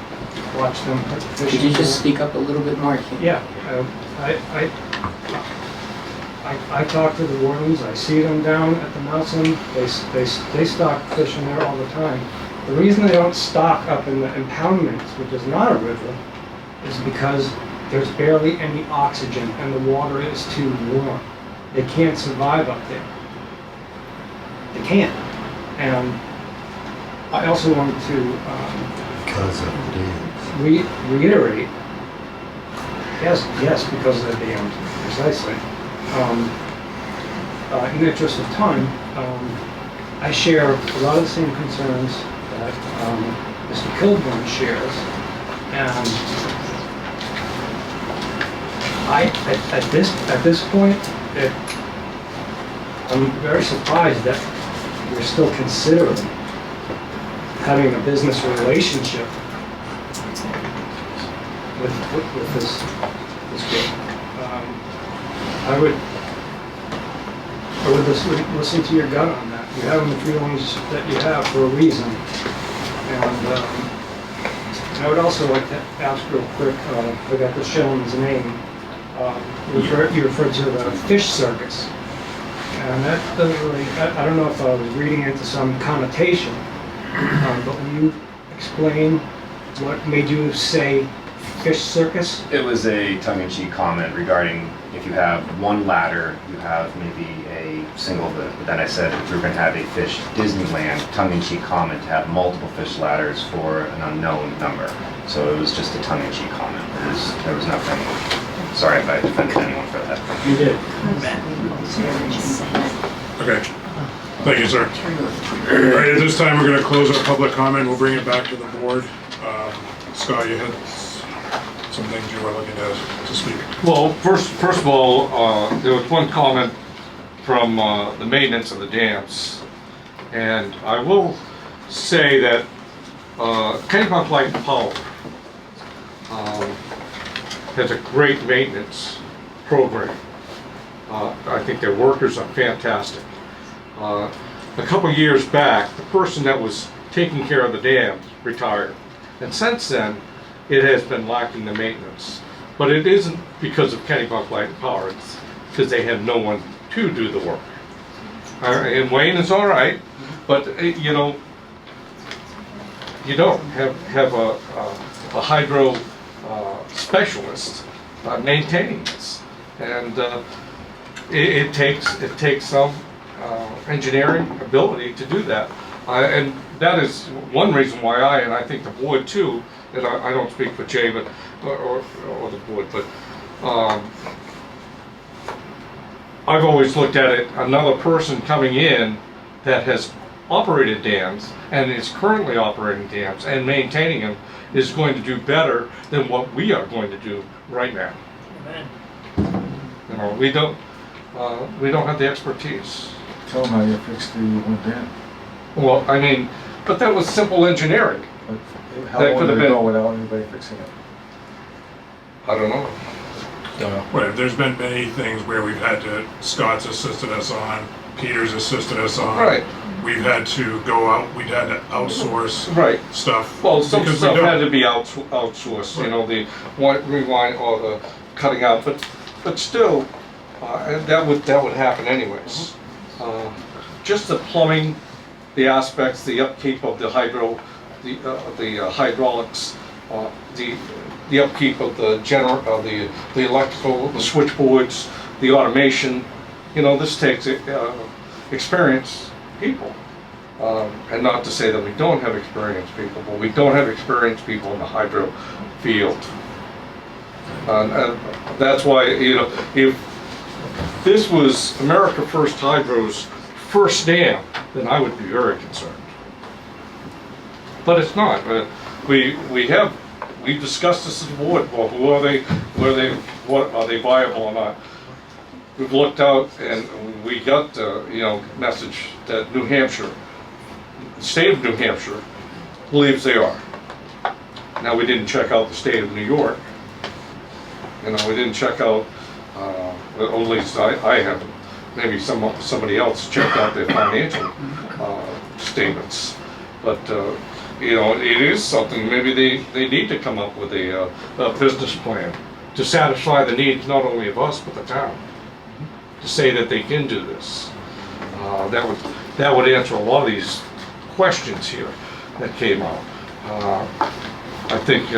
watch them put the fish. Could you just speak up a little bit more? Yeah, I talk to the wardens, I see them down at the Mousum, they stock fish in there all the time. The reason they don't stock up in the impoundments, which is not a river, is because there's barely any oxygen and the water is too warm. They can't survive up there. They can't. And I also want to Because of the dams. reiterate, yes, because of the dams, precisely. In the interest of time, I share a lot of the same concerns that Mr. Kilburn shares, and at this point, I'm very surprised that we're still considering having a business relationship with this group. I would listen to your gut on that. You have the feelings that you have for a reason. And I would also like to ask real quick, I forgot this gentleman's name. You referred to the fish circus. And that doesn't really, I don't know if I was reading into some connotation, but will you explain what made you say fish circus? It was a tongue-in-cheek comment regarding if you have one ladder, you have maybe a single, but then I said if we we're going to have a fish Disneyland, tongue-in-cheek comment to have multiple fish ladders for an unknown number. So it was just a tongue-in-cheek comment. There was nothing, sorry if I offended anyone for that. You did. Okay. Thank you, sir. All right, at this time, we're going to close our public comment. We'll bring it back to the board. Scott, you had some things you were looking to speak. Well, first of all, there was one comment from the maintenance of the dams, and I will say that Kennebunk Light and Power has a great maintenance program. I think their workers are fantastic. A couple years back, the person that was taking care of the dams retired, and since then, it has been lacking the maintenance. But it isn't because of Kennebunk Light and Power, it's because they have no one to do the work. And Wayne is all right, but you know, you don't have a hydro specialist maintaining this, and it takes some engineering ability to do that, and that is one reason why I think the board too, and I don't speak for Jay, but or the board, but I've always looked at it, another person coming in that has operated dams and is currently operating dams and maintaining them is going to do better than what we are going to do right now. Amen. You know, we don't have the expertise. Tell them how you fixed the one dam. Well, I mean, but that was simple engineering. How That long could did have it go been, without anybody fixing it? I don't know. Well, there's been many things where we've had to, Scott's assisted us on, Peter's assisted us on. Right. We've had to go out, we've had to outsource stuff. Well, some because we stuff don't. had to be outsourced, you know, the rewind or the cutting out, but still, and that would happen anyways. Just the plumbing the aspects, the upkeep of the hydraulics, the upkeep of the electrical, the switchboards, the automation. This takes experienced people. And not to say that we don't have experienced people, but we don't have experienced people in the hydro field. And that's why, if this was America First Hydro's first dam, then I would be very concerned. But it's not. We've discussed this as a board. Well, what are they viable or not? We've looked out and we got message that New Hampshire, the state of New Hampshire, believes they are. Now, we didn't check out the state of New York. We didn't check out, at least I haven't. Maybe somebody else checked out their financial statements. But it is something. Maybe they need to come up with a business plan to satisfy the needs not only of us but the town. To say that they can do this, that would answer a lot of these questions here that came out. I think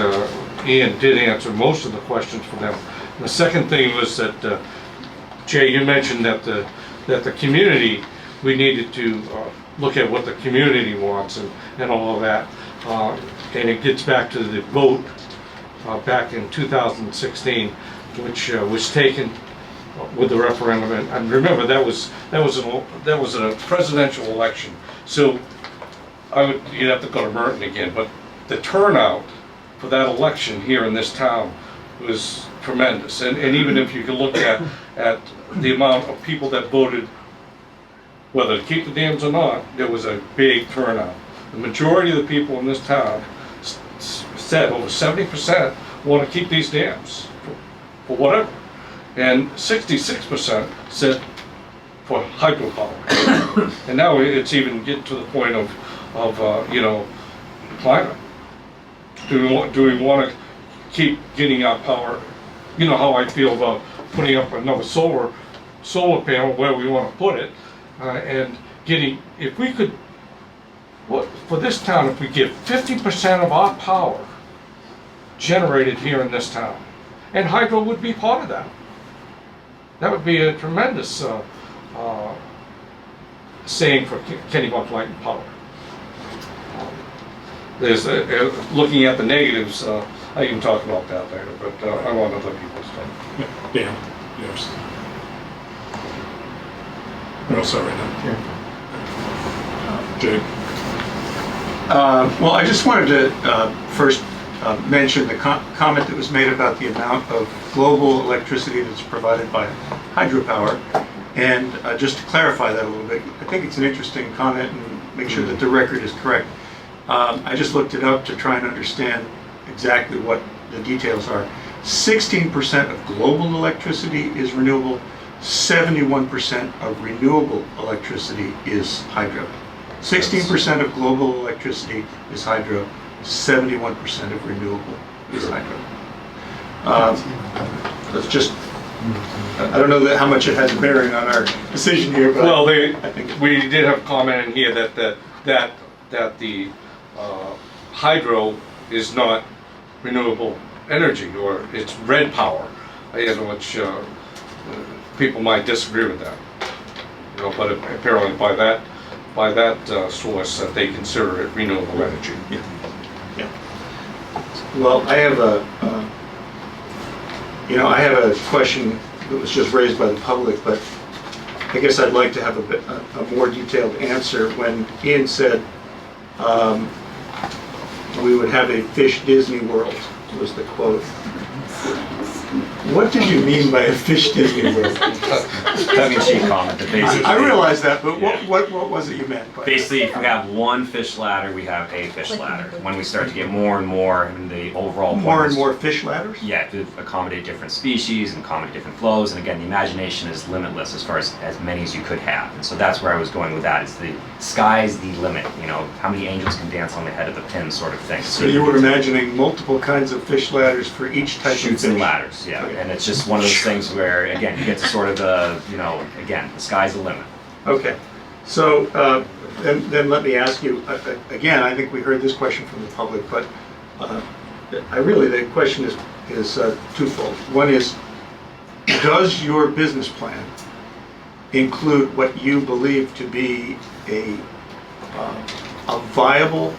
Ian did answer most of the questions for them. And the second thing was that Jay, you mentioned that the community, we needed to look at what the community wants and all of that. And it gets back to the vote back in 2016, which was taken with the referendum. And remember, that was a presidential election. So you'd have to go to Merton again, but the turnout for that election here in this town was tremendous. And even if you can look at the amount of people that voted whether to keep the dams or not, there was a big turnout. The majority of the people in this town said, over 70% want to keep these dams for whatever. And 66% said for hydropower. And now it's even getting to the point of climate. Do we want to keep getting our power? You know how I feel about putting up another solar panel where we want to put it, and getting, if we could, for this town, if we get 50% of our power generated here in this town, and hydro would be part of that. That would be a tremendous saying for Kennebunk Light and Power. There's looking at the negatives. I can talk about that later, but I want other people's stuff. Dan, yes. We're all set right now. Jake. Well, I just wanted to first mention the comment that was made about the amount of global electricity that's provided by hydropower. And just to clarify that a little bit, I think it's an interesting comment and make sure that the record is correct. I just looked it up to try and understand exactly what the details are. 16% of global electricity is renewable, 71% of renewable electricity is hydro. 16% of global electricity is hydro, 71% of renewable is hydro. That's just, I don't know how much it has a bearing on our decision here, but well, I think we did have a comment in here that the hydro is not renewable energy, or it's red power, which people might disagree with that. But apparently by that source that they consider it renewable energy. Yeah. Well, I have a question that was just raised by the public, but I guess I'd like to have a more detailed answer. When Ian said we would have a fish Disney World, was the quote. What did you mean by a fish Disney World? Tongue-in-cheek comment, that basically. I realize that, but what was it you meant by basically, if we have one fish ladder, we have a fish ladder. When we start to get more and more, and the overall more and more fish ladders? Yeah, to accommodate different species and accommodate different flows. And again, the imagination is limitless as far as many as you could have. And so that's where I was going with that. It's the sky's the limit. How many angels can dance on the head of the pin, sort of thing. So you were imagining multiple kinds of fish ladders for each type of fish? Chutes and ladders, yeah. Okay. And it's just one of those things where, again, you get to sort of again, the sky's the limit. Okay. So then let me ask you, again, I think we heard this question from the public, but the question is twofold. One is, does your business plan include what you believe to be a viable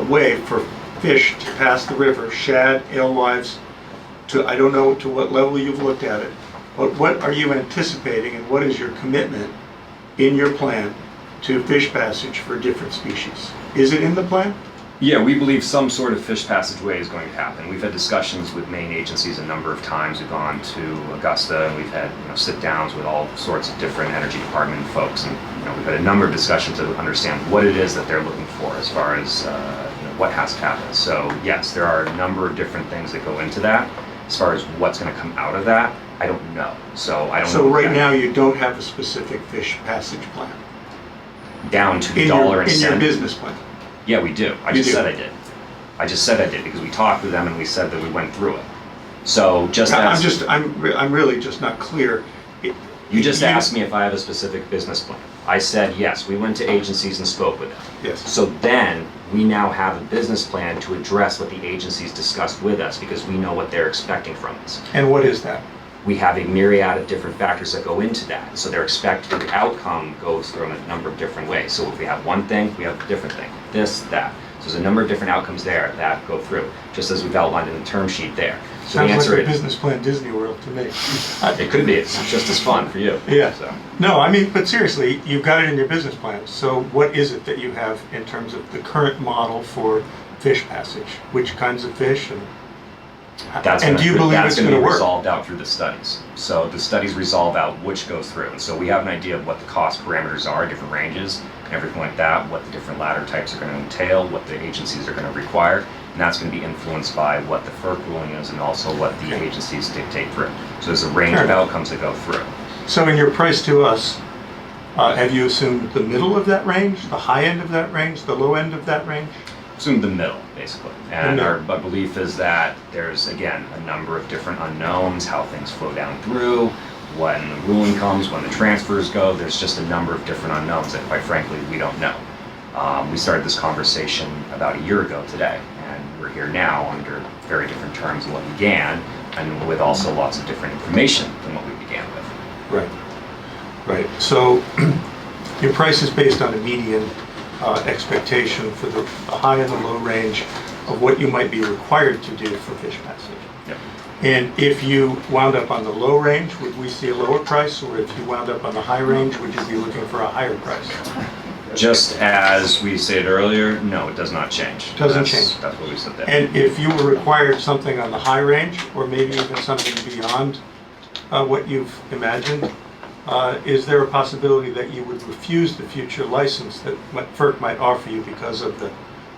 way for fish to pass the river, shad, alewives, to, I don't know to what level you've looked at it, but what are you anticipating and what is your commitment in your plan to fish passage for different species? Is it in the plan? Yeah, we believe some sort of fish passageway is going to happen. We've had discussions with Maine agencies a number of times. We've gone to Augusta and we've had sit-downs with all sorts of different energy department folks, and we've had a number of discussions to understand what it is that they're looking for as far as what has to happen. So yes, there are a number of different things that go into that. As far as what's going to come out of that, I don't know. So I don't know. So right now you don't have a specific fish passage plan? Down to the dollar and cent. In your business plan? Yeah, we do. I just said I did. I just said I did because we talked with them and we said that we went through it. So just as... I'm really just not clear. You just asked me if I have a specific business plan. I said yes, we went to agencies and spoke with them. Yes. So then, we now have a business plan to address what the agencies discussed with us because we know what they're expecting from us. And what is that? We have a myriad of different factors that go into that. So their expected outcome goes through in a number of different ways. So if we have one thing, we have a different thing. This, that. So there's a number of different outcomes there that go through, just as we've outlined in the term sheet there. So the Sounds answer like a is, business plan Disney World to me. it could be. It's just as fun for you. Yeah. So. No, I mean, but seriously, you've got it in your business plan. So what is it that you have in terms of the current model for fish passage? Which kinds of fish? And do you believe it's going to work? Resolved out through the studies. So the studies resolve out which goes through. And so we have an idea of what the cost parameters are, different ranges, and everything like that, what the different ladder types are going to entail, what the agencies are going to require. And that's going to be influenced by what the FERC ruling is and also what the agencies dictate through. So there's a range of outcomes that go through. So in your price to us, have you assumed the middle of that range, the high end of that range, the low end of that range? Assume the middle, basically. And our belief is that there's, again, a number of different unknowns, how things flow down through, when the ruling comes, when the transfers go. There's just a number of different unknowns that, quite frankly, we don't know. We started this conversation about a year ago today, and we're here now under very different terms than what we began, and with also lots of different information than what we began with. Right. Right. So your price is based on a median expectation for the high and the low range of what you might be required to do for fish passage. Yep. And if you wound up on the low range, would we see a lower price? Or if you wound up on the high range, would you be looking for a higher price? Just as we said earlier, no, it does not change. Doesn't change. That's what we said there. And if you were required something on the high range, or maybe even something beyond what you've imagined, is there a possibility that you would refuse the future license that FERC might offer you because of the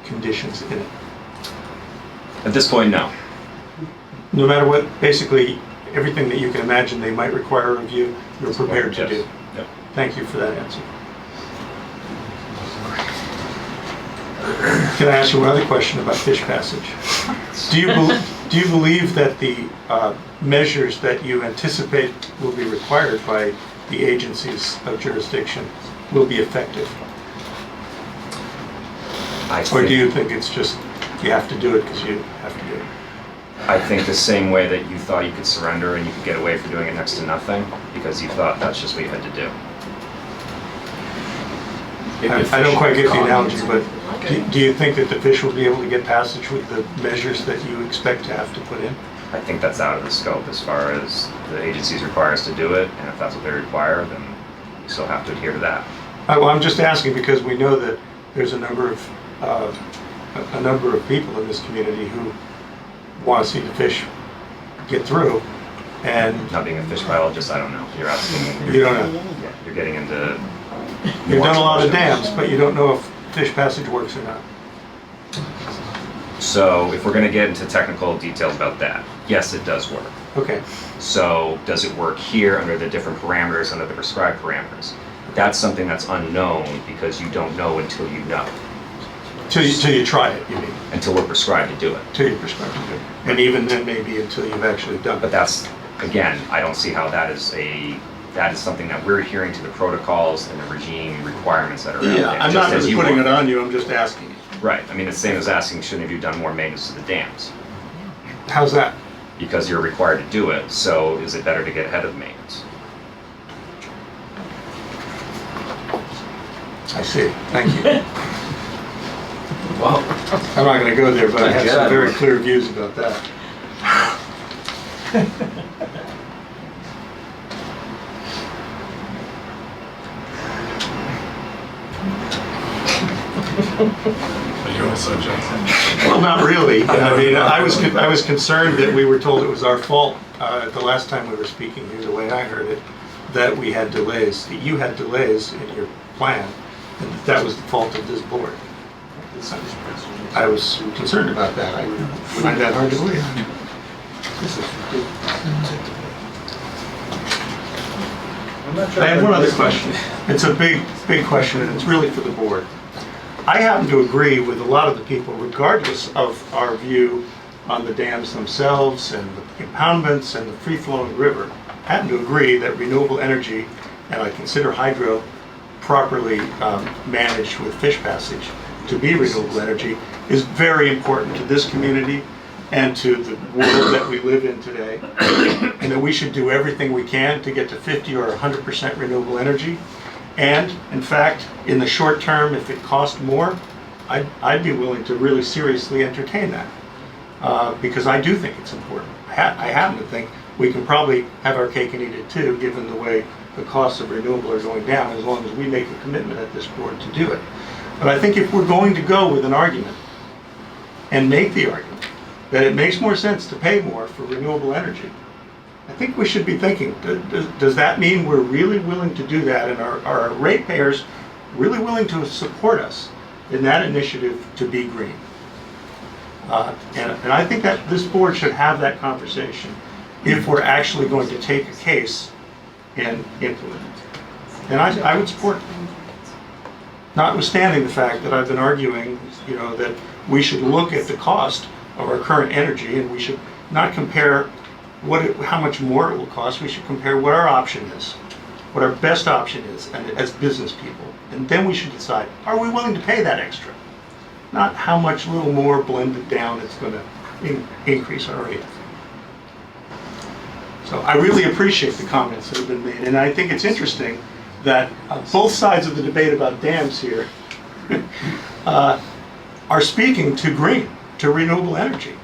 conditions in it? At this point, no. No matter what, basically, everything that you can imagine they might require of you, you're prepared to do. Yep. Thank you for that answer. Can I ask you another question about fish passage? Do you believe that the measures that you anticipate will be required by the agencies of jurisdiction will be effective? Or do you think it's just you have to do it because you have to do it? I think the same way that you thought you could surrender and you could get away from doing it next to nothing because you thought that's just what you had to do. I don't quite get the analogy, but do you think that the fish will be able to get passage with the measures that you expect to have to put in? I think that's out of the scope as far as the agencies require us to do it, and if that's what they require, then we still have to adhere to that. Well, I'm just asking because we know that there's a number of people in this community who want to see the fish get through, and not being a fish biologist, I don't know. You're asking. You don't know. Yeah, you're getting into. You've done a lot of dams, but you don't know if fish passage works or not. So if we're going to get into technical details about that, yes, it does work. Okay. So does it work here under the different parameters, under the prescribed parameters? That's something that's unknown because you don't know until you know. Till you try it, you mean? Until we're prescribed to do it. Till you're prescribed to do it. And even then maybe until you've actually done it. But that's, again, I don't see how that is a that is something that we're adhering to the protocols and the regime requirements that are out there. Yeah, I'm not really putting it on you, I'm just asking you. Right, I mean, it's the same as asking, shouldn't have you done more maintenance to the dams? How's that? Because you're required to do it, so is it better to get ahead of the maintenance? I see, thank you. Well, I'm not gonna go there, but I have some very clear views about that. Are you also Jackson? Well, not really. I mean, I was concerned that we were told it was our fault the last time we were speaking here, the way I heard it, that we had delays, that you had delays in your plan, and that was the fault of this board. I was concerned about that. I find that hard to believe. I have one other question. It's a big question, and it's really for the board. I happen to agree with a lot of the people, regardless of our view on the dams themselves and the impoundments and the free-flowing river. I happen to agree that renewable energy, and I consider hydro properly managed with fish passage to be renewable energy, is very important to this community and to the world that we live in today, and that we should do everything we can to get to 50 or 100% renewable energy. And in fact, in the short term, if it cost more, I'd be willing to really seriously entertain that, because I do think it's important. I happen to think we can probably have our cake and eat it too, given the way the costs of renewable are going down, as long as we make a commitment at this board to do it. But I think if we're going to go with an argument and make the argument that it makes more sense to pay more for renewable energy, I think we should be thinking, does that mean we're really willing to do that, and are our ratepayers really willing to support us in that initiative to be green? And I think that this board should have that conversation if we're actually going to take a case and implement it. And I would support it. Notwithstanding the fact that I've been arguing, that we should look at the cost of our current energy, and we should not compare how much more it will cost. We should compare what our option is, what our best option is, and as business people. And then we should decide, are we willing to pay that extra? Not how much little more blended down it's going to increase our rate. So I really appreciate the comments that have been made, and I think it's interesting that both sides of the debate about dams here are speaking to green, to renewable energy.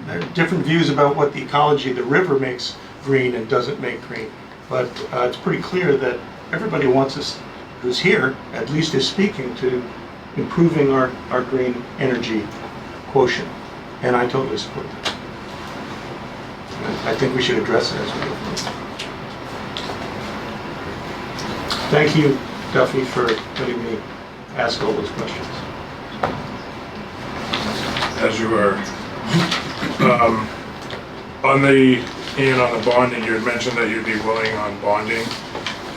There are different views about what the ecology of the river makes green and doesn't make green, but it's pretty clear that everybody wants us, who's here, at least is speaking to improving our green energy quotient, and I totally support that. I think we should address it as we go forward. Thank you, Duffy, for letting me ask all those questions. As you are. On the bonding, you had mentioned that you'd be willing on bonding.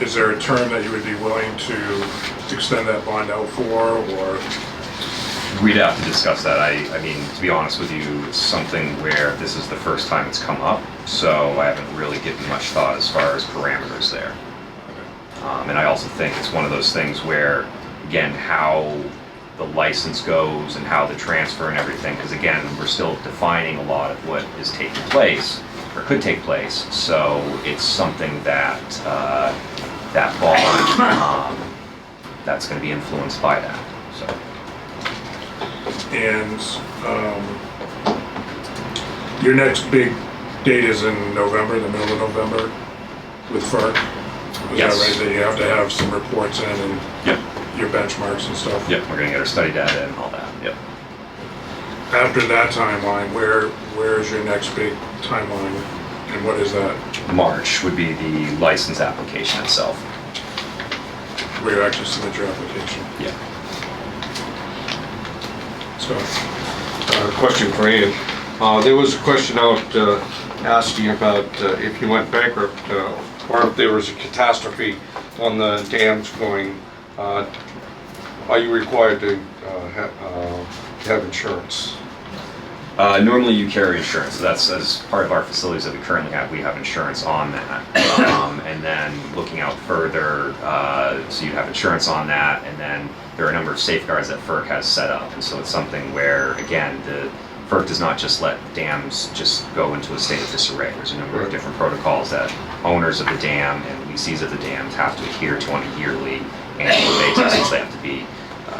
Is there a term that you would be willing to extend that bond out for, or? We'd have to discuss that. I mean, to be honest with you, it's something where this is the first time it's come up, so I haven't really given much thought as far as parameters there. And I also think it's one of those things where, again, how the license goes and how the transfer and everything, because again, we're still defining a lot of what is taking place or could take place. So it's something that that bond that's going to be influenced by that. So. And your next big date is in November, the middle of November, with FERC. Is Yes. that right? That you have to have some reports in and your benchmarks and stuff? Yep, we're going to get our study data and all that. Yep. After that timeline, where is your next big timeline, and what is that? March would be the license application itself. Where you actually submit your application? Yeah. Question for Ian. There was a question out asking about if you went bankrupt or if there was a catastrophe on the dams going, are you required to have insurance? Normally you carry insurance, so that's as part of our facilities that we currently have, we have insurance on that. And then looking out further, so you have insurance on that, and then there are a number of safeguards that FERC has set up. And so it's something where, again, the FERC does not just let dams just go into a state of disarray. There's a number of different protocols that owners of the dam and leasees of the dams have to adhere to on a yearly, annual basis. They have to be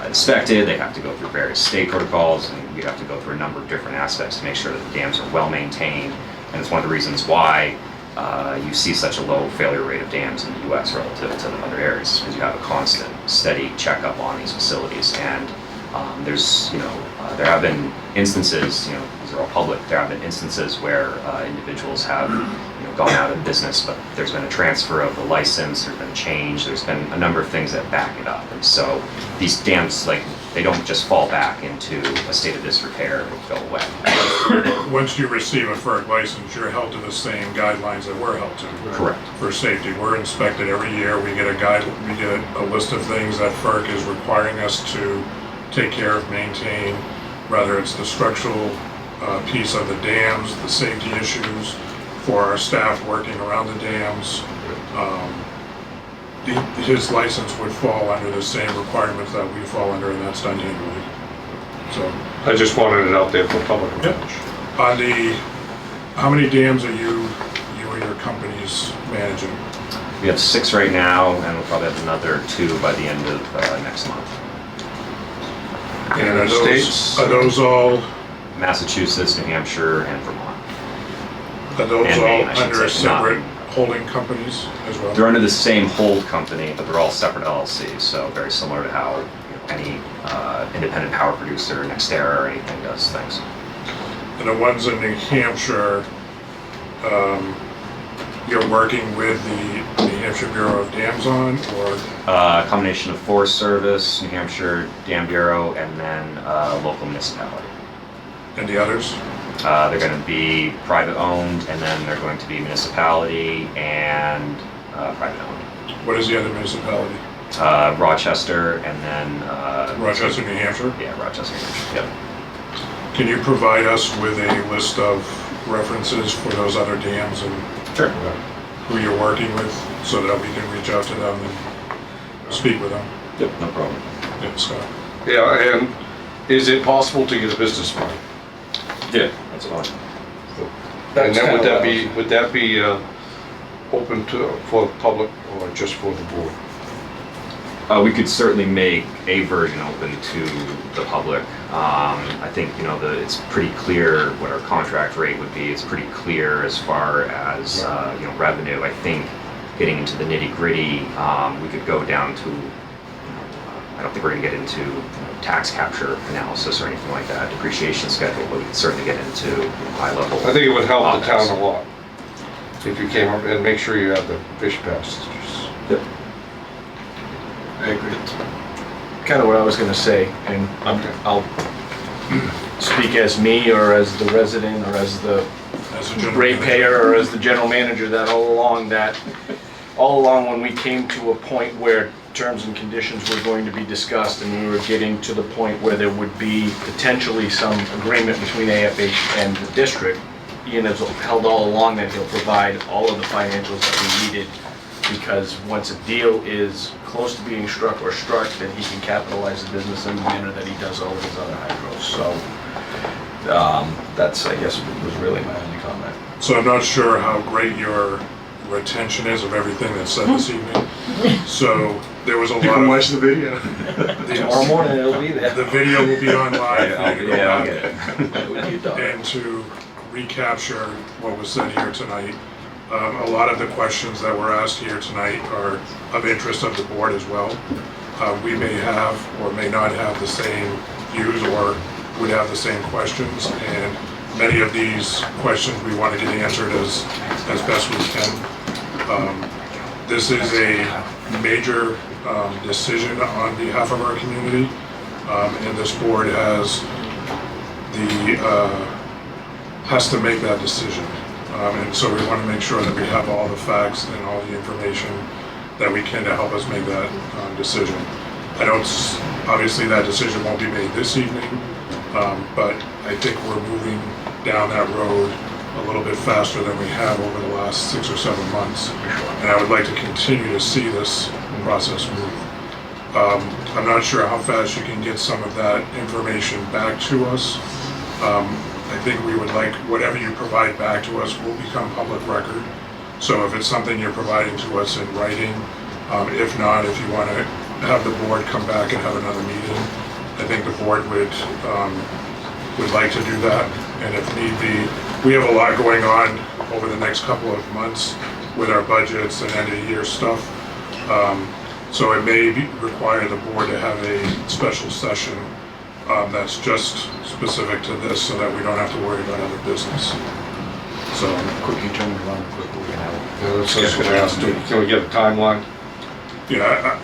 inspected, they have to go through various state protocols, and we have to go through a number of different aspects to make sure that the dams are well maintained. And it's one of the reasons why you see such a low failure rate of dams in the U.S. relative to the other areas, because you have a constant, steady checkup on these facilities. And there's, there have been instances, these are all public, there have been instances where individuals have gone out of business, but there's been a transfer of the license, there's been a change, there's been a number of things that back it up. And so these dams, they don't just fall back into a state of disrepair and go away. Once you receive a FERC license, you're held to the same guidelines that we're held to. Correct. For safety. We're inspected every year. We get a list of things that FERC is requiring us to take care of, maintain, whether it's the structural piece of the dams, the safety issues for our staff working around the dams. His license would fall under the same requirements that we fall under, and that's done annually. So I just wanted it out there for public knowledge. How many dams are you and your companies managing? We have 6 right now, and we'll probably have another 2 by the end of next month. And are those all? Massachusetts, New Hampshire, and Vermont. Are those and all Maine, I should under say, separate holding companies as well? They're under the same hold company, but they're all separate LLCs, so very similar to how any independent power producer, NextEra or anything does things. And the ones in New Hampshire, you're working with the New Hampshire Bureau of Dams on, or? A combination of Forest Service, New Hampshire Dam Bureau, and then local municipality. And the others? They're going to be private owned, and then they're going to be municipality and private owned. What is the other municipality? Rochester, and then Rochester, New Hampshire? Yeah, Rochester, New Hampshire. Yep. Can you provide us with a list of references for those other dams and sure. Who you're working with, so that we can reach out to them and speak with them? Yep, no problem. Yeah, Scott. Yeah, and is it possible to get a business plan? Yeah, that's fine. And then would that be open for the public or just for the board? We could certainly make a version open to the public. I think it's pretty clear what our contract rate would be. It's pretty clear as far as revenue. I think getting into the nitty gritty, we could go down to. I don't think we're going to get into tax capture analysis or anything like that, depreciation schedule, but we could certainly get into high level. I think it would help the town a lot if you came up and make sure you have the fish passages. Yep. I agree. Kind of what I was going to say, and I'll speak as me or as the resident or as the ratepayer or as the general manager, that all along when we came to a point where terms and conditions were going to be discussed and we were getting to the point where there would be potentially some agreement between AFH and the district, Ian has held all along that he'll provide all of the financials that we needed, because once a deal is close to being struck, then he can capitalize the business in the manner that he does all of his other hydros. So that's, I guess, was really my only comment. So I'm not sure how great your retention is of everything that's said this evening. So there was a lot of... You can watch the video. Tomorrow morning it'll be there. The video will be on live. I'll get it. And to recapture what was said here tonight, a lot of the questions that were asked here tonight are of interest of the board as well. We may have or may not have the same views or would have the same questions, and many of these questions we want to get answered as best we can. This is a major decision on behalf of our community, and this board has to make that decision. And so we want to make sure that we have all the facts and all the information that we can to help us make that decision. Obviously that decision won't be made this evening, but I think we're moving down that road a little bit faster than we have over the last 6 or 7 months. And I would like to continue to see this process move. I'm not sure how fast you can get some of that information back to us. I think we would like whatever you provide back to us will become public record. So if it's something you're providing to us in writing, if not, if you want to have the board come back and have another meeting, I think the board would like to do that. And if need be, we have a lot going on over the next couple of months with our budgets and end of year stuff. So it may require the board to have a special session that's just specific to this so that we don't have to worry about other business. So Quickly turn it around quickly. We can have Yeah, that's what I was gonna ask, can we get a timeline? yeah,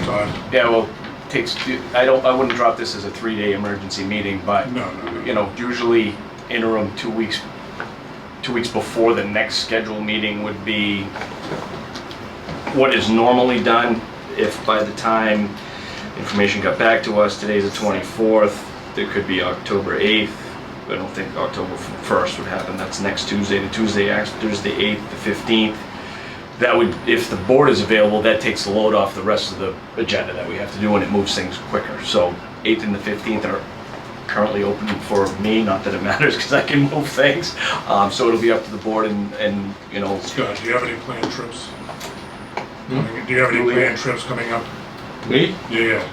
Todd. Yeah, well, takes, I wouldn't drop this as a 3-day emergency meeting, but, No. you know, usually interim 2 weeks before the next scheduled meeting would be what is normally done. If by the time information got back to us, today's the 24th, there could be October 8th. I don't think October 1st would happen. That's next Tuesday. The Tuesday after is the 8th, the 15th. That would, if the board is available, that takes the load off the rest of the agenda that we have to do, and it moves things quicker. So 8th and the 15th are currently open for me, not that it matters because I can move things. So it'll be up to the board and you know. Scott, do you have any planned trips? Do you have any planned trips coming up? Me? Yeah.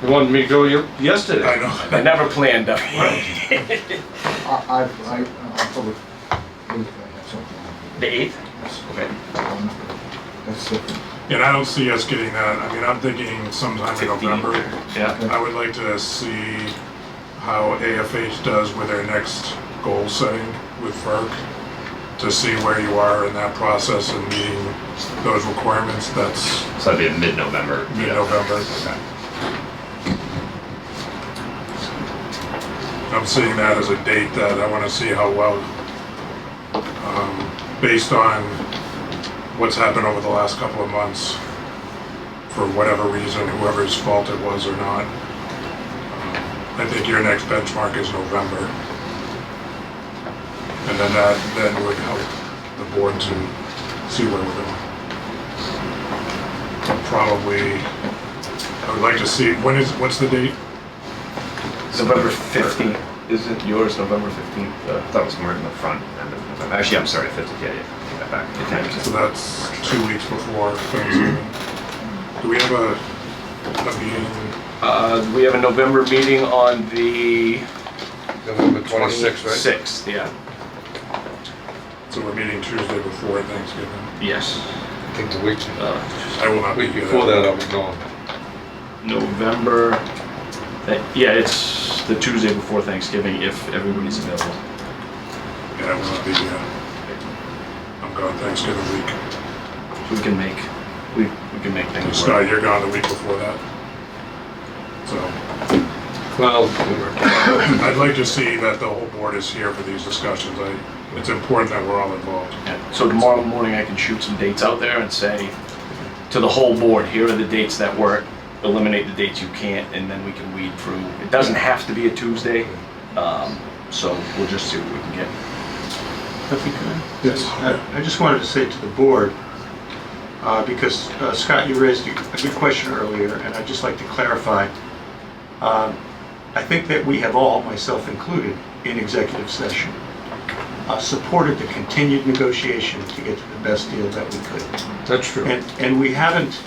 You wanted me to go yesterday? I know. I never planned them. I'll probably, I have something. The 8th? Okay. That's different. And I don't see us getting that. I mean, I'm thinking sometime in November. Yeah. I would like to see how AFH does with their next goal setting with FERC, to see where you are in that process and meeting those requirements. That's So that'd be a mid-November. mid-November. Okay. I'm seeing that as a date that I want to see how well, based on what's happened over the last couple of months, for whatever reason, whoever's fault it was or not. I think your next benchmark is November. And then that would help the board to see where we're going. Probably, I would like to see, what's the date? November 15th. Isn't yours November 15th? I thought it was more in the front end of November. Actually, I'm sorry, 15th. Yeah, take that back. So that's 2 weeks before Thanksgiving. Do we have a meeting? We have a November meeting on the November 26th, right? 6th, yeah. So we're meeting Tuesday before Thanksgiving. Yes. I think the week, I will not be week here. before that I'll be gone. November, yeah, it's the Tuesday before Thanksgiving if everybody's available. Yeah, I will not be here. I'm gone Thanksgiving week. So we can make things work. Scott, you're gone the week before that. So, Well, I'd like to see that the whole board is here for these discussions. It's important that we're all involved. Yeah. So tomorrow morning I can shoot some dates out there and say to the whole board, here are the dates that work, eliminate the dates you can't, and then we can weed through. It doesn't have to be a Tuesday, so we'll just see what we can get. Yes. I just wanted to say to the board, because Scott, you raised a good question earlier, and I'd just like to clarify. I think that we have all, myself included, in executive session, supported the continued negotiation to get to the best deal that we could. that's true. And we haven't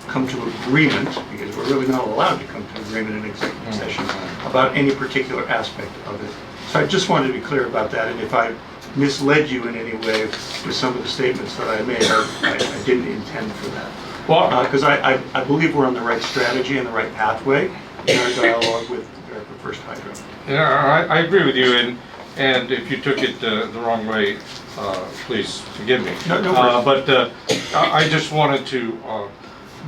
come to agreement, because we're really not allowed to come to agreement in executive session, about any particular aspect of it. So I just wanted to be clear about that, and if I misled you in any way with some of the statements that I made, I didn't intend for that. Well, Because I believe we're on the right strategy and the right pathway in our dialogue with America First Hydro. yeah, I agree with you, and if you took it the wrong way, please forgive me. No worries. But I just wanted to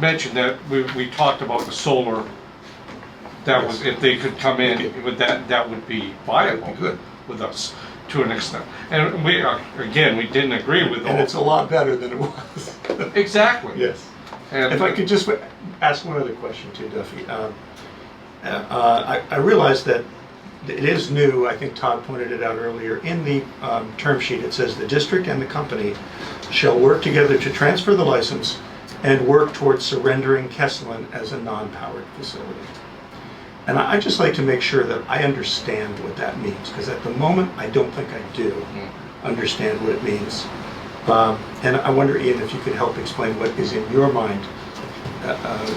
mention that we talked about the solar. That was, if they could come in with that would be viable Good. with us to an extent. And we, again, we didn't agree with all. And it's a lot better than it was. Exactly. Yes. And If I could just ask one other question too, Duffy. I realize that it is new, I think Todd pointed it out earlier, in the term sheet it says the district and the company shall work together to transfer the license and work towards surrendering Kesslin as a non-powered facility. And I'd just like to make sure that I understand what that means, because at the moment I don't think I do understand what it means. And I wonder, Ian, if you could help explain what is in your mind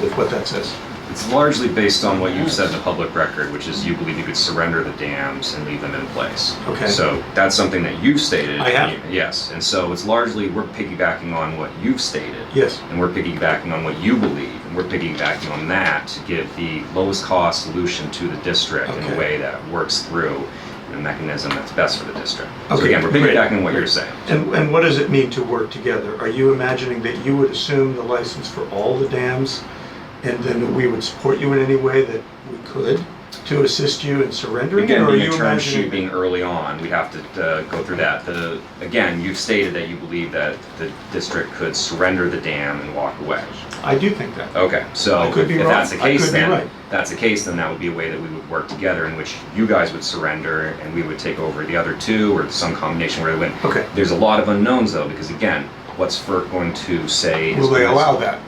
with what that says. It's largely based on what you've said in the public record, which is you believe you could surrender the dams and leave them in place. Okay. So that's something that you've stated. I have. Yes, and so it's largely, we're piggybacking on what you've stated. Yes. And we're piggybacking on what you believe, and we're piggybacking on that to give the lowest cost solution to the district in a way that works through a mechanism that's best for the district. So Okay, again, we're great. piggybacking on what you're saying. And what does it mean to work together? Are you imagining that you would assume the license for all the dams, and then that we would support you in any way that we could to assist you in surrendering? Again, or are being a you term imagining sheet being early on, we have to go through that. Again, you've stated that you believe that the district could surrender the dam and walk away. I do think that. Okay, so I could be if wrong. that's the I case, could be then right. that's the case, then that would be a way that we would work together, in which you guys would surrender and we would take over the other two, or some combination where they win. Okay. There's a lot of unknowns though, because again, what's FERC going to say? Will they allow that?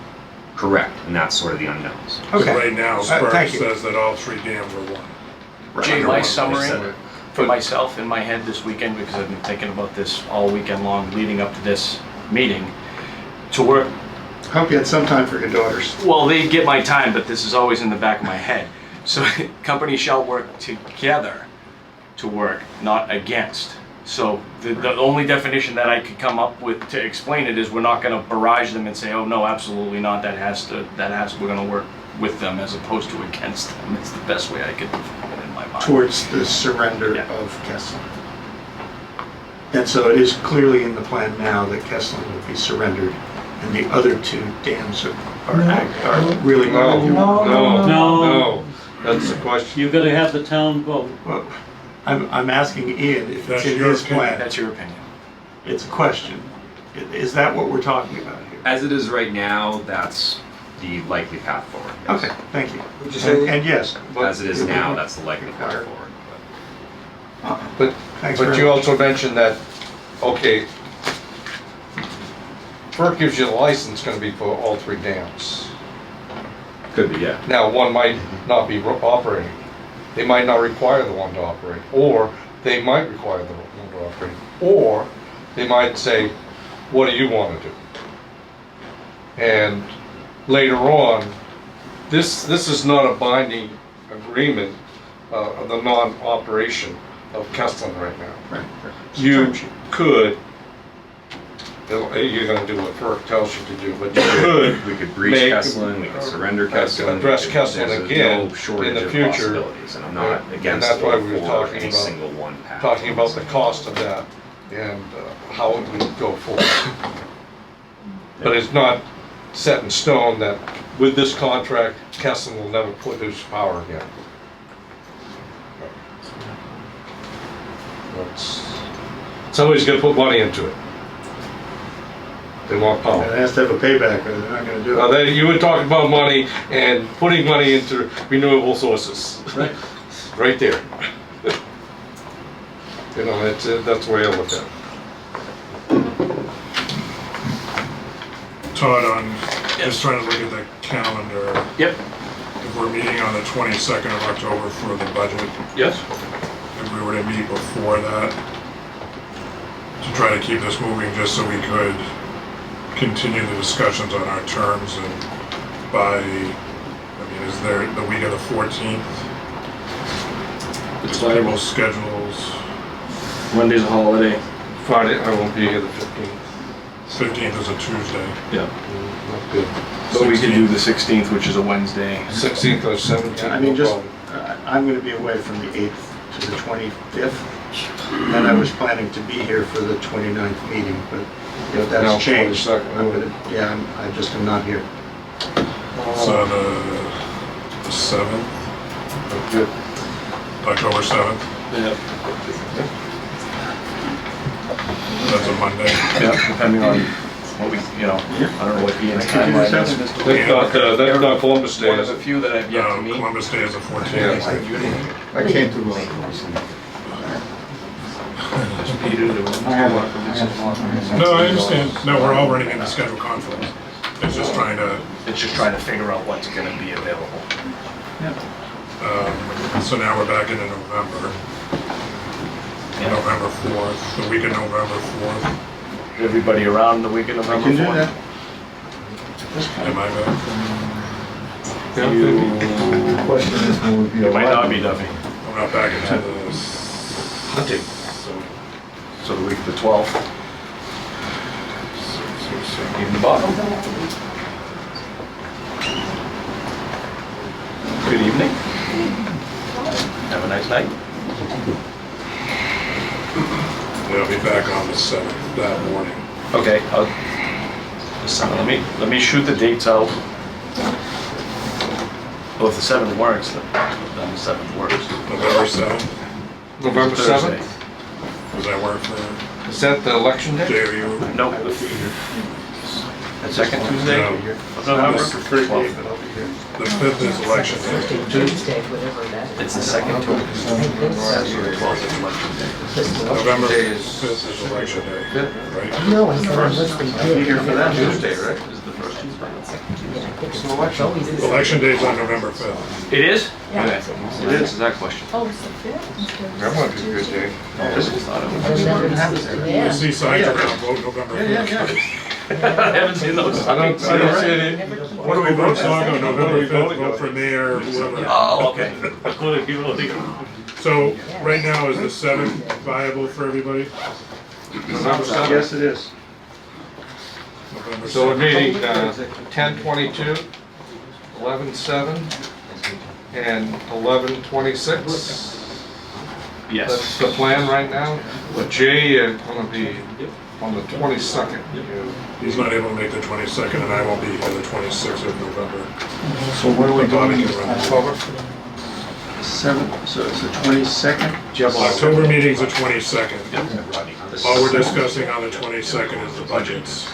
Correct, and that's sort of the unknowns. Because right now, FERC thank you. says that all three dams are one. Jay, Under my one summary percent. for myself in my head this weekend, because I've been thinking about this all weekend long leading up to this meeting, to work. Hope you had some time for your daughters. Well, they get my time, but this is always in the back of my head. So companies shall work together to work, not against. So the only definition that I could come up with to explain it is we're not going to barrage them and say, oh no, absolutely not. We're going to work with them as opposed to against them. It's the best way I could define it in my mind. Towards the surrender of Kesslin. And so it is clearly in the plan now that Kesslin will be surrendered, and the other two dams are really No. That's the question. You've got to have the town vote. Well, I'm asking Ian if That's it's in your his opinion. plan. That's your opinion. It's a question. Is that what we're talking about here? As it is right now, that's the likely path forward. yes. Okay, thank you. Would you say- And yes. As it is now, that's the likely path forward. But, Thanks but very you much. also mentioned that, okay, FERC gives you the license gonna be for all three dams. Could be, yeah. Now, one might not be operating. They might not require the one to operate, or they might require the one to operate, or they might say, what do you want to do? And later on, this is not a binding agreement of the non-operation of Kesslin right now. Right. You could, you're gonna do what FERC tells you to do, but you could. We could breach make- Kesslin, we could surrender Kesslin. Address we could- Kesslin there's again no shortage in the of future. possibilities, and I'm not And against that's why or we were for talking any about- single one path. Talking about the cost of that and how it would go forward. But it's not set in stone that with this contract, Kesslin will never produce power again. Somebody's gonna put money into it. They want power. It has to have a payback, or they're not gonna do Now, it. you were talking about money and putting money into renewable sources. Right. Right there. You know, that's the way I look at it. Todd, on just trying to look at the calendar. Yep. If we're meeting on the 22nd of October for the budget, Yes. if we were to meet before that, to try to keep this moving, just so we could continue the discussions on our terms, and by, I mean, is there the week of the 14th? It's People viable. schedules, Monday's a holiday. Friday, I won't be here the 15th. 15th is a Tuesday. Yeah. Not good. So we could do the 16th, which is a Wednesday. 16th or 17th. I mean, no just, problem. I'm gonna be away from the 8th to the 25th, and I was planning to be here for the 29th meeting, but, you know, No, that's changed. 22nd. I'm gonna, yeah, I just am not here. So the 7th, Good. October 7th, Yeah. that's a Monday. Yeah, depending on what we, you know, I don't know what Ian's I can do timeline something is. That's not Columbus Day, One of is the it? few that I've yet to No, meet. Columbus Day is the 14th. Yeah. I can't do it. Peter, there was I have one a- from I this. have- No, I understand. No, we're all running into schedule conflicts. It's just trying to, It's just trying to figure out what's gonna be available. so now we're back into November. November 4th, the week of November 4th. Everybody around the week of November 4th? I can do that. Am I back? The question is, will we be You might not allowed? be, Duffy. I'm not back into the, Hunting. So the week of the 12th. In the bottom. Good evening. Have a nice night. I'll be back on the 7th that morning. Okay, let me shoot the dates out. Well, if the 7th works, then the 7th works. November 7th, November Thursday. 7th? does that work for Is that the election day? Jay, are you? Nope. The second Tuesday No. of November? The 5th is election day. Tuesday, whatever that is. It's the second Tuesday. So the 12th is election day. November 5th is election day, right? No, I said unless they did. Here for that Tuesday, right? Is the first Tuesday. Yeah, I think it's always the Election day's on November 5th. It is? Yeah. It is that question? Oh, it's the fifth. That might be a good day. This is not a- You see signs around, vote November 5th. I haven't seen those. I don't see it. What do we vote on November 5th, vote for mayor, whoever. Oh, okay. So, right now, is the 7th viable for everybody? November 7th? Yes, it is. November So we're 7th. meeting 10/22, 11/7, and 11/26. Yes. That's the plan right now. But Jay is gonna be on the 22nd. He's not able to make the 22nd, and I won't be here the 26th of November. So when are we But Bobby doing can run it. October? 7th, so it's the 22nd? October meeting's the 22nd. All we're discussing on the 22nd is the budgets.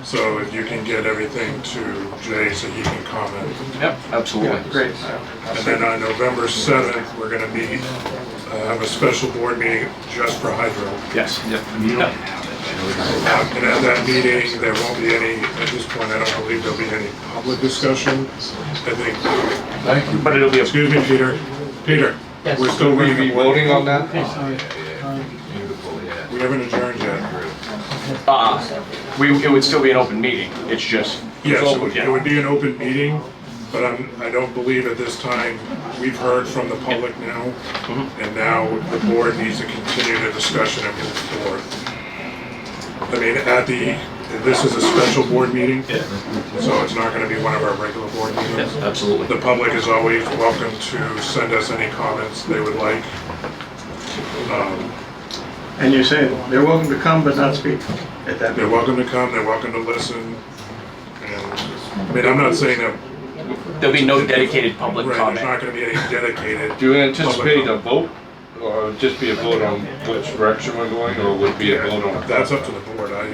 So if you can get everything to Jay so he can comment. Yep, absolutely. Great. And then on November 7th, we're gonna meet, have a special board meeting just for hydro. Yes. Yep. And at that meeting, there won't be any, at this point, I don't believe there'll be any public discussion. I think, Thank you. But it'll be a excuse me, Peter. Peter, we're still Will we waiting. be voting on that? We haven't adjourned yet. It would still be an open meeting. It's just. Yes, it would be an open meeting, but I don't believe at this time, we've heard from the public now, and now the board needs to continue the discussion and move forward. I mean, this is a special board meeting, so it's not gonna be one of our regular board meetings. Absolutely. The public is always welcome to send us any comments they would like. And you're saying they're welcome to come but not speak at that They're meeting? welcome to come, they're welcome to listen, and, I mean, I'm not saying that. There'll be no dedicated public Right, comment. there's not gonna be any dedicated. Do you anticipate a public vote, or just be a vote on which direction we're going, or would it be a vote on? That's up to the board. I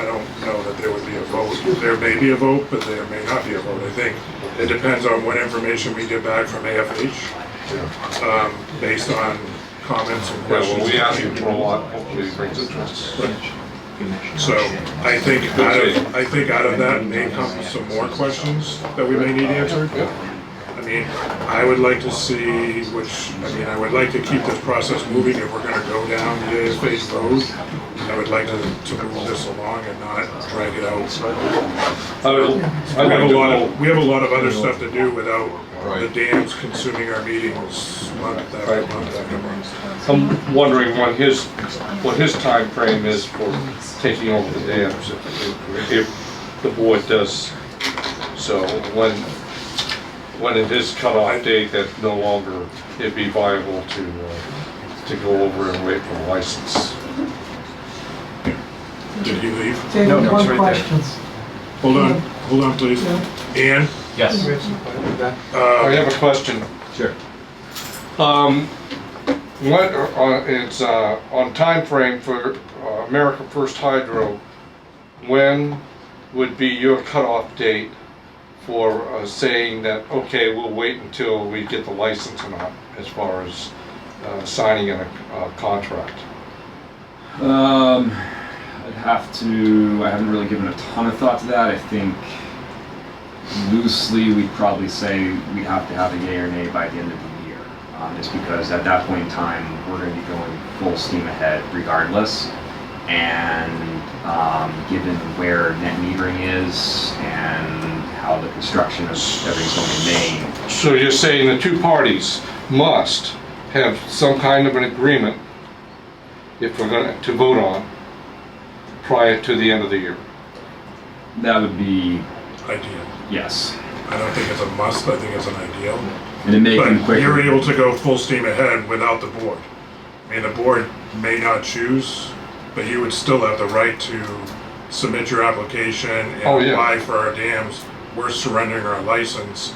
don't know that there would be a vote. There may be a vote, but there may not be a vote. I think it depends on what information we get back from AFH, based on comments and Yeah, questions. well, we asked him for a lot, hopefully he brings it to us. So I think out of that may come some more questions that we may need answered. I mean, I would like to see I would like to keep this process moving if we're gonna go down the AFH road. I would like to move this along and not drag it out. We have a lot of other stuff to do without the dams consuming our meetings month after month after month. I'm wondering what his time frame is for taking over the dams, if the board does so, when it is cutoff date that no longer it'd be viable to go over and wait for the license. Did he leave? David, No, it's one right question. Hold on, please. Ann? Yes. I have a question. Sure. What, it's on time frame for America First Hydro when would be your cutoff date for saying that, okay, we'll wait until we get the license or not, as far as signing a contract? I'd have to, I haven't really given a ton of thought to that. I think loosely we'd probably say we'd have to have a yay or nay by the end of the year. Just because at that point in time, we're going to be going full steam ahead regardless. And given where net metering is and how the construction of everything's going in Maine. So you're saying the two parties must have some kind of an agreement, if we're going to vote on, prior to the end of the year? That would be Ideal. yes. I don't think it's a must, I think it's an ideal. And it may come But quicker. you're able to go full steam ahead without the board. I mean, the board may not choose, but you would still have the right to submit your application and Oh, yeah. apply for our dams. We're surrendering our license.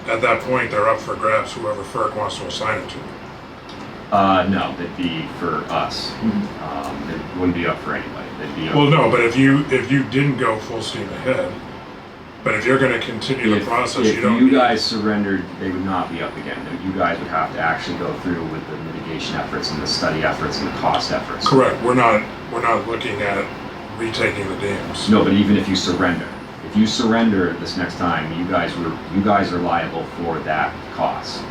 At that point, they're up for grabs, whoever FERC wants to assign it to. No, they'd be for us. It wouldn't be up for anybody. They'd be up Well, no, but if you didn't go full steam ahead, but if you're gonna continue the process, if you don't you need. guys surrendered, they would not be up again. You guys would have to actually go through with the mitigation efforts and the study efforts and the cost efforts. Correct, we're not looking at retaking the dams. No, but even if you surrender this next time, you guys are liable for that cost.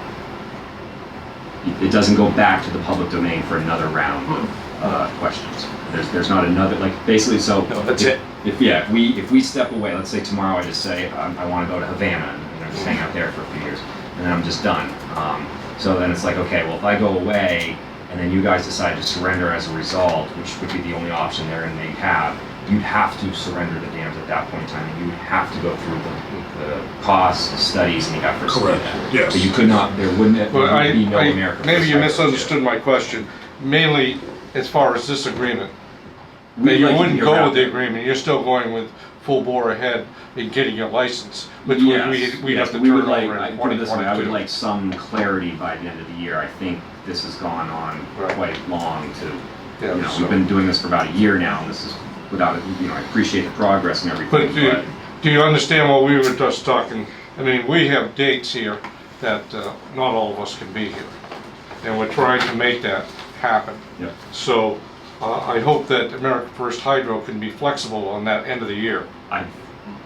It doesn't go back to the public domain for another round of questions. There's not another, like, basically, so. No, that's it. If we step away, let's say tomorrow I just say, I want to go to Havana, and just hang out there for a few years, and then I'm just done. So then it's like, okay, well, if I go away, and then you guys decide to surrender as a result, which would be the only option there and they have, you'd have to surrender the dams at that point in time, and you'd have to go through the costs, the studies, and the efforts to do Correct, that. yes. But you could not, there wouldn't be no America First Maybe you Hydro. misunderstood my question, mainly as far as this agreement. We'd You like to wouldn't be go around with the it. agreement, you're still going with full bore ahead in getting your license, which Yes, we'd have to we would turn like, over I in put it this way, I would 2022. like some clarity by the end of the year. I think this has gone on quite long to, Yeah, you know, so- we've been doing this for about a year now, and this is without, I appreciate the progress and everything, But do you understand what we were just talking? I mean, we have dates here that not all of us can be here. And we're trying to make that happen. Yep. So I hope that America First Hydro can be flexible on that end of the year.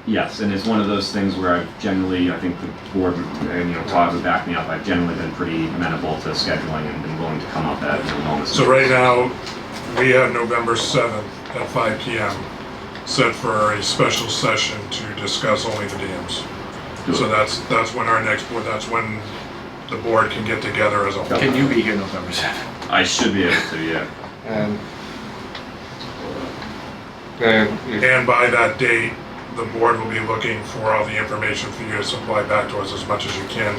Yes, and it's one of those things where I've generally, I think the board, and Todd would back me up, I've generally been pretty amenable to scheduling and been willing to come up at moments. So right now, we have November 7th at 5 PM set for a special session to discuss only the dams. So that's when our next board, that's when the board can get together as a whole. Can you be here November 7th? I should be able to, yeah. And by that date, the board will be looking for all the information for you to supply back to us as much as you can,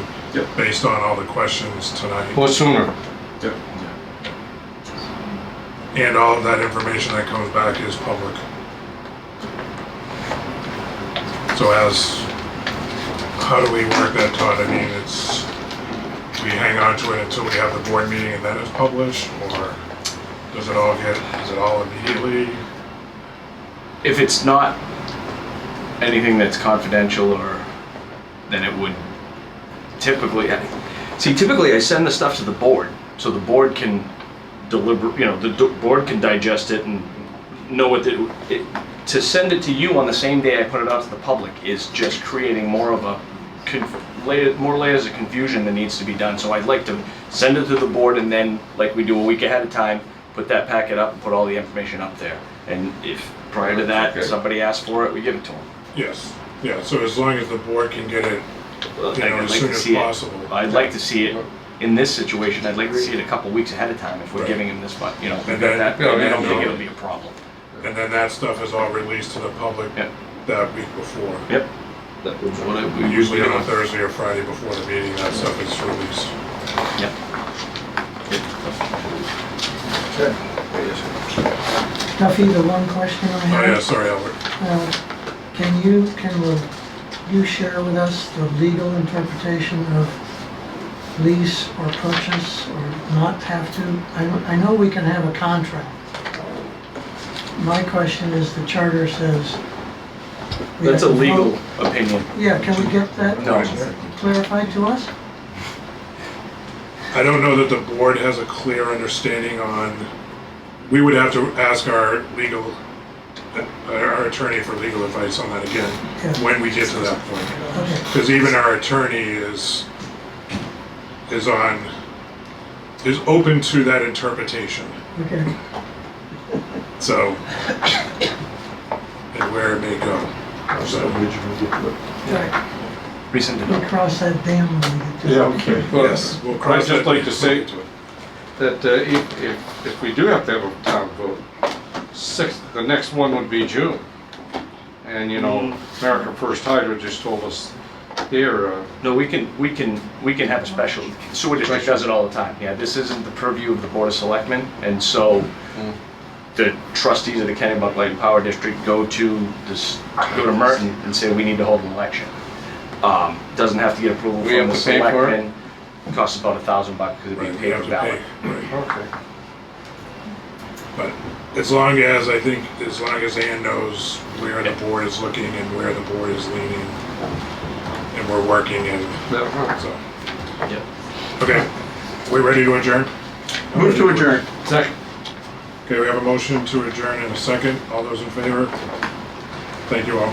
based on all the questions tonight. Or sooner. Yep. And all of that information that comes back is public. So how do we work that, Todd? I mean, we hang on to it until we have the board meeting and then it's published, or is it all immediately? If it's not anything that's confidential, or then it would typically, typically I send the stuff to the board, so the board can the board can digest it and know what to send it to you on the same day I put it out to the public is just creating more of a more layers of confusion that needs to be done. So I'd like to send it to the board, and then, like we do a week ahead of time, put that packet up and put all the information up there. And if prior to that somebody asks for it, we give it to them. Yes. Yeah. So as long as the board can get it, as soon as possible. I'd like to see it in this situation. I'd like to see it a couple weeks ahead of time if we're giving him this, but And and then- I don't think it'll be a problem. And then that stuff is all released to the public that week before. Yep. That was what we Usually on a Thursday or Friday before the meeting, that stuff is released. Yep. Duffy, the one question I Oh have. yeah, sorry, Albert. Can you share with us the legal interpretation of lease or purchase or not have to? I know we can have a contract, My question is, the charter says. we That's a have to legal vote. opinion. Yeah, can we get that No. clarified to us? I don't know that the board has a clear understanding on, we would have to ask our attorney for legal advice on that again, Yeah. when we get to that point. Okay. Because even our attorney is open to that interpretation, Okay. so, and where it may go. So, Right. Recent We'll cross that dam when we get to it. Yeah, okay. yes, we'll cross I'd just that like to say to it. that if we do have to have a town vote, the next one would be June. And, you know, America First Hydro just told us here, No, we can have a special, sewer district does it all the time. Yeah, this isn't the purview of the Board of Selectmen, and so the trustees of the Kennebunk Light and Power District go to Merton and say, we need to hold an election. Doesn't have to get approval We from have the to pay for it? selectmen. Costs about $1,000 because it'd be Right, a we have paper to ballot. pay, right. okay. But as long as Ann knows where the board is looking and where the board is leaning, and we're working and so. Yep. Okay, we ready to adjourn? Move to adjourn. Second. Okay, we have a motion to adjourn in a second. All those in favor? Thank you all.